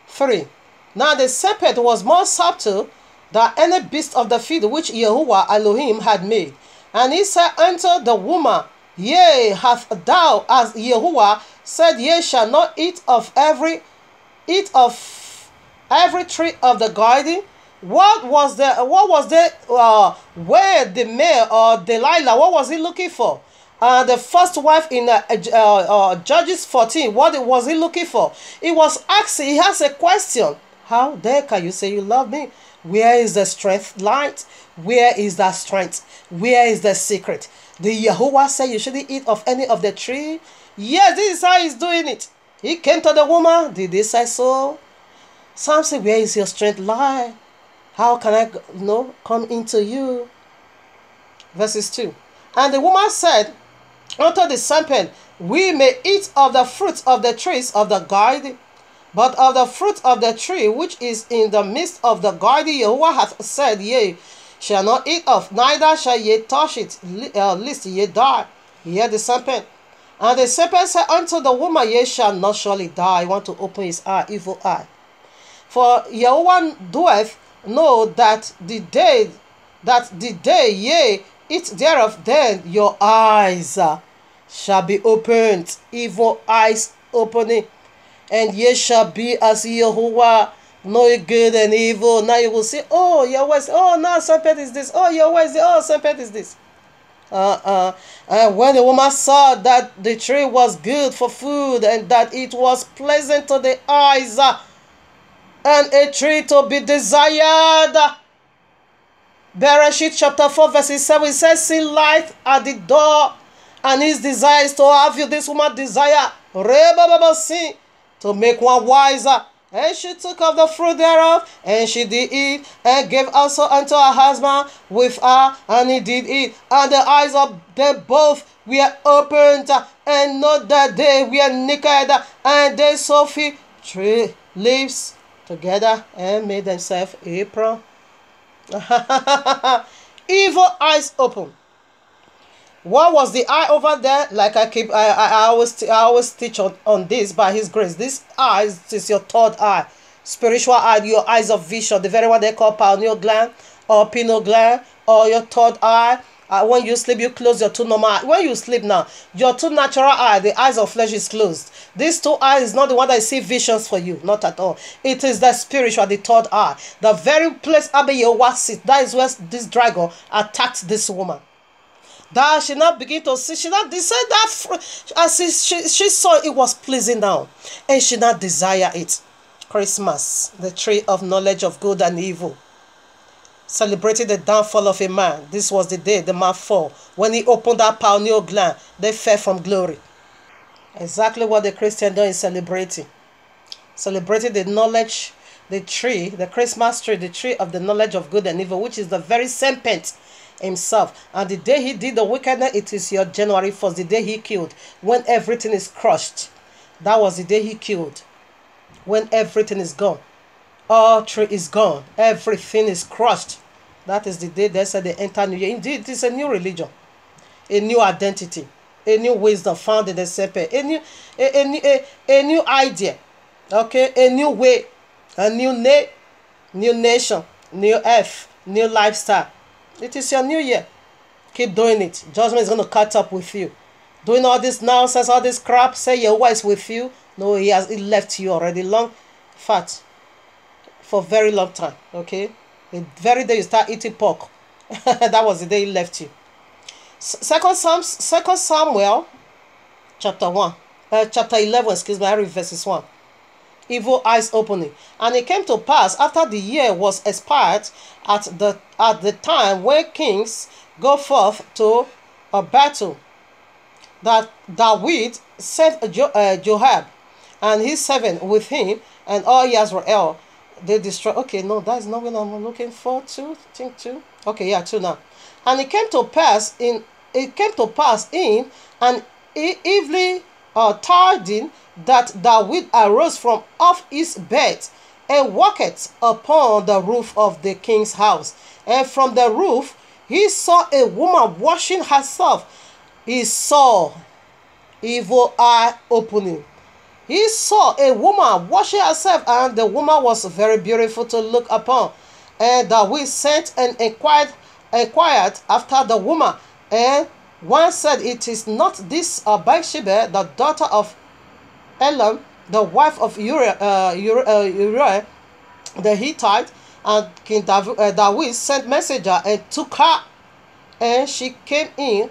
3. Now the serpent was more subtle than any beast of the field which Yahuwah Elohim had made. And he said unto the woman, Yea, hath thou, as Yahuwah said, ye shall not eat of every tree of the garden. What was where the male or Delilah, what was he looking for? The first wife in Judges 14, what was he looking for? He was asking, he has a question. How dare can you say you love me? Where is the strength light? Where is that strength? Where is the secret? The Yahuwah said you shouldn't eat of any of the tree. Yes, this is how he's doing it. He came to the woman. Did they say so? Some say, where is your strength lie? How can I come into you? Verses 2. And the woman said unto the serpent, we may eat of the fruit of the trees of the garden, but of the fruit of the tree which is in the midst of the garden, Yahuwah hath said, ye shall not eat of, neither shall ye touch it, lest ye die. Hear the serpent. And the serpent said unto the woman, ye shall not surely die. I want to open his eye, evil eye. For Yahuwah doeth know that the day ye eat thereof, then your eyes shall be opened, evil eyes opening, and ye shall be as Yahuwah, knowing good and evil. Now you will say, oh, Yahweh, oh, now serpent is this, oh, Yahweh is this, oh, serpent is this. And when the woman saw that the tree was good for food, and that it was pleasant to the eyes, and a tree to be desired. Bereshit chapter 4 verses 7, it says, see light at the door, and his desire is to have you. This woman desire to make one wiser. And she took of the fruit thereof, and she did eat, and gave also unto her husband with her, and he did eat. And the eyes of them both were opened, and not that they were naked, and they sewed fig tree leaves together, and made themselves apron. Evil eyes open. What was the eye over there? Like I always teach on this by his grace. This eye is your third eye, spiritual eye, your eyes of vision, the very one they call pineal gland or pineal gland, or your third eye. When you sleep, you close your two normal eyes. When you sleep now, your two natural eye, the eyes of flesh, is closed. These two eyes is not the one that see visions for you, not at all. It is the spiritual, the third eye, the very place Abiyahuwah sits. That is where this dragon attacked this woman. That she now begin to see, she now decided that as she saw it was pleasing now, and she now desire it. Christmas, the tree of knowledge of good and evil, celebrated the downfall of a man. This was the day the man fell. When he opened that pineal gland, they fell from glory. Exactly what the Christian doing is celebrating. Celebrating the knowledge, the tree, the Christmas tree, the tree of the knowledge of good and evil, which is the very serpent himself. And the day he did the wickedness, it is your January 1st, the day he killed, when everything is crushed. That was the day he killed, when everything is gone. All tree is gone, everything is crushed. That is the day they said they enter new year. Indeed, it is a new religion, a new identity, a new wisdom found in the serpent, a new idea, okay, a new way, a new name, new nation, new earth, new lifestyle. It is your new year. Keep doing it. Judgment is going to catch up with you. Doing all this nonsense, all this crap, say Yahuwah is with you. No, he left you already long, fat, for a very long time, okay? The very day you start eating pork, that was the day he left you. Second Samuel, chapter 11, excuse me, I read verses 1. Evil eyes opening. And it came to pass after the year was expired, at the time when kings go forth to a battle, that David sent Joab and his servant with him and all Israel. They destroy. Okay, no, that's not what I'm looking for. Two. Okay, yeah, 2 now. And it came to pass in an evening tiding that David arose from off his bed and walked upon the roof of the king's house. And from the roof he saw a woman washing herself. He saw evil eye opening. He saw a woman washing herself, and the woman was very beautiful to look upon. And David sent and inquired after the woman. And one said, it is not this Bathsheba, the daughter of Elam, the wife of Uriah the Hittite. And King David sent messenger and took her, and she came in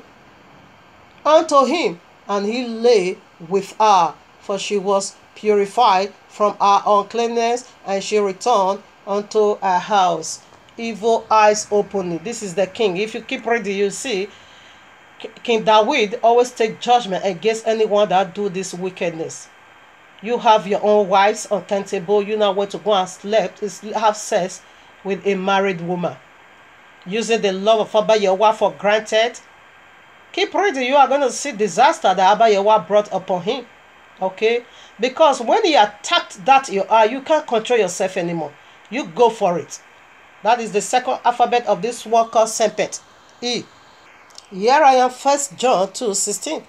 unto him, and he lay with her, for she was purified from her uncleanness, and she returned unto her house. Evil eyes opening. This is the king. If you keep reading, you see King David always take judgment against anyone that do this wickedness. You have your own wives untentable. You know where to go and have sex with a married woman, using the love of Abba Yehowa for granted. Keep reading. You are going to see disaster that Abba Yehowa brought upon him. Okay? Because when he attacked that you can't control yourself anymore. You go for it. That is the second alphabet of this word called serpent. E. Here I am, 1 John 2:16.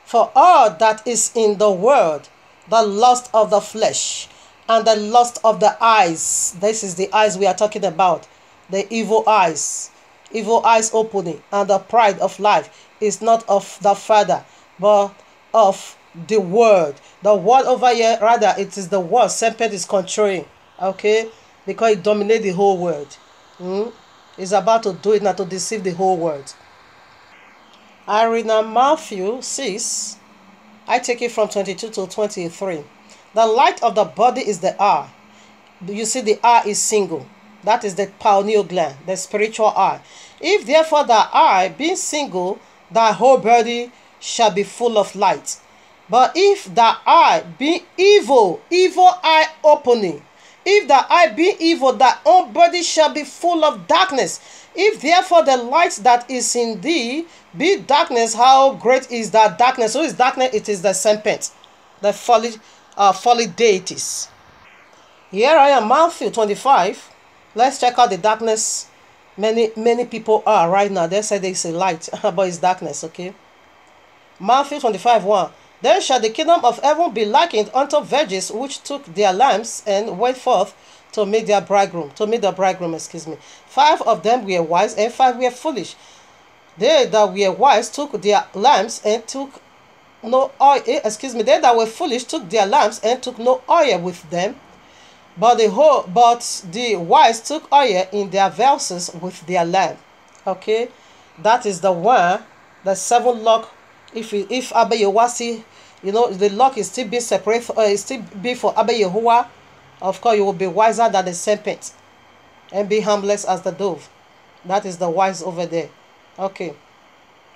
For all that is in the world, the lust of the flesh and the lust of the eyes. This is the eyes we are talking about. The evil eyes opening, and the pride of life is not of the Father, but of the word. The word over here, rather, it is the word serpent is controlling. Okay? Because it dominates the whole world. It's about to do it now to deceive the whole world. I read now Matthew 6. I take it from 22 to 23. The light of the body is the eye. You see, the eye is single. That is the pineal gland, the spiritual eye. If therefore the eye being single, thy whole body shall be full of light. But if the eye be evil eye opening, if the eye be evil, thy own body shall be full of darkness. If therefore the light that is in thee be darkness, how great is that darkness? Who is darkness? It is the serpent, the folly deities. Here I am, Matthew 25. Let's check out the darkness many people are right now. They say they say light, but it's darkness, okay? Matthew 25:1. Then shall the kingdom of heaven be likened unto virgins which took their lamps and went forth to meet the bridegroom. 5 of them were wise and 5 were foolish. They that were wise took their lamps and took no oil. They that were foolish took their lamps and took no oil with them. But the wise took oil in their vessels with their lamp. Okay, that is the one, the 7 lock. If Abba Yehowa see, the lock is still being separate, is still be for Abba Yehowa. Of course, you will be wiser than the serpent, and be harmless as the dove. That is the wise over there. Okay.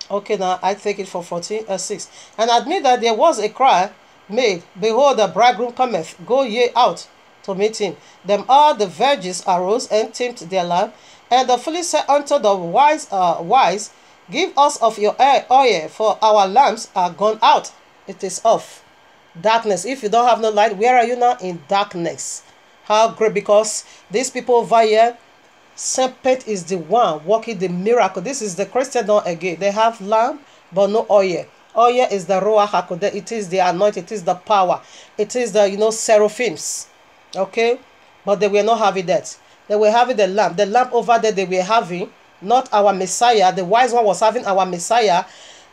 Now I take it for 14:6. And admit that there was a cry made, behold, the bridegroom cometh, go ye out to meet him. Them all the virgins arose and trimmed their lamp. And the foolish said unto the wise, give us of your oil, for our lamps are gone out. It is off. Darkness. If you don't have no light, where are you now? In darkness. How great, because these people over here, serpent is the one working the miracle. This is the Christian now again. They have lamp, but no oil. Oil is the Ruach HaKodesh. It is the anointing. It is the power. It is the, seraphims. Okay? But they were not having that. They were having the lamp. The lamp over there they were having, not our Messiah. The wise one was having our Messiah,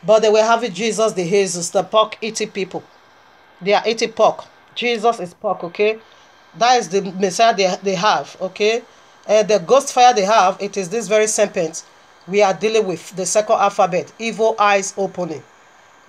but they were having Jesus the Jesus, the pork eating people. They are eating pork. Jesus is pork, okay? That is the Messiah they have, okay? And the ghost fire they have, it is this very serpent we are dealing with, the second alphabet, evil eyes opening.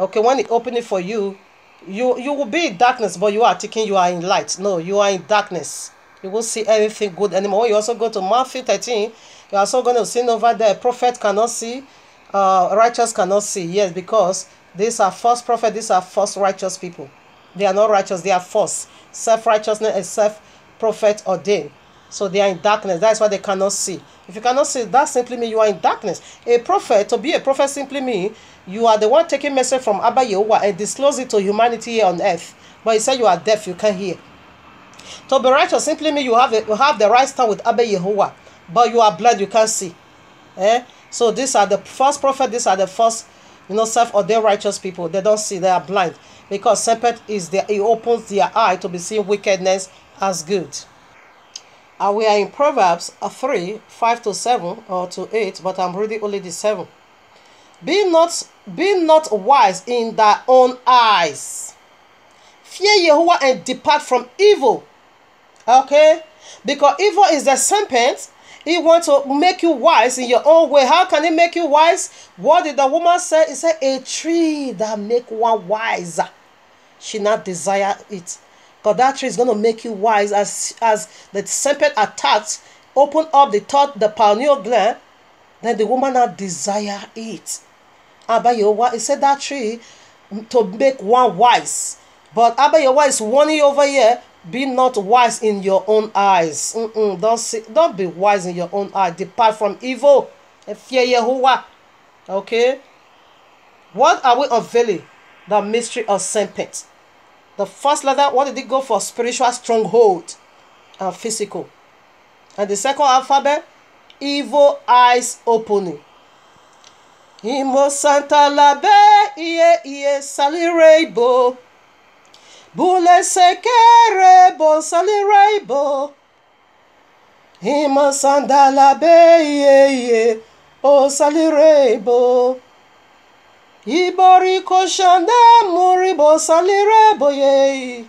Okay, when it opening for you, you will be in darkness, but you are thinking you are in light. No, you are in darkness. You won't see anything good anymore. When you also go to Matthew 13, you're also going to see over there, prophet cannot see, righteous cannot see. Yes, because these are false prophets, these are false righteous people. They are not righteous, they are false. Self-righteousness is self-prophet ordained. So they are in darkness. That's why they cannot see. If you cannot see, that simply means you are in darkness. A prophet, to be a prophet simply means you are the one taking message from Abba Yehowa and disclose it to humanity here on earth. But he said you are deaf, you can't hear. To be righteous simply means you have the right stand with Abba Yehowa, but you are blind, you can't see. So these are the false prophets, these are the false, self-ordained righteous people. They don't see, they are blind. Because serpent is there, it opens their eye to be seeing wickedness as good. And we are in Proverbs 3, 5-7 or to 8, but I'm reading only the 7. Be not wise in thy own eyes. Fear Yehovah and depart from evil. Okay? Because evil is the serpent. He wants to make you wise in your own way. How can he make you wise? What did the woman say? He said, a tree that make one wiser. She not desire it. Because that tree is going to make you wise as the serpent attacked, open up the pineal gland, then the woman now desire it. Abayowa, he said that tree to make one wise. But Abayowa is warning you over here, be not wise in your own eyes. Don't be wise in your own eyes. Depart from evil and fear Yahuwah. Okay? What are we unveiling? The mystery of serpent. The first letter, what did it go for? Spiritual stronghold and physical. And the second alphabet, evil eyes opening. Imo Santa Labe, iye salirebo. Bule sekerebo salirebo. Imo Santa Labe, iye o salirebo. Ibori koshande muribo salirebo ye.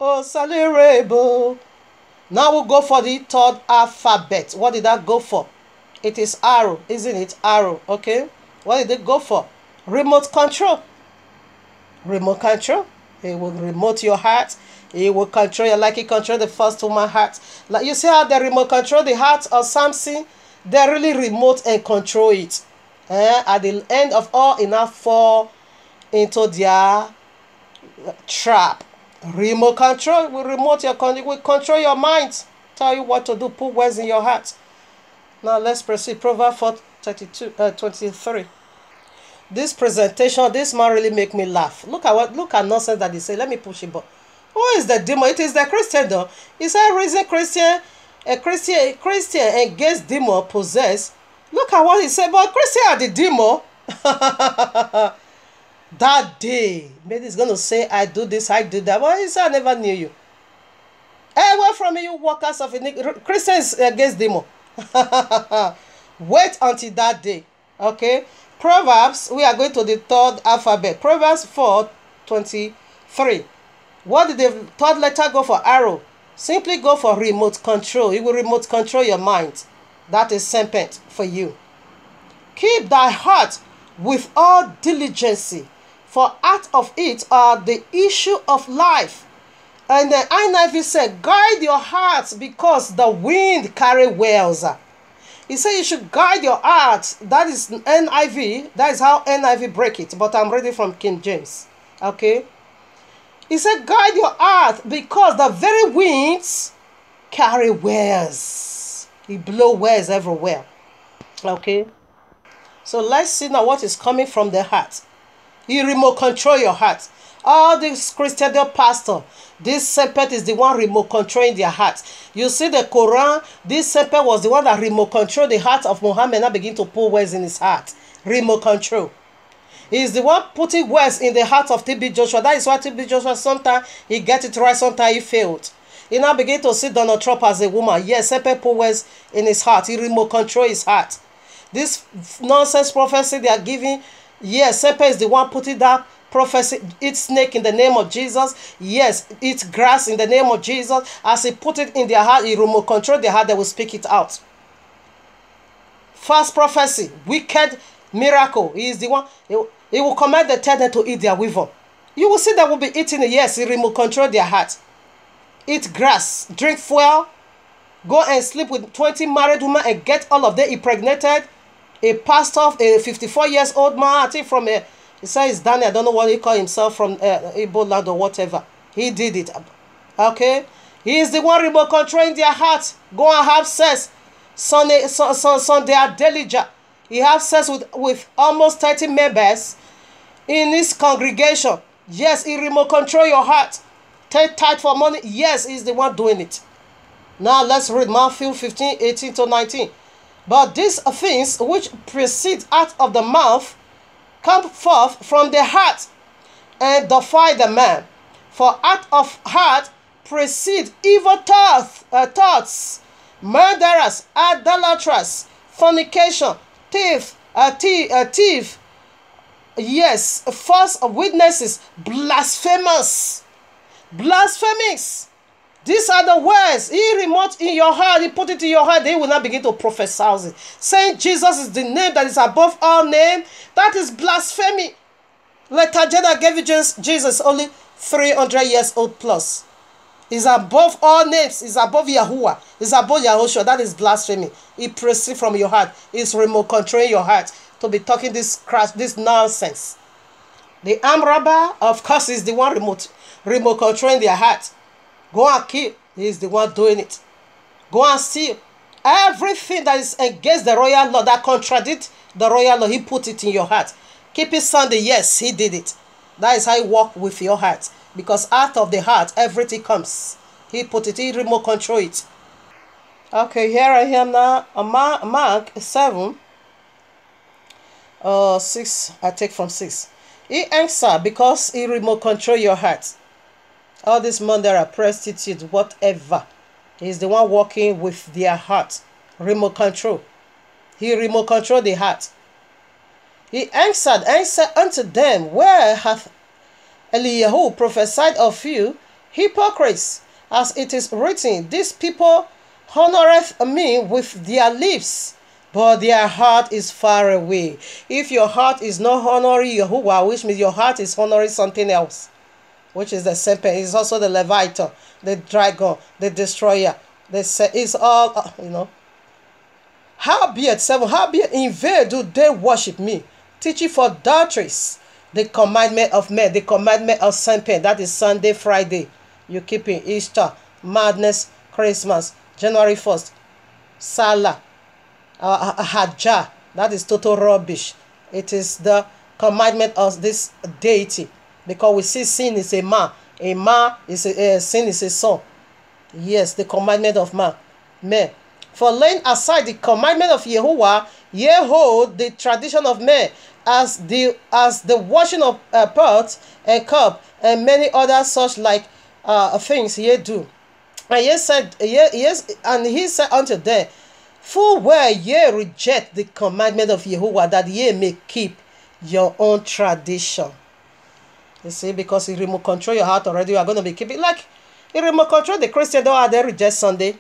O salirebo. Now we'll go for the third alphabet. What did that go for? It is arrow, isn't it? Arrow, okay? What did it go for? Remote control. Remote control. It will remote your heart. It will control you like it control the first woman's heart. Like you see how the remote control the heart of Samson? They really remote and control it. At the end of all, it now fall into their trap. Remote control will will control your mind. Tell you what to do. Put words in your heart. Now let's proceed. Proverbs 4:23. This presentation, this man really make me laugh. Look at nonsense that they say. Let me push it. But who is the demon? It is the Christian though. He said reason Christian. A Christian against demon possessed. Look at what he said. But Christian are the demon. That day, maybe he's going to say, I do this, I do that. But he said, I never knew you. Away from me, you workers of iniquity. Christians against demon. Wait until that day. Okay. Proverbs, we are going to the third alphabet. Proverbs 4:23. What did the third letter go for? Arrow. Simply go for remote control. It will remote control your mind. That is serpent for you. Keep thy heart with all diligence, for out of it are the issue of life. And the NIV said, guide your heart because the wind carry wells. He said you should guide your heart. That is NIV. That is how NIV break it. But I'm reading from King James. Okay. He said, guide your heart because the very winds carry wells. He blow wells everywhere. Okay. So let's see now what is coming from the heart. He remote control your heart. All these Christian pastor, this serpent is the one remote controlling their heart. You see the Quran, this serpent was the one that remote control the heart of Muhammad and begin to put words in his heart. Remote control. He is the one putting words in the heart of TB Joshua. That is why TB Joshua sometimes he get it right, sometimes he failed. He now begin to see Donald Trump as a woman. Yes, serpent put words in his heart. He remote control his heart. This nonsense prophecy they are giving, yes, serpent is the one putting that prophecy. Eat snake in the name of Jesus. Yes, eat grass in the name of Jesus. As he put it in their heart, he remote control their heart. They will speak it out. False prophecy, wicked miracle. He is the one. He will command the tenant to eat their weevil. You will see that will be eating it. Yes, he remote control their heart. Eat grass, drink fuel, go and sleep with 20 married women and get all of them impregnated. A pastor, a 54 years old man, I think from he says Daniel, I don't know what he called himself, from Igbo land or whatever. He did it. Okay? He is the one remote controlling their heart. Go and have sex. Sunday they are diligent. He have sex with almost 30 members in his congregation. Yes, he remote control your heart. Take tithe for money. Yes, he's the one doing it. Now let's read Matthew 15:18-19. But these things which proceed out of the mouth come forth from the heart and defile the man. For out of heart proceed evil thoughts, murderers, idolaters, fornication, thief, yes, false witnesses, blasphemous. These are the words. He remote in your heart. He put it in your heart. They will not begin to prophesy it. Saying Jesus is the name that is above all name. That is blasphemy. Letagena gave you Jesus only 300 years old plus. Is above all names. Is above Yahuwah. Is above Yahushua. That is blasphemy. It proceeds from your heart. It's remote controlling your heart to be talking this crash, this nonsense. The arm robber, of course, is the one remote controlling their heart. Go and kill. He is the one doing it. Go and steal. Everything that is against the royal law, that contradicts the royal law, he put it in your heart. Keep it Sunday, yes, he did it. That is how he walk with your heart. Because out of the heart, everything comes. He put it, he remote control it. Okay, here I am now. Mark 7. 6, I take from 6. He answered, because he remote control your heart. All this murderer, prostitute, whatever. He's the one walking with their heart. Remote control. He remote control the heart. He answered unto them, where hath Eliyahu prophesied of you, hypocrites, as it is written, these people honoreth me with their lips, but their heart is far away. If your heart is not honoring Yahuwah, which means your heart is honoring something else, which is the serpent, is also the Leviathan, the dragon, the destroyer. It's all, Howbeit, 7, howbeit in vain do they worship me, teaching for doctrines the commandment of men, the commandment of serpent. That is Sunday, Friday. You keeping Easter, madness, Christmas, January 1st, Salah, Hajjah. That is total rubbish. It is the commandment of this deity. Because we see sin is a man. A man is sin is a son. Yes, the commandment of men. For laying aside the commandment of Yahuwah, ye hold the tradition of men, as the washing of pots and cup and many other such like things ye do. And he said unto them, full well ye reject the commandment of Yahuwah, that ye may keep your own tradition. You see, because he remote control your heart already, you are going to be keeping, like he remote control the Christian, though they reject Sunday,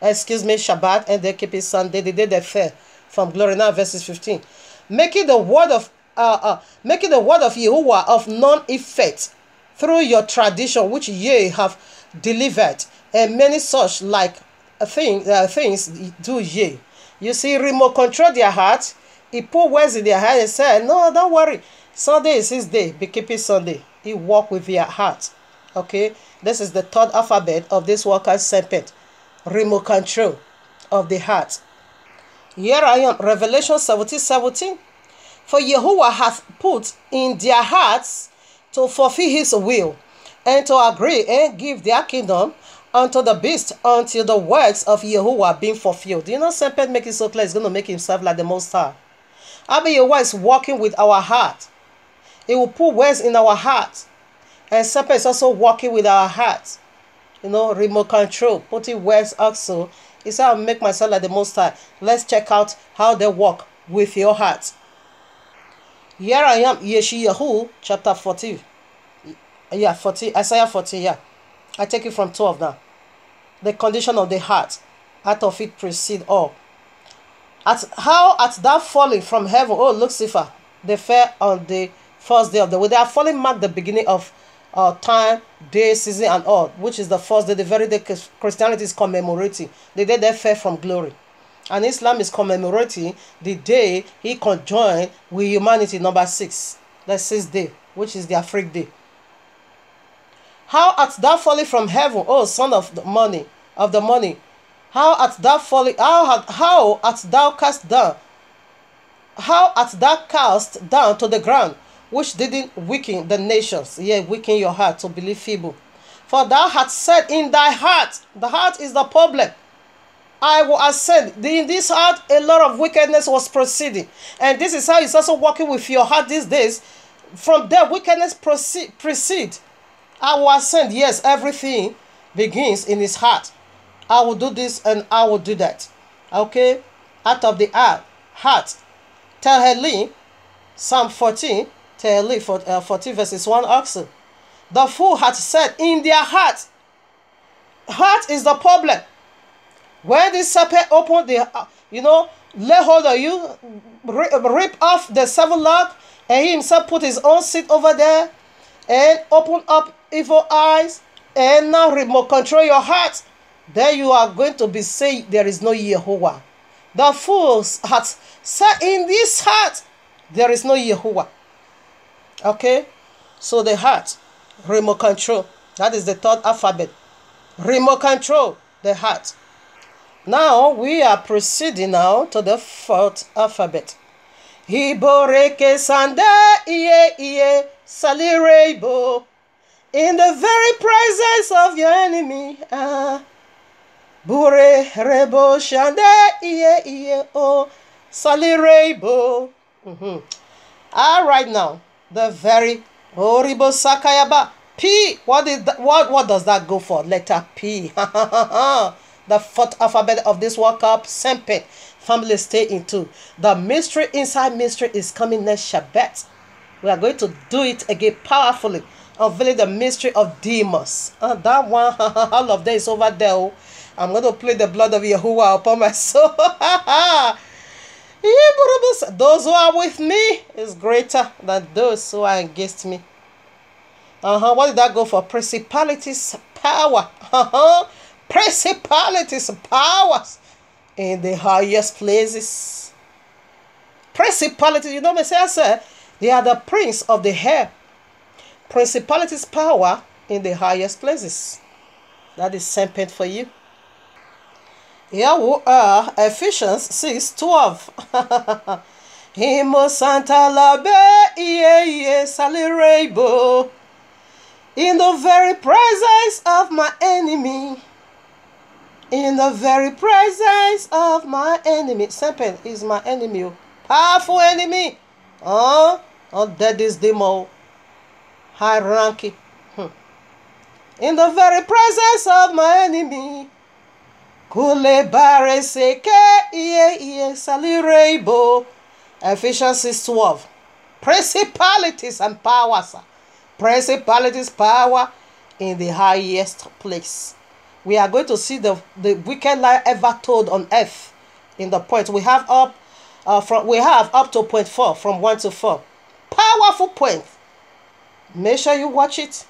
Shabbat, and they keep it Sunday, the day they fell from glory. Now verses 15. Making the word of Yahuwah of none effect through your tradition which ye have delivered, and many such like things do ye. You see, remote control their heart. He put words in their heart and said, no, don't worry, Sunday is his day, be keeping Sunday. He walk with their heart. Okay, this is the third alphabet of this worker's serpent. Remote control of the heart. Here I am, Revelation 17:17. For Yahuwah hath put in their hearts to fulfill his will, and to agree and give their kingdom unto the beast, until the words of Yahuwah being fulfilled. You know, serpent make it so clear, he's going to make himself like the Most High. Abba Yahuwah is walking with our heart. He will put words in our heart. And serpent is also walking with our heart. You know, remote control, putting words also. He said, I'll make myself like the Most High. Let's check out how they walk with your heart. Here I am, Yeshayahu, chapter 40. Yeah, 40, Isaiah 40, yeah. I take it from 12 now. The condition of the heart, out of it proceed all. How art thou falling from heaven, O Lucifer? They fell on the first day of the week. They are falling mark the beginning of time, day, season, and all, which is the first day, the very day Christianity is commemorating, the day they fell from glory. And Islam is commemorating the day he conjoined with humanity, number 6, the 6th day, which is their freak day. How art thou fallen from heaven, O son of the morning, How art thou fallen? How art thou cast down? How art thou cast down to the ground, which didn't weaken the nations, yet weaken your heart to believe feeble? For thou hast said in thy heart, the heart is the problem, I will ascend. In this heart, a lot of wickedness was proceeding. And this is how it's also working with your heart these days. From there, wickedness proceed. I will ascend. Yes, everything begins in his heart. I will do this and I will do that. Okay? Out of the heart. Tehillim, Psalm 14, Tehillim 14 verses 1 also. The fool hath said in their heart. Heart is the problem. When this serpent opened lay hold of you, rip off the 7 lock, and he himself put his own seat over there and open up evil eyes and now remote control your heart, then you are going to be saying there is no Yehovah. The fools has said in this heart there is no Yehovah. Okay, so the heart, remote control. That is the 3rd alphabet. Remote control the heart. Now we are proceeding now to the 4th alphabet. Hiboreke sande iye iye salirebo. In the very presence of your enemy. Bure rebo shande iye iye o salirebo. All right now, the very horrible sakayaba. P. What does that go for? Letter P. The 4th alphabet of this World Cup, Sempe. Family stay into. The mystery inside mystery is coming next Shabbat. We are going to do it again powerfully. Unveiling the mystery of Demas. That one, all of that is over there. I'm going to play the blood of Yahuwah upon my soul. Those who are with me is greater than those who are against me. What did that go for? Principalities, power. Principalities, powers in the highest places. Principalities, Messiah said, they are the prince of the air. Principalities, power in the highest places. That is sent for you. Here we are, Ephesians 6:12. Himo Santa Labe Iye Salirebo. In the very presence of my enemy. In the very presence of my enemy. Serpent is my enemy. Powerful enemy. That is demo. High ranking. In the very presence of my enemy. Kule bare seke iye salirebo. Ephesians 6:12. Principalities and powers. Principalities, power in the highest place. We are going to see the wicked lie ever told on earth. In the point we have up to point 4, from 1 to 4. Powerful point. Make sure you watch it.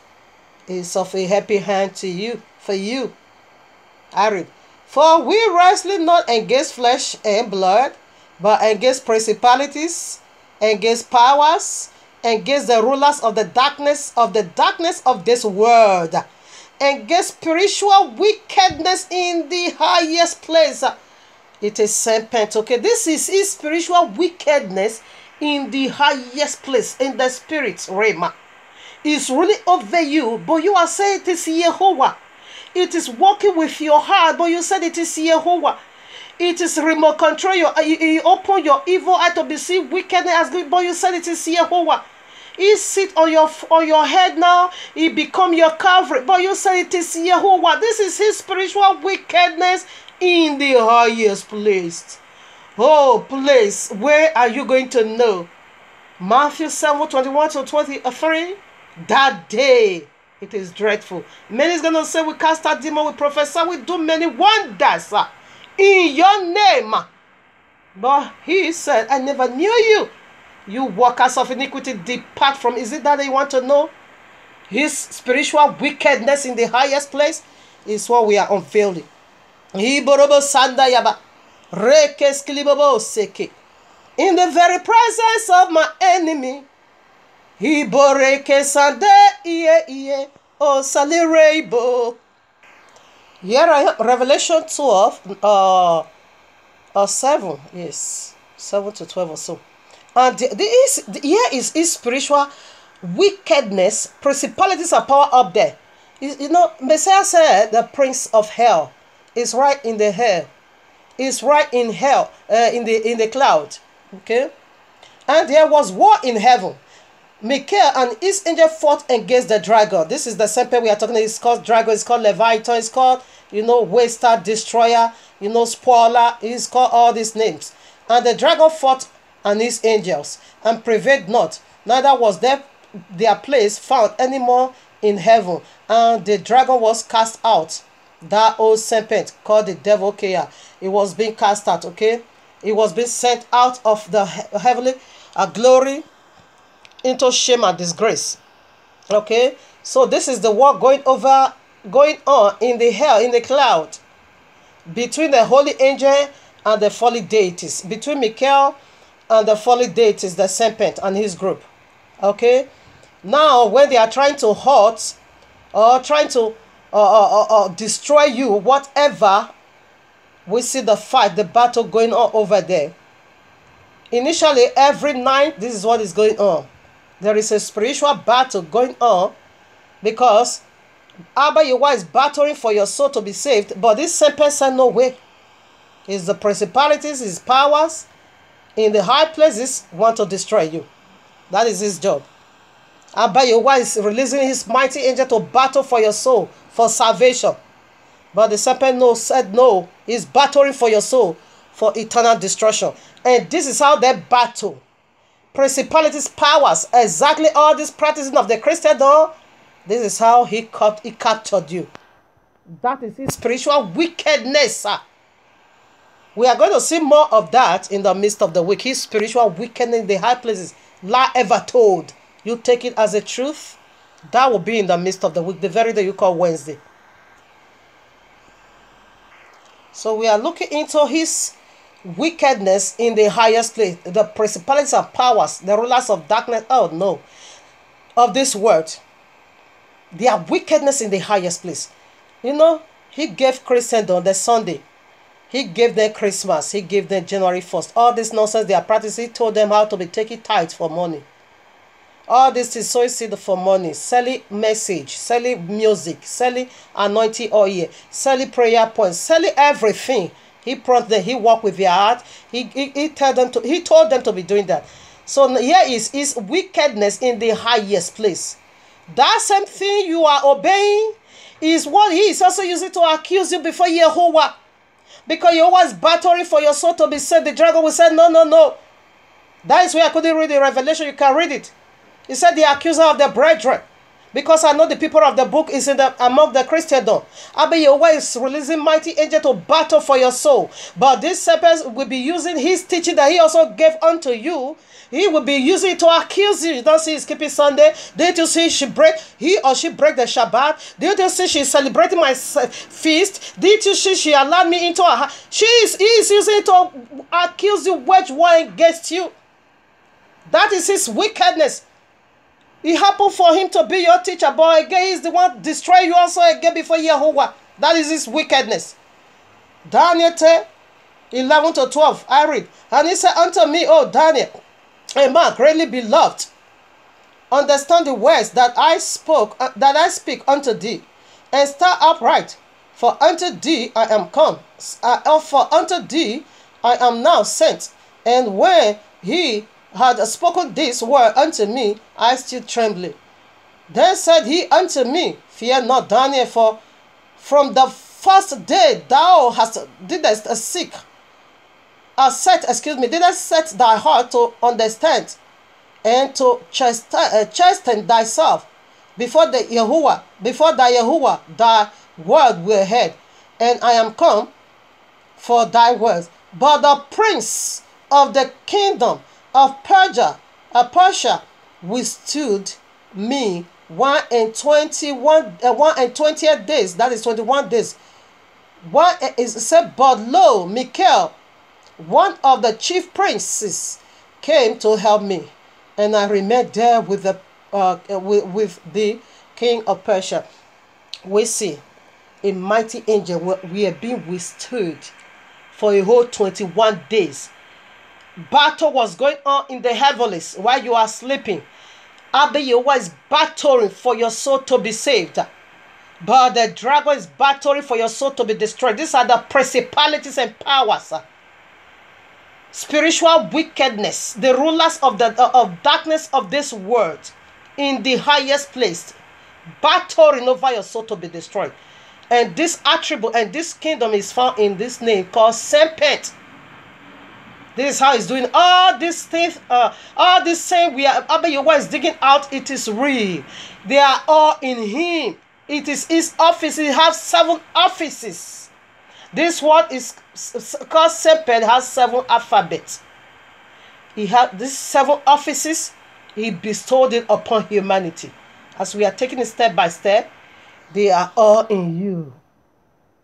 It's of a happy hand to you, for you. I read. For we wrestle not against flesh and blood, but against principalities, against powers, against the rulers of the darkness of this world, against spiritual wickedness in the highest place. It is serpent. Okay, this is spiritual wickedness in the highest place, in the spirit realm. It's really over you, but you are saying it is Yehovah. It is working with your heart, but you said it is Yehovah. It is remote control. You open your evil eye to be seen wickedness as good, but you said it is Yehovah. He sit on your head now. He become your covering, but you said it is Yehovah. This is his spiritual wickedness in the highest place. Oh, place. Where are you going to know? Matthew 7:21-23. That day. It is dreadful. Many is going to say, we cast out demons, we prophesy, we do many wonders in your name. But he said, I never knew you. You workers of iniquity, depart from. Is it that you want to know? His spiritual wickedness in the highest place is what we are unveiling. In the very presence of my enemy. Here I am, Revelation 12, 7, yes, 7 to 12 or so. And here is spiritual wickedness, principalities and power up there. Messiah said the prince of hell is right in the hell, is right in hell, in the cloud. Okay, and there was war in heaven. Michael and his angel fought against the dragon. This is the same we are talking about. It's called dragon. It's called Leviathan. It's called, waster, destroyer, spoiler. It's called all these names. And the dragon fought and his angels and prevailed not. Neither was their place found anymore in heaven. And the dragon was cast out. That old serpent called the devil, okay, it was being cast out, okay? It was being sent out of the heavenly glory into shame and disgrace. Okay? So this is the war going on in the hell, in the cloud, between the holy angel and the fallen deities, between Michael and the fallen deities, the serpent and his group. Okay? Now, when they are trying to hurt or trying to destroy you, whatever, we see the fight, the battle going on over there. Initially, every night, this is what is going on. There is a spiritual battle going on because Abba Yehovah is battling for your soul to be saved, but this same person, no way. It's the principalities, his powers in the high places want to destroy you. That is his job. Abba Yehovah is releasing his mighty angel to battle for your soul, for salvation. But the serpent said no, he's battling for your soul, for eternal destruction. And this is how they battle. Principalities, powers, exactly all this practicing of the Christendom, this is how he captured you. That is his spiritual wickedness. We are going to see more of that in the midst of the week. His spiritual wickedness in the high places, lie ever told. You take it as a truth. That will be in the midst of the week, the very day you call Wednesday. So we are looking into his wickedness in the highest place. The principalities and powers, the rulers of darkness, oh no, of this world. Their wickedness in the highest place. You know, he gave Christendom the Sunday. He gave them Christmas. He gave them January 1st. All this nonsense they are practicing, he told them how to be taking tithes for money. All this is sowing seed for money, selling message, selling music, selling anointing oil, selling prayer points, selling everything. He prompted them, he walked with their heart. He told them to be doing that. So here is his wickedness in the highest place. That same thing you are obeying is what he is also using to accuse you before Yehovah. Because Yehovah is battling for your soul to be saved. The dragon will say, no, no, no. That is why I couldn't read the Revelation. You can read it. He said, the accuser of the brethren. Because I know the people of the book is among the Christendom. Abba Yehovah is releasing mighty angel to battle for your soul. But this serpent will be using his teaching that he also gave unto you. He will be using it to accuse you. You don't see he's keeping Sunday. Didn't you see he or she break the Shabbat? Didn't you see she's celebrating my feast? Didn't you see she allowed me into her house? He is using it to accuse you, wage war against you. That is his wickedness. It happened for him to be your teacher, but again, he's the one destroy you also again before Yehovah. That is his wickedness. Daniel 11-12, I read. And he said unto me, O Daniel, a man greatly beloved, understand the words that I speak unto thee, and stand upright. For unto thee I am come, for unto thee I am now sent. And when he had spoken this word unto me, I still trembling. Then said he unto me, fear not, Daniel, for from the first day thou didst set thy heart to understand and to chasten thyself before thy Yehovah, thy word were heard, and I am come for thy words. But the prince of the kingdom of Persia withstood me 1 days. That is 21 days. One is said, but lo, Michael, one of the chief princes, came to help me, and I remained there with the king of Persia. We see a mighty angel. We are being withstood for a whole 21 days. Battle was going on in the heavens while you are sleeping. Abba Yehovah is battling for your soul to be saved. But the dragon is battling for your soul to be destroyed. These are the principalities and powers. Spiritual wickedness, the rulers of darkness of this world, in the highest place, battling over your soul to be destroyed. And this attribute and this kingdom is found in this name called serpent. This is how he's doing all these things. All this same Abba Yehovah is digging out. It is real. They are all in him. It is his office. He has 7 offices. This one is called Seped, has 7 alphabets. He had these 7 offices. He bestowed it upon humanity. As we are taking it step by step, they are all in you.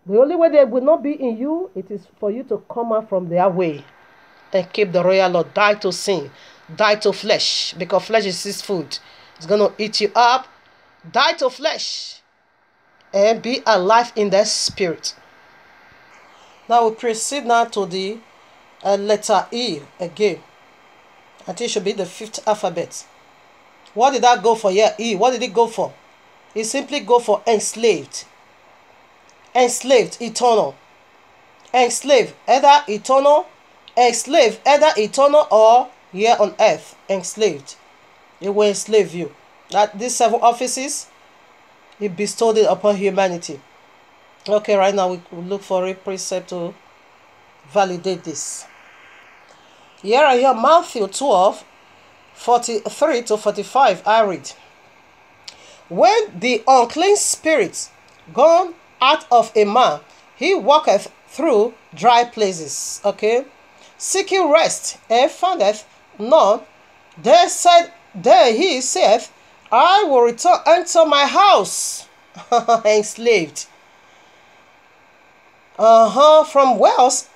The only way they will not be in you, it is for you to come out from their way and keep the royal law. Die to sin, die to flesh, because flesh is his food. It's going to eat you up. Die to flesh and be alive in the spirit. Now we proceed now to the letter E again. I think it should be the 5th alphabet. What did that go for here? E. What did it go for? It simply go for enslaved. Enslaved, eternal. Enslaved, either eternal. Enslaved, either eternal or here on earth. Enslaved. It will enslave you. That these 7 offices, he bestowed it upon humanity. Okay, right now we look for a precept to validate this. Here I hear Matthew 12, 43 to 45. I read. When the unclean spirit gone out of a man, he walketh through dry places. Okay. Seeking rest, and findeth none. There he saith, I will return unto my house. Enslaved. From whence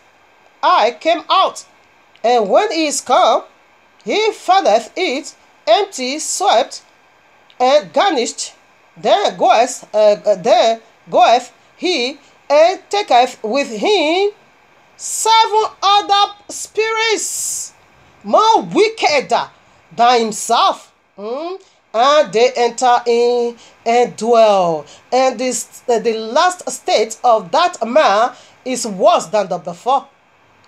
I came out. And when he is come, he findeth it empty, swept, and garnished. Then goeth he, and taketh with him 7 other spirits more wicked than himself. And they enter in and dwell. And the last state of that man is worse than the before.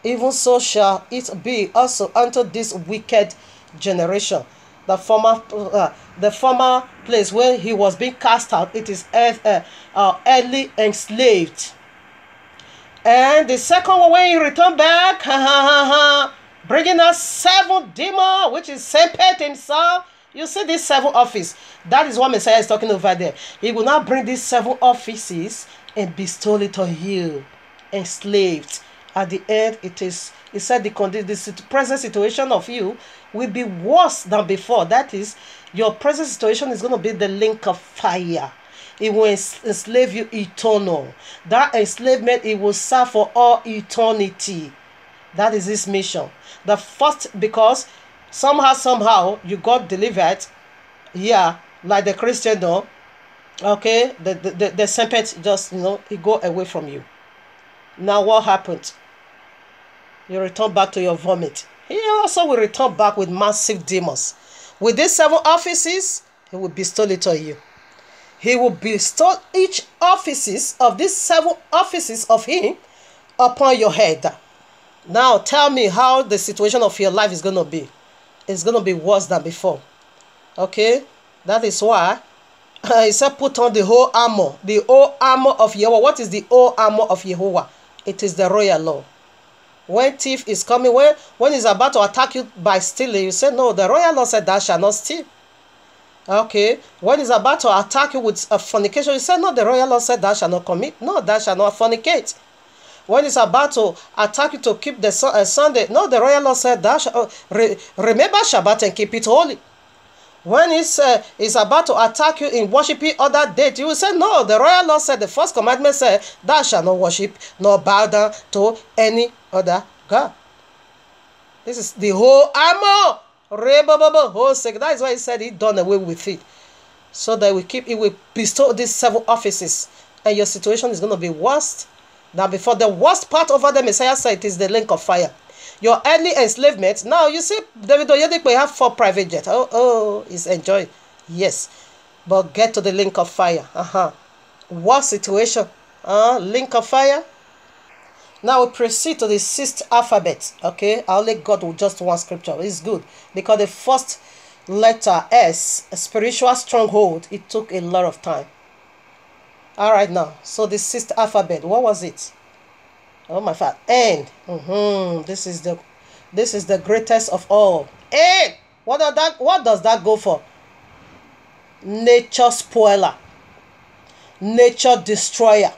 Even so shall it be also unto this wicked generation. The former place where he was being cast out, it is early enslaved. And the second one, when he returned back, bringing us 7 demons, which is Seped himself. You see this 7 office. That is what Messiah is talking over there. He will now bring these 7 offices and bestow it on you, enslaved. At the end, he said the present situation of you will be worse than before. That is, your present situation is going to be the link of fire. It will enslave you eternal. That enslavement, it will serve for all eternity. That is his mission. The first, because somehow you got delivered. Yeah, like the Christian, no. Okay, the serpent just, he go away from you. Now what happened? You return back to your vomit. He also will return back with massive demons. With these 7 offices, he will bestow it on you. He will bestow each offices of these 7 offices of him upon your head. Now tell me how the situation of your life is going to be. It's going to be worse than before. Okay? That is why he said put on the whole armor. The whole armor of Yahweh. What is the whole armor of Yahweh? It is the royal law. When thief is coming, when he's about to attack you by stealing, you say, no, the royal law said thou shalt not steal. Okay. When he's about to attack you with a fornication, you say, no, the royal law said thou shalt not commit. No, thou shalt not fornicate. When he's about to attack you to keep the Sunday, no, the royal law said thou shalt remember Shabbat and keep it holy. When he's about to attack you in worshiping other deities, you will say, no, the royal law said, the first commandment said, thou shalt not worship nor bow down to any other God. This is the whole armor. That is why he said he done away with it. So that it will bestow these 7 offices. And your situation is going to be worse than before. The worst part over the Messiah said it is the lake of fire. Your early enslavement. Now you see, David Oyedepo have 4 private jets. Oh, he's enjoying. Yes. But get to the link of fire. What situation? Link of fire. Now we proceed to the 6th alphabet. Okay. I only got just 1 scripture. It's good. Because the first letter S, a spiritual stronghold, it took a lot of time. Alright now. So the 6th alphabet. What was it? Oh my God. N. This is the greatest of all. N. What does that go for? Nature spoiler. nature destroyer,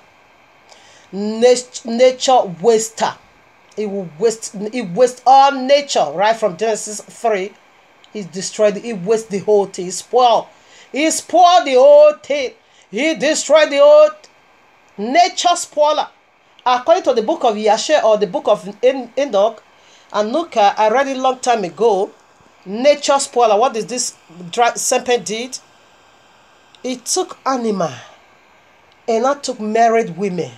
nature waster. It will waste all nature, right from Genesis 3. He destroyed it. He wasted the whole thing. He spoiled the whole thing. He destroyed the whole nature spoiler. According to the book of Yasher or the book of Enoch and Nuka, I read it a long time ago. Nature spoiler. What is this serpent did? It took animal and not took married women.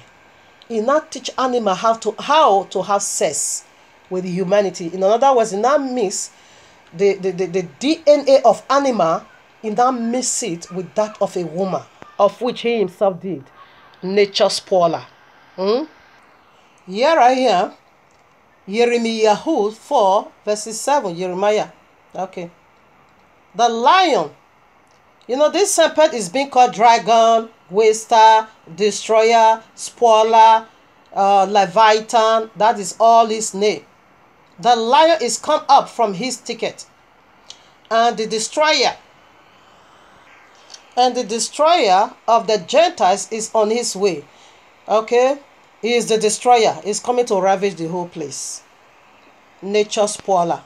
He not teach animal how to have sex with humanity. In other words, he not mix the DNA of animal, he not mix it with that of a woman, of which he himself did. Nature spoiler. Here right here, Jeremiah 4 verses 7. Jeremiah. Okay. The lion. You know, this serpent is being called dragon, waster, destroyer, spoiler, Leviathan. That is all his name. The lion is come up from his thicket, and the destroyer of the Gentiles is on his way. Okay, he is the destroyer. He's coming to ravage the whole place. Nature spoiler.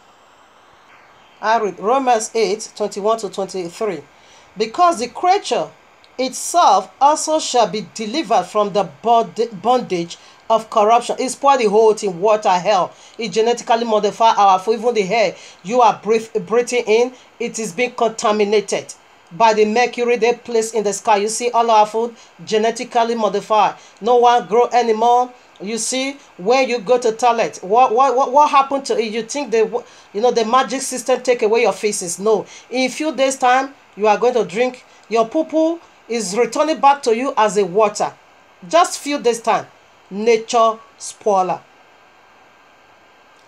I read Romans 8:21-23. Because the creature itself also shall be delivered from the bondage of corruption. It spoil the whole thing, water, hell. It genetically modify our food. Even the hair you are breathing in, it is being contaminated by the mercury they place in the sky. You see, all our food genetically modified. No one grow anymore. You see, when you go to toilet, what happened to it? You think the magic system take away your feces? No. In a few days time, you are going to drink. Your poo-poo is returning back to you as a water. Just few days time. Nature spoiler.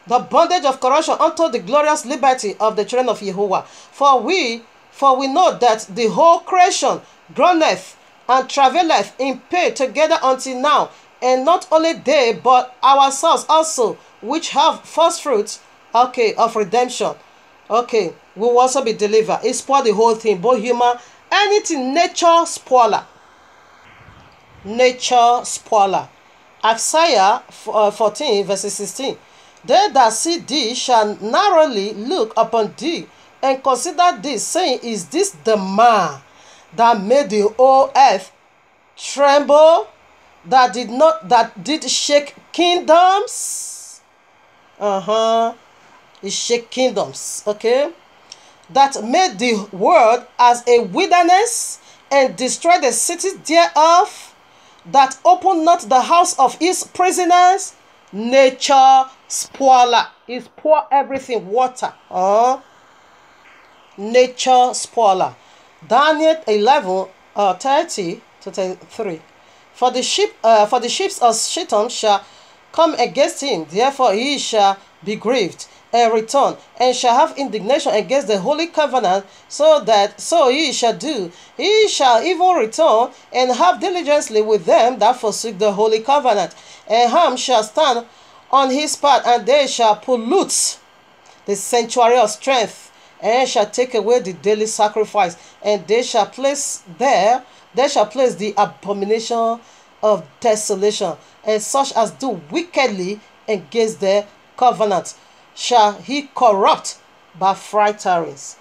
The bondage of corruption unto the glorious liberty of the children of Jehovah. For we know that the whole creation groaneth and travaileth in pain together until now. And not only they, but ourselves also, which have first fruits, of redemption, will also be delivered. It spoil the whole thing, both human, anything, nature spoiler. Nature spoiler. Isaiah 14 verses 16. They that see thee shall narrowly look upon thee, and consider thee, saying, is this the man that made the whole earth tremble, that did shake kingdoms? It shake kingdoms, okay? That made the world as a wilderness, and destroyed the cities thereof, that opened not the house of his prisoners. Nature spoiler. Is pour everything water. Nature spoiler. Daniel 11:30-33. For the ships of Shittim shall come against him, therefore he shall be grieved and return, and shall have indignation against the holy covenant, so he shall do. He shall even return and have diligently with them that forsake the holy covenant, and Ham shall stand on his part, and they shall pollute the sanctuary of strength, and shall take away the daily sacrifice, and they shall place the abomination of desolation, and such as do wickedly against the covenant shall he corrupt by flatterings.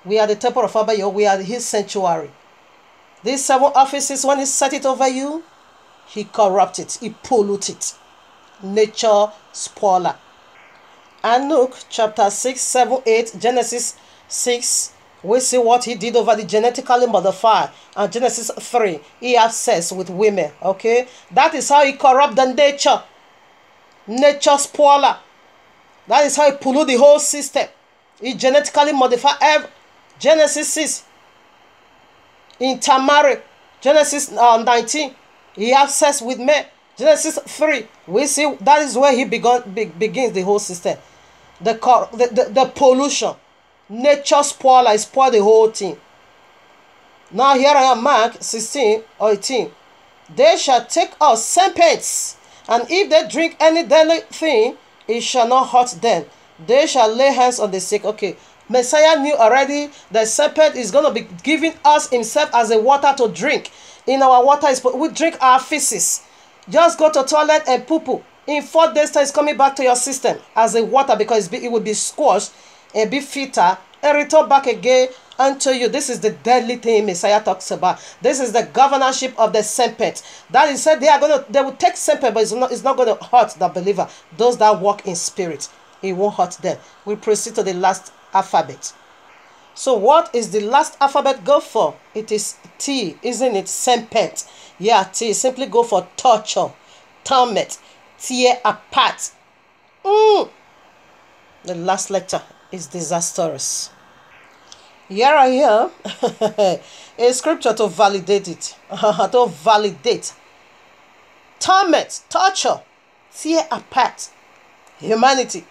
We are the temple of Abba. We are his sanctuary. These 7 offices, when he set it over you, he corrupt it, he pollute it. Nature spoiler. Enoch chapter 6, 7, 8, Genesis 6, we see what he did over the genetically modified. And Genesis 3, he had sex with women. Okay, that is how he corrupt the nature. Nature spoiler. That is how he pollute the whole system. He genetically modify Genesis 6. Intermarry. Genesis 19. He has sex with men. Genesis 3. We see that is where he begins the whole system. The pollution. Nature spoiler. Spoil the whole thing. Now here I am, Mark 16 or 18. They shall take out serpents, and if they drink any deadly thing, it shall not hurt them. They shall lay hands on the sick. Okay, Messiah knew already that serpent is going to be giving us himself as a water to drink. in our water is we drink our feces. Just go to toilet and poo-poo. In 4 days time, it's coming back to your system as a water because it will be squashed and be filtered and return back again unto you. This is the deadly thing Messiah talks about. This is the governorship of the serpent. That is said they will take serpent, but it's not going to hurt the believer. Those that walk in spirit, it won't hurt them. We proceed to the last alphabet. So what is the last alphabet go for? It is T, isn't it? Serpent. Yeah, T. Simply go for torture, torment, tear apart. The last letter is disastrous. Here I am. A scripture to validate it. To validate. Torment, torture, tear apart. Humanity.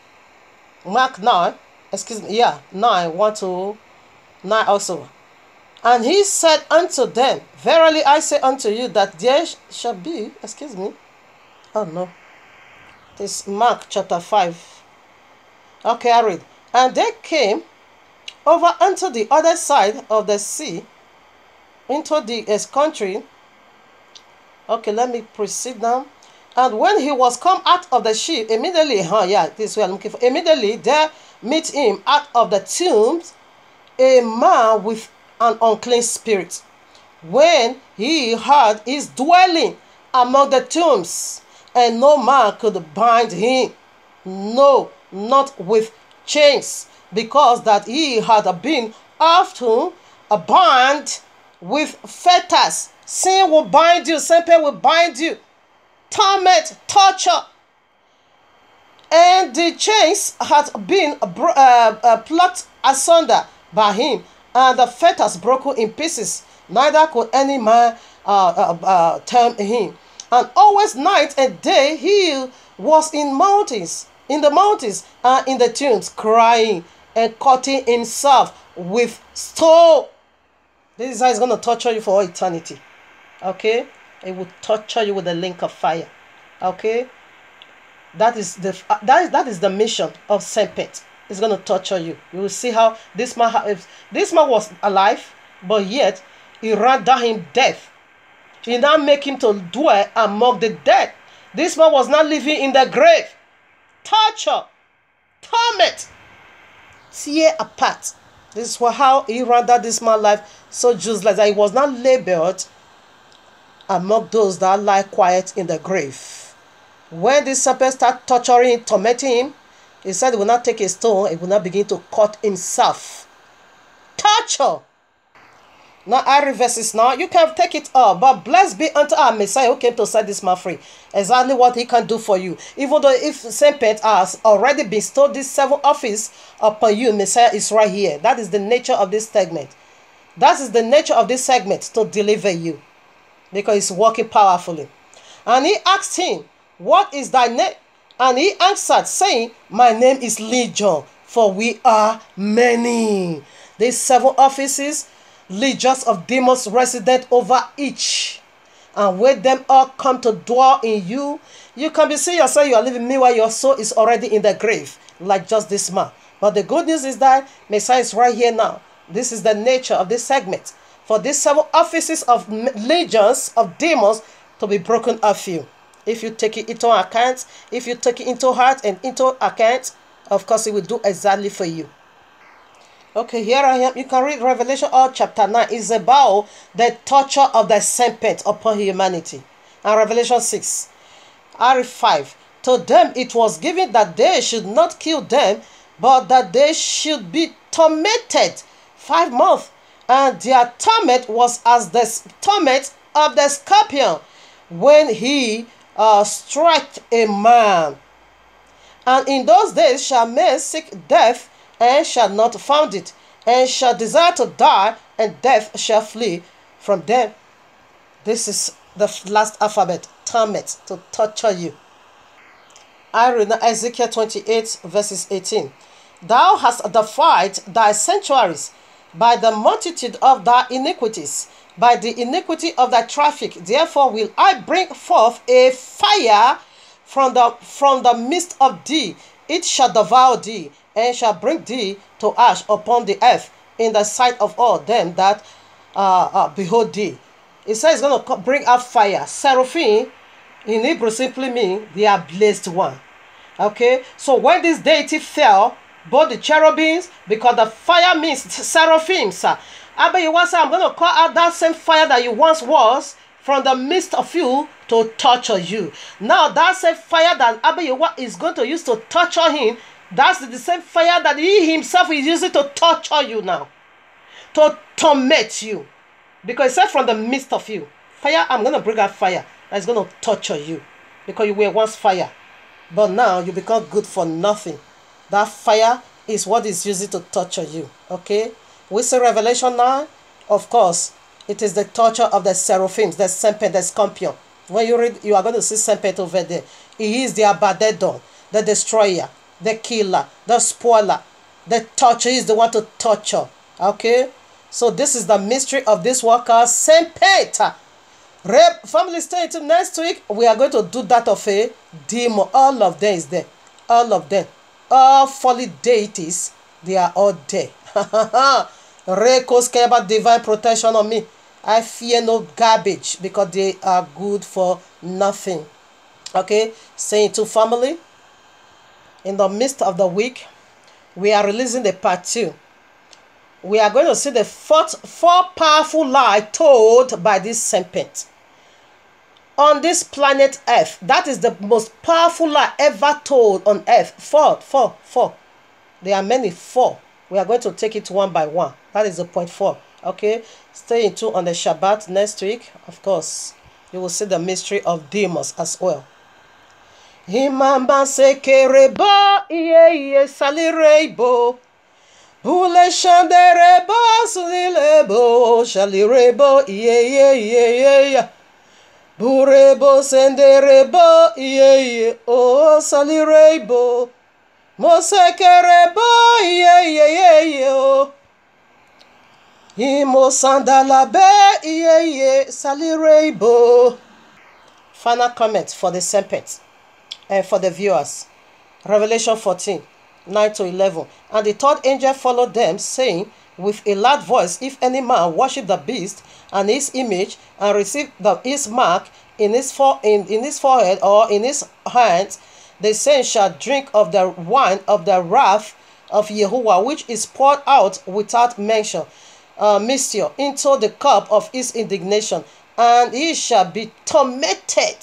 Mark 9. Excuse me. Yeah, 9. 1 to 9 also. And he said unto them, verily I say unto you that there shall be, excuse me. Oh no. It's Mark chapter 5. Okay, I read. And they came over unto the other side of the sea, into the country. Okay, let me proceed now. And when he was come out of the ship, immediately, this is what I'm looking for. Immediately there meet him out of the tombs a man with an unclean spirit. When he had his dwelling among the tombs, and no man could bind him, no, not with chains, because that he had been often bound with fetters. Sin will bind you, serpent will bind you, torment, torture. And the chains had been plucked asunder by him, and the fetters broken in pieces. Neither could any man tame him. And always night and day he was in the mountains and in the tombs, crying and cutting himself with stone. This is how he's going to torture you for all eternity. Okay? It will torture you with a link of fire. Okay? That is the mission of serpent. It's going to torture you. You will see how this man was alive, but yet he rendered him death. He now make him to dwell among the dead. This man was not living in the grave. Torture, torment, tear apart. This is how he rendered this man's life so useless that he was not labeled among those that lie quiet in the grave. When this serpent started torturing, tormenting him, he said he will not take a stone, he will not begin to cut himself. Torture. Now I reverse this now. You can take it up. But blessed be unto our Messiah who came to set this man free. Exactly what he can do for you. Even though if serpent has already bestowed this 7 office upon you, Messiah is right here. That is the nature of this segment. That is the nature of this segment, to deliver you. Because he's working powerfully. And he asked him, what is thy name? And he answered, saying, my name is Legion, for we are many. These 7 offices, legions of demons resident over each. And when them all come to dwell in you, you can be seeing yourself you are living, meanwhile your soul is already in the grave, like just this man. But the good news is that Messiah is right here now. This is the nature of this segment. For these 7 offices of legions of demons to be broken off you. If you take it into account, if you take it into heart and into account, of course it will do exactly for you. Okay, here I am. You can read Revelation all chapter 9. It's about the torture of the serpent upon humanity. And Revelation 6. R5. To them it was given that they should not kill them, but that they should be tormented 5 months. And their torment was as the torment of the scorpion when he struck a man. And in those days shall men seek death, and shall not found it, and shall desire to die, and death shall flee from them. This is the last alphabet, torment, to torture you. I read Ezekiel 28 verses 18. Thou hast defied thy sanctuaries by the multitude of thy iniquities, by the iniquity of thy traffic. Therefore will I bring forth a fire from the midst of thee. It shall devour thee, and shall bring thee to ash upon the earth in the sight of all them that behold thee. It says it's going to bring out fire. Seraphim in Hebrew simply mean they are blessed one. Okay, so when this deity fell, both the cherubims, because the fire means seraphim, sir. Abayewa said, I'm going to call out that same fire that you once was from the midst of you to torture you. Now that same fire that Abayewa is going to use to torture him, that's the same fire that he himself is using to torture you now. To torment you. Because it said from the midst of you. Fire, I'm going to bring out fire that's going to torture you. Because you were once fire. But now you become good for nothing. That fire is what is using to torture you. Okay? We see Revelation 9. Of course, it is the torture of the seraphims, the serpent, the scorpion. When you read, you are going to see serpent over there. He is the Abaddon, the destroyer, the killer, the spoiler. The torture is the one to torture. Okay? So this is the mystery of this worker, serpent. Family, stay tuned. Next week, we are going to do that of a demon. All of them is there. All of them. All folly deities, they are all there. Rekos care about divine protection on me. I fear no garbage because they are good for nothing. Okay, saying to family, in the midst of the week, we are releasing the part 2. We are going to see the four powerful lies told by this serpent on this planet Earth. That is the most powerful lie ever told on Earth. Four. There are many. 4. We are going to take it one by one. That is the point 4. Okay, stay in tune on the Shabbat next week. Of course, you will see the mystery of demons as well. Himamba sekerebo iye salirebo. Bule shanderebo sulilebo shalirebo iye. Burebo senderebo iye o salirebo. Mosekerebo iye o. Imo sandalabe iye salirebo. Final comment for the serpent and for the viewers. Revelation 14. 9 to 11. And the third angel followed them, saying with a loud voice, if any man worship the beast and his image, and receive his mark in his forehead or in his hands, the same shall drink of the wine of the wrath of Yahuwah, which is poured out without mixture into the cup of his indignation, and he shall be tormented